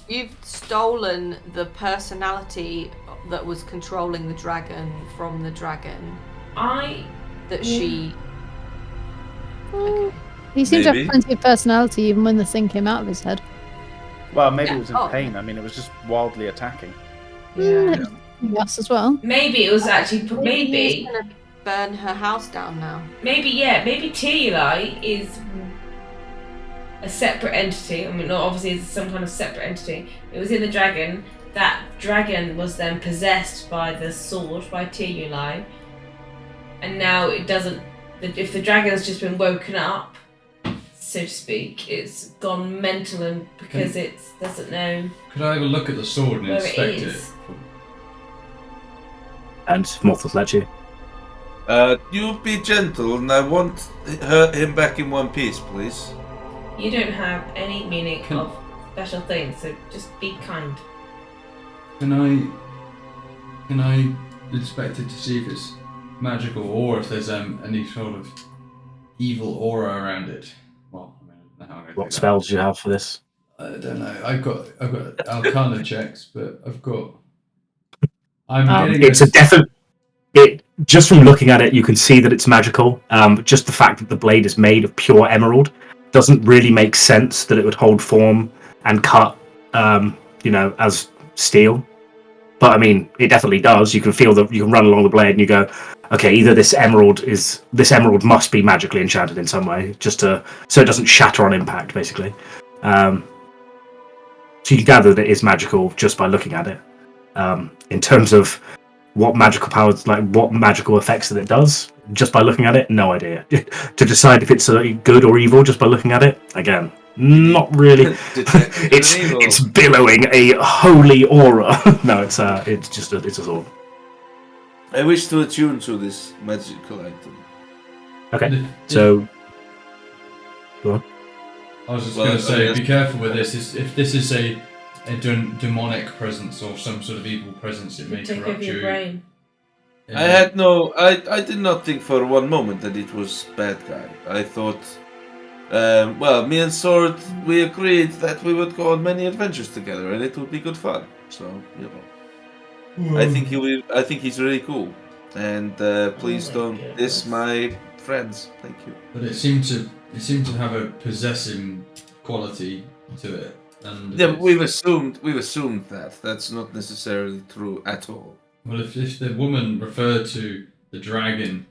you've stolen the personality that was controlling the dragon from the dragon. She. Okay. He seemed to Maybe. have plenty of personality even when the thing came out of his head. Well, maybe Yeah. it was in Oh. pain. I mean, it was just wildly attacking. Yeah. Yes, as well. Maybe it was actually He's maybe gonna burn her house down now. maybe Tearli is a separate entity. I mean, not obviously it's some kind of separate entity. It was in the dragon. That dragon was then possessed by the sword, by Tearli, and now it doesn't. If the dragon's just been woken up, so to speak, it's gone mental, and because it doesn't know Could I have a look at the sword and where it inspect it? is. And Morthos let you. You be gentle, and I want him back in one piece, please. You don't have any meaning of special things, so just be kind. Can I inspect it to see if it's magical or if there's any sort of evil aura around it? Well, I mean, I don't know how I'm gonna do What that. spells do you have for this? I don't know. I've got Arcana checks, but I'm getting It's a this. definite. Just from looking at it, you can see that it's magical. Just the fact that the blade is made of pure emerald doesn't really make sense that it would hold form and cut, as steel. But I mean, it definitely does. You can feel that you can run along the blade and you go, okay, either this emerald must be magically enchanted in some way, so it doesn't shatter on impact, basically. So you gather that it is magical just by looking at it. In terms of what magical powers, like what magical effects that it does, just by looking at it, no idea. To decide if it's good or evil just by looking at it, again, not really. It's billowing a holy aura. No, it's just it's a sword. I wish to attune to this magical item. Okay, so go on. I was just going to say, be careful with this. If this is a demonic presence or some sort of evil presence, it may Take corrupt over your you. brain. I did not think for one moment that it was bad guy. I thought, me and Sword, we agreed that we would go on many adventures together and it would be good fun. So, I think he's really cool. And please don't diss my friends. Thank you. But it seemed to have a possessing quality to it. And yeah, but we've assumed that. That's not necessarily true at all. Well, if the woman referred to the dragon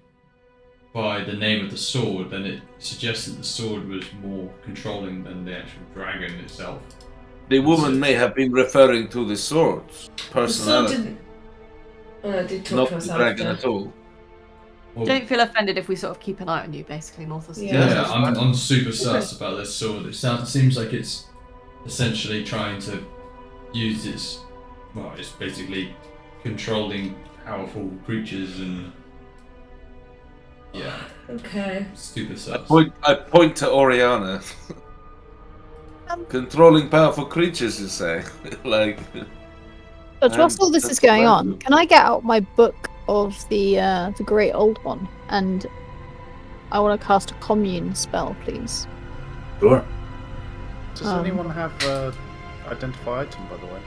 by the name of the sword, then it suggests that the sword was more controlling than the actual dragon itself. The woman may have been referring to the sword's The personality. sword didn't. I did talk Not to the myself. dragon at all. Well, Don't feel offended if we sort of keep an eye on you, basically, Morthos. Yeah. I'm super sus about this sword. It seems like it's essentially trying to use its. Well, it's basically controlling powerful creatures and. Yeah. Okay. Stupid sus. I point to Oriana. Controlling powerful creatures, you say? Like. But whilst all this is that's going what I on, do. can I get out my book of the Great Old One, and I want to cast a commune spell, please. Sure. Does anyone have identify item, by the way?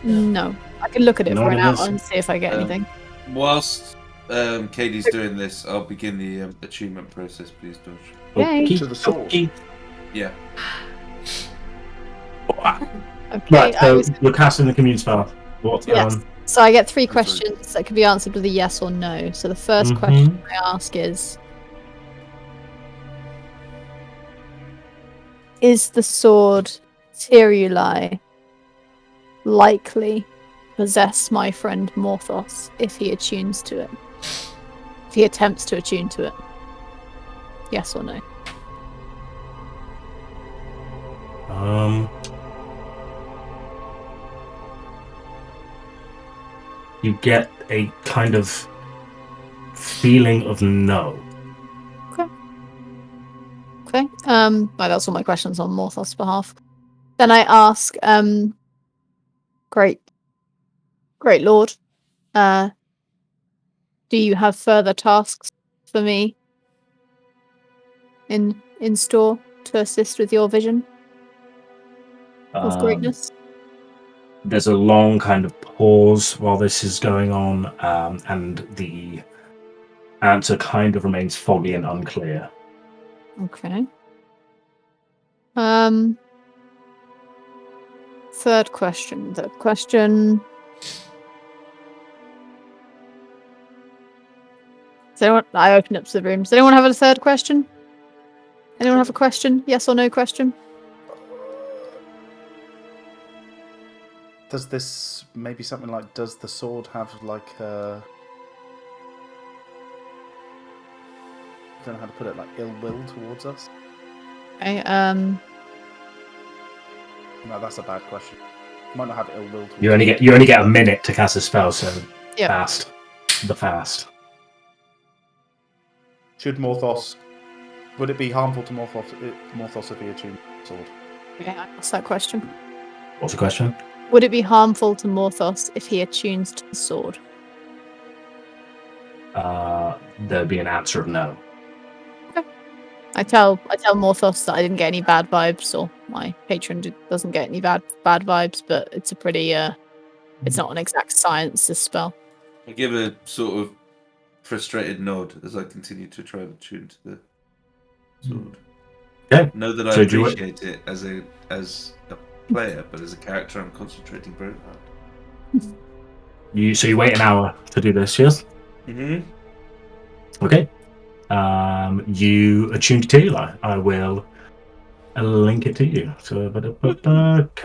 No, I can look at it None for an of us. hour and see if I get anything. Whilst Katie's doing this, I'll begin the achievement process, please, Dodge. Yay. To the sword. Yeah. Okay, Right, so you're casting the commune spell. What? Yes. So I get 3 I'm sorry. questions that can be answered with a yes or no. So the first Mhm. question I ask is the sword Tiruli likely possess my friend Morthos if he attunes to it? If he attempts to attune to it? Yes or no? You get a kind of feeling of no. Okay. Well, that's all my questions on Morthos' behalf. Then I ask, Great Lord, do you have further tasks for me in store to assist with your vision of greatness? There's a long kind of pause while this is going on, and the answer kind of remains foggy and unclear. Okay. Third question. I open up to the room. Does anyone have a third question? Anyone have a question? Yes or no question? Does this maybe something like? Does the sword have like a? I don't know how to put it. Like ill will towards us? Okay, No, that's a bad question. Might not have ill will towards. You only get a minute to cast a spell, so Yep. fast. The fast. Should Morthos? Would it be harmful to Morthos if he attuned the sword? okay, I asked that question. What's the question? Would it be harmful to Morthos if he attunes to the sword? There'd be an answer of no. I tell Morthos that I didn't get any bad vibes, or my patron doesn't get any bad vibes, but it's a pretty it's not an exact science, this spell. I give a sort of frustrated nod as I continue to try and attune to the sword. Okay. Know that I So do you- appreciate it as a player, but as a character, I'm concentrating very hard. So you wait an hour to do this, yes? Mm-hmm. Okay. You attune to Tiruli. I will link it to you. So,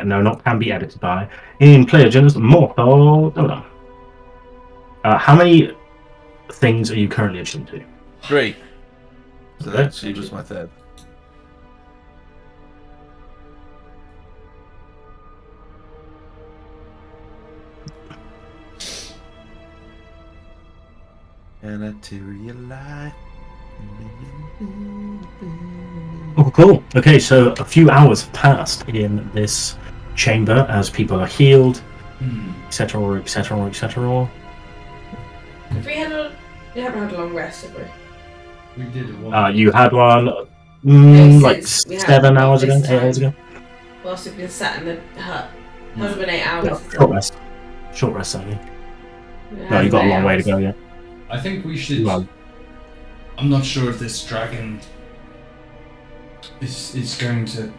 no, not can be edited by in player journals. Morthos. Hold on. How many things are you currently attuned to? 3. So Okay. that she was my third. And I to your life. Oh, cool. Okay, so a few hours have passed in this chamber as people are healed, etc., etc., etc. Have we haven't had a long rest, have we? We did one. You had one like since we had 7 one hours ago, this 8 hours time. ago. Whilst we've been sat in the hut. Hasn't been 8 hours. Yeah, is it? short rest. Short rest, only. It No, hasn't you've got a been long 8 way to hours. go, yeah. I think we should. Well, I'm not sure if this dragon is going to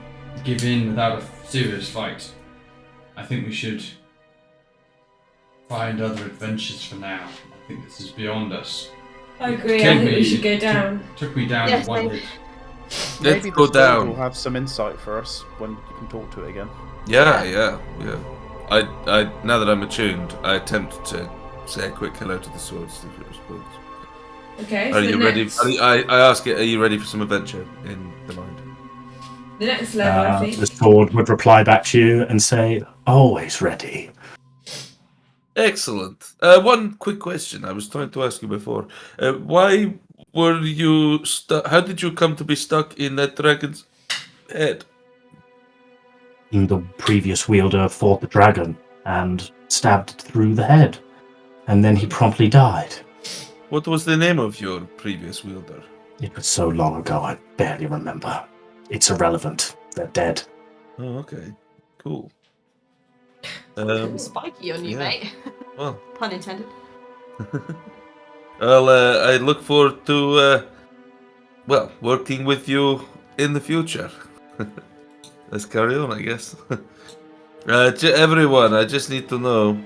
give in without a serious fight. I think we should find other adventures for now. I think this is beyond us. I agree, I Killed think we me. should go It down. Took me down Yes, in one mate. hit. Let's Maybe go the stone down. will have some insight for us when you can talk to it again. Yeah. I now that I'm attuned, I attempt to say a quick hello to the sword, see if it responds. Okay, Are so you the ready? next, I ask it, are you ready for some adventure in the mind? the next level, I think. the sword would reply back to you and say, "Always ready." Excellent. One quick question I was trying to ask you before. Why were you stuck? How did you come to be stuck in that dragon's head? The previous wielder fought the dragon and stabbed through the head, and then he promptly died. What was the name of your previous wielder? It was so long ago, I barely remember. It's irrelevant. They're dead. Oh, okay. Cool. Spiky on you, yeah. mate. Well, Pun intended. well, I look forward to, working with you in the future. Let's carry on, I guess. Everyone, I just need to know.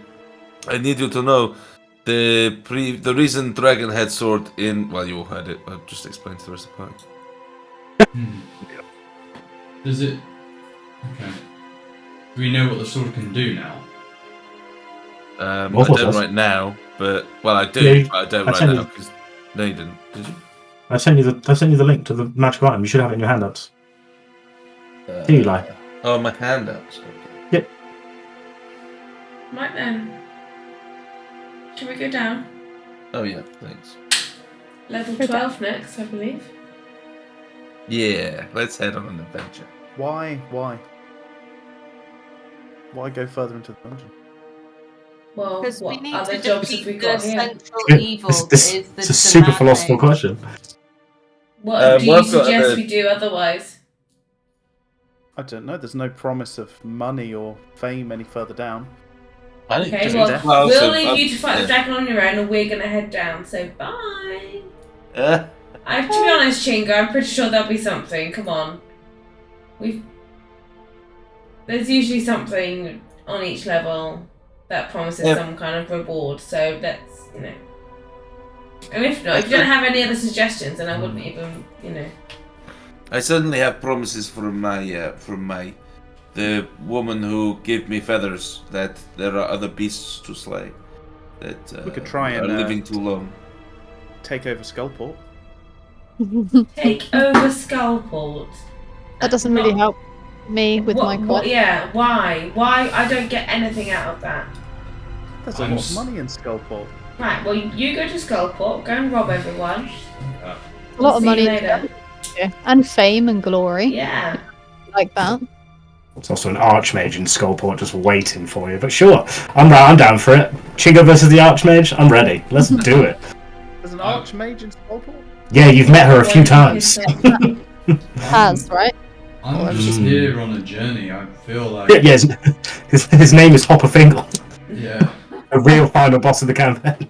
I need you to know the reason Dragon had sword in. Well, you all had it. I'll just explain to the rest of the party. Does it? Okay. Do we know what the sword can do now? I Morthos don't does. right now, but I do. Yeah, But I don't I right sent now you- because no, you didn't. Did you? I sent you the link to the magical item. You should have it in your handouts. Do you lie? Oh, my handouts. Okay. Right then. Should we go down? Oh yeah, thanks. Level 12 next, I believe. Yeah, let's head on an adventure. Why? Why go further into the dungeon? Well, Because we what need other to jobs have defeat we the got here? central evil that is the It's a super Mad philosophical Mage. question. What do you well, I've got suggest a- we do otherwise? I don't know. There's no promise of money or fame any further down. I think Okay, just well, death. we'll So, leave you to fight the yeah. dragon on your own and we're gonna head down, so bye! Eh? To be honest, Chingo, I'm pretty sure there'll be something, come on. There's usually something on each level that promises Yeah. some kind of reward, so let's, And if not, if you don't have any other suggestions, then I wouldn't even, I certainly have promises from the woman who gave me feathers that there are other beasts to slay. That We could try and, are living too long. Take over Skullport. take over Skullport. That doesn't really help me with my quest. Yeah, why? Why? I don't get anything out of that. There's a lot of money in Skullport. Right, well, you go to Skullport, go and rob everyone. A lot of See money you later. and fame and glory. Yeah. Like that. There's also an archmage in Skullport just waiting for you. But sure, I'm down for it. Chingo versus the archmage. I'm ready. Let's do it. There's an archmage in Skullport? Yeah, you've met her a few times. Has, right? I'm just here on a journey. I feel like. Yeah, his name is Hopper Fingal, Yeah. a real final boss of the campaign.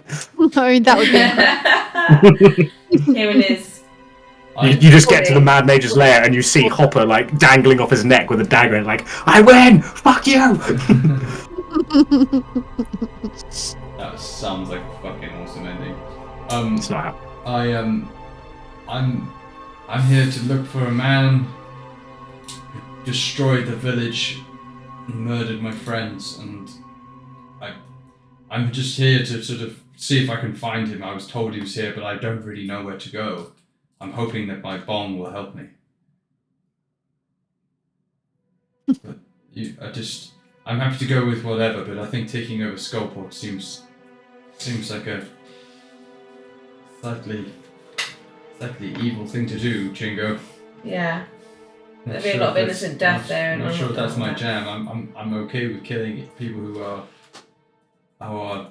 I mean, that would be. Here it is. You just get to the Mad Mage's lair and you see Hopper like dangling off his neck with a dagger and like, I win! Fuck you! That sounds like a fucking awesome ending. It's not happening. I'm here to look for a man who destroyed the village, and murdered my friends, and I'm just here to sort of see if I can find him. I was told he was here, but I don't really know where to go. I'm hoping that my bong will help me. But I'm happy to go with whatever, but I think taking over Skullport seems like a slightly evil thing to do, Chingo. Yeah. There'll be a lot of innocent death there. I'm not sure if that's my jam. I'm okay with killing people who are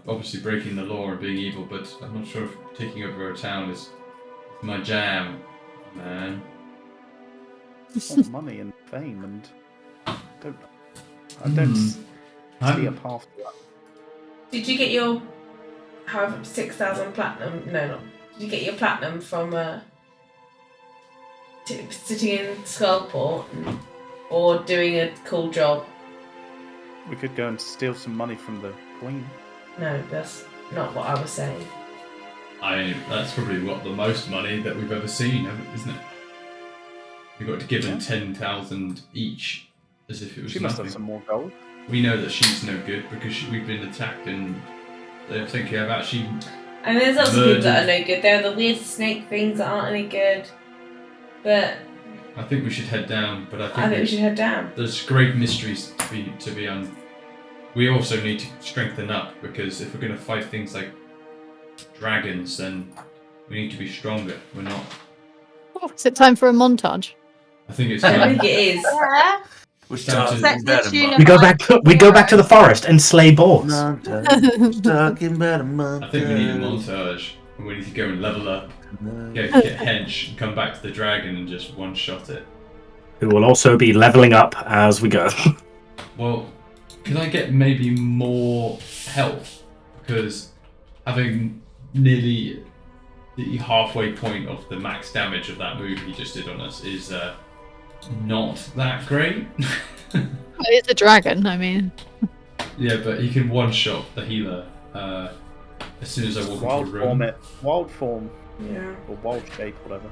obviously breaking the law and being evil, but I'm not sure if taking over a town is my jam, man. Want money and fame, and I don't see a path to that. Did you get your 6,000 platinum? No, not. Did you get your platinum from sitting in Skullport or doing a cool job? We could go and steal some money from the Queen. No, that's not what I was saying. That's probably the most money that we've ever seen, isn't it? We've got to give them 10,000 each, as if it was She must nothing. have some more gold. We know that she's no good because we've been attacked and they're thinking about she. And there's lots of people that are no good. There are the weird snake things that aren't any good. But I think we should head down. But I think we should head down. There's great mysteries to be on. We also need to strengthen up because if we're going to fight things like dragons, then we need to be stronger. We're not. Oh, is it time for a montage? I think it's I time. think it is. Yeah. We're Time talking to- about a month. We go back to the forest and slay boars. Talking about a month. I think we need a montage. And we need to go and level up, get hench, and come back to the dragon and just one-shot it. Who will also be leveling up as we go. Well, could I get maybe more health? Because having nearly the halfway point of the max damage of that move he just did on us is not that great. It's a dragon, I mean. Yeah, but he can one-shot the healer as soon as I walk into the room. Wild form. Yeah. Or wild shape, whatever.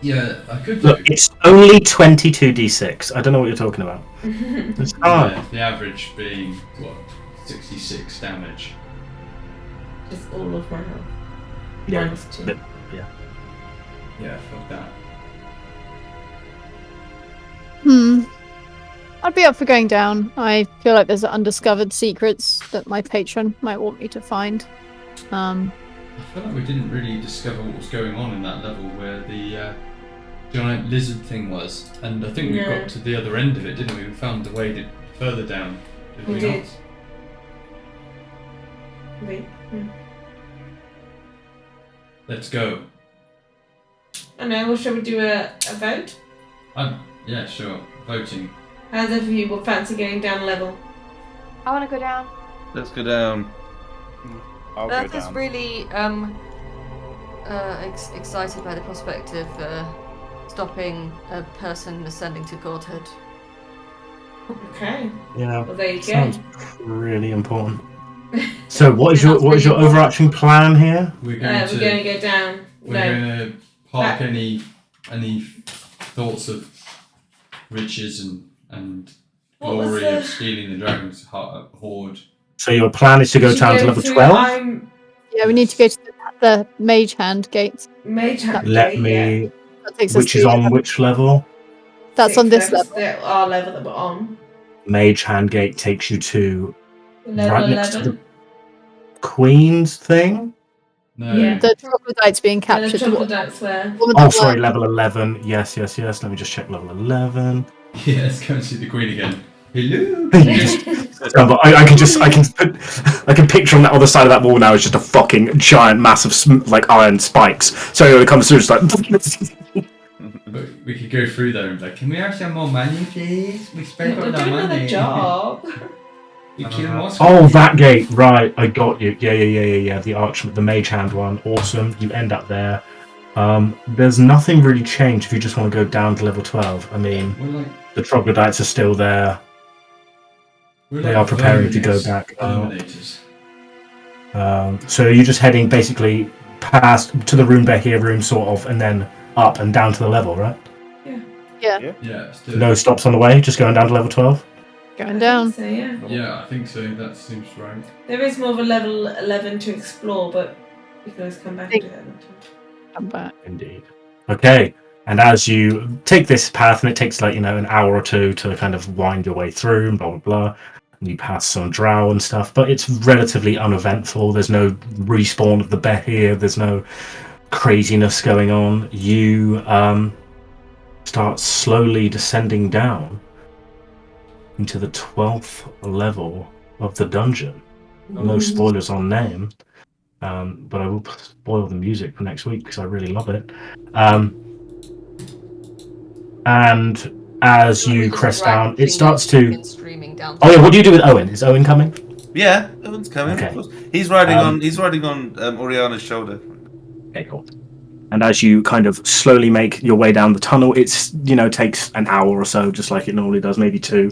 Yeah, I could Look, it's only 22d6. I don't know what you're talking about. It's hard. Yeah, the average being, 66 damage. Just all of my health. Yeah. -2. But, yeah. Yeah, fuck that. I'd be up for going down. I feel like there's undiscovered secrets that my patron might want me to find. I feel like we didn't really discover what was going on in that level where the giant lizard thing was, and I think we got to the other end of it, didn't we? We found the way further down. Did we did. not? Let's go. I know. Well, shall we do a vote? Yeah, sure. Voting. How's if you would fancy going down a level? I want to go down. Let's go down. I'll go Bertha's down. really excited by the prospect of stopping a person ascending to godhood. Okay. Yeah. Well, there you go. Sounds really important. So, what is your overarching plan here? We're going We're going to go down. We're going to park any thoughts of riches and What was glory the- of stealing the dragon's hoard. So your plan is to go We should down to level through- 12? Yeah, we need to go to the mage hand gate. Mage hand Let gate, me... That takes us Which is to- on which level? That's on this level. Our level that we're on. Mage hand gate takes you to Level right next to 11. the Queen's thing? No. Yeah. The troglodyte's being Where the captured. troglodytes were. Oh, sorry, level 11. Yes. Let me just check level 11. Yeah, let's go and see the queen again. Hello. But I can picture on that other side of that wall now is just a fucking giant mass of iron spikes. So it comes through, it's like... But we could go through there and be like, can we have some more money, please? We spent all We're that doing money. another job. We kill more. Oh, that gate, right, I got you. Yeah, the mage hand one, awesome. You end up there. There's nothing really changed if you just want to go down to level 12. I mean, We're like, the troglodytes are still there. we're They like are preparing to go Verminius back out. Terminators. So you're just heading basically past to the room back here room, sort of, and then up and down to the level, right? Yeah, let's do it. No stops on the way, just going down to level 12? Going down. So yeah. Yeah, I think so. That seems right. There is more of a level 11 to explore, but we can always come back and do that another time. Come back. Indeed. Okay. And as you take this path, and it takes like, an hour or two to kind of wind your way through, and blah, blah, blah. And you pass some drow and stuff, but it's relatively uneventful. There's no respawn of the bear here. There's no craziness going on. You start slowly descending down into the 12th level of the dungeon. No spoilers on name, but I will spoil the music for next week because I really love it. And as you crest down, it starts to. Streaming down. Oh yeah, what do you do with Owen? Is Owen coming? Yeah, Owen's coming. Okay. Of course. He's riding on. He's riding on Oriana's shoulder. Okay, cool. And as you kind of slowly make your way down the tunnel, it's takes an hour or so, just like it normally does, maybe 2.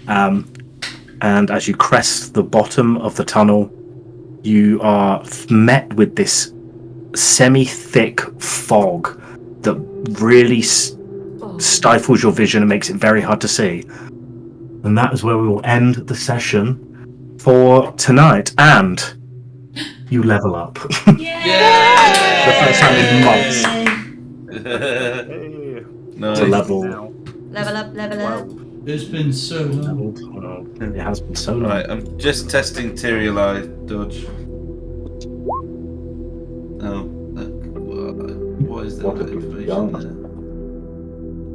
And as you crest the bottom of the tunnel, you are met with this semi-thick fog that really stifles your vision and makes it very hard to see. And that is where we will end the session for tonight. And you level up. Yay! The first time in months. Nice. To level. Level up. It's been so long. Level 12. It has been so long. Right, I'm just testing Tyrael Eye dodge. Oh, what is that What have you information done? there?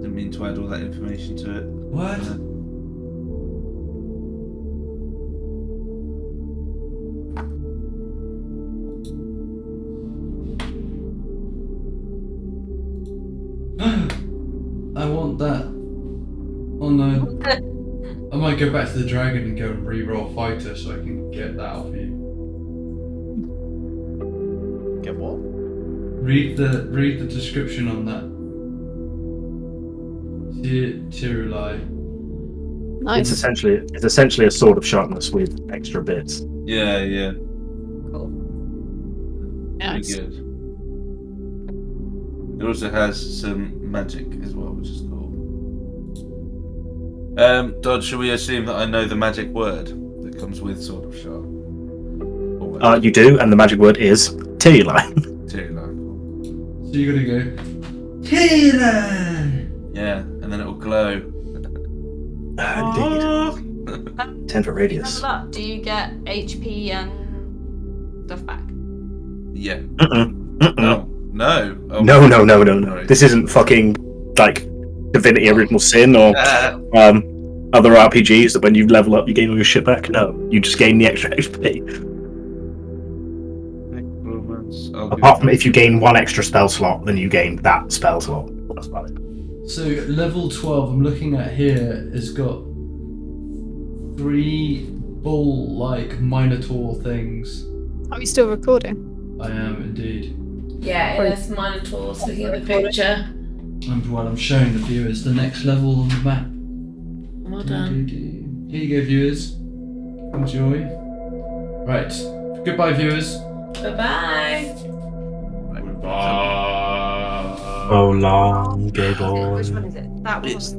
Didn't mean to add all that information to it. What? I want that. Oh no. I might go back to the dragon and go and re-roll fighter so I can get that off you. Get what? Read the description on that. Tirulai. Nice. It's essentially a sword of sharpness with extra bits. Yeah. Cool. Nice. Pretty good. It also has some magic as well, which is cool. Dodge, should we assume that I know the magic word that comes with Sword of Sharp? You do, and the magic word is Tirulai. Tirulai. So you're gonna go Tirulai! Yeah, and then it will glow. Indeed. 10-foot radius. Level up. Do you get HP and stuff back? Yeah. No. No. Oh, No. Right. This isn't fucking like Divinity Original Sin or Ah, other RPGs that when you level up you gain all your shit back. No, you just gain the extra HP. Necromancer. I'll give Apart from it- if you gain 1 extra spell slot, then you gain that spell slot. That's about it. So level 12 I'm looking at here has got 3 bull-like minotaur things. Are we still recording? I am indeed. Yeah, it is Minotaurs looking at the picture. And while I'm showing the viewers the next level on the map. Well done. Here you go, viewers. Enjoy. Right. Goodbye, viewers. Bye-bye. Bye. Oh, long, gay boy. Which one is it? That one. It's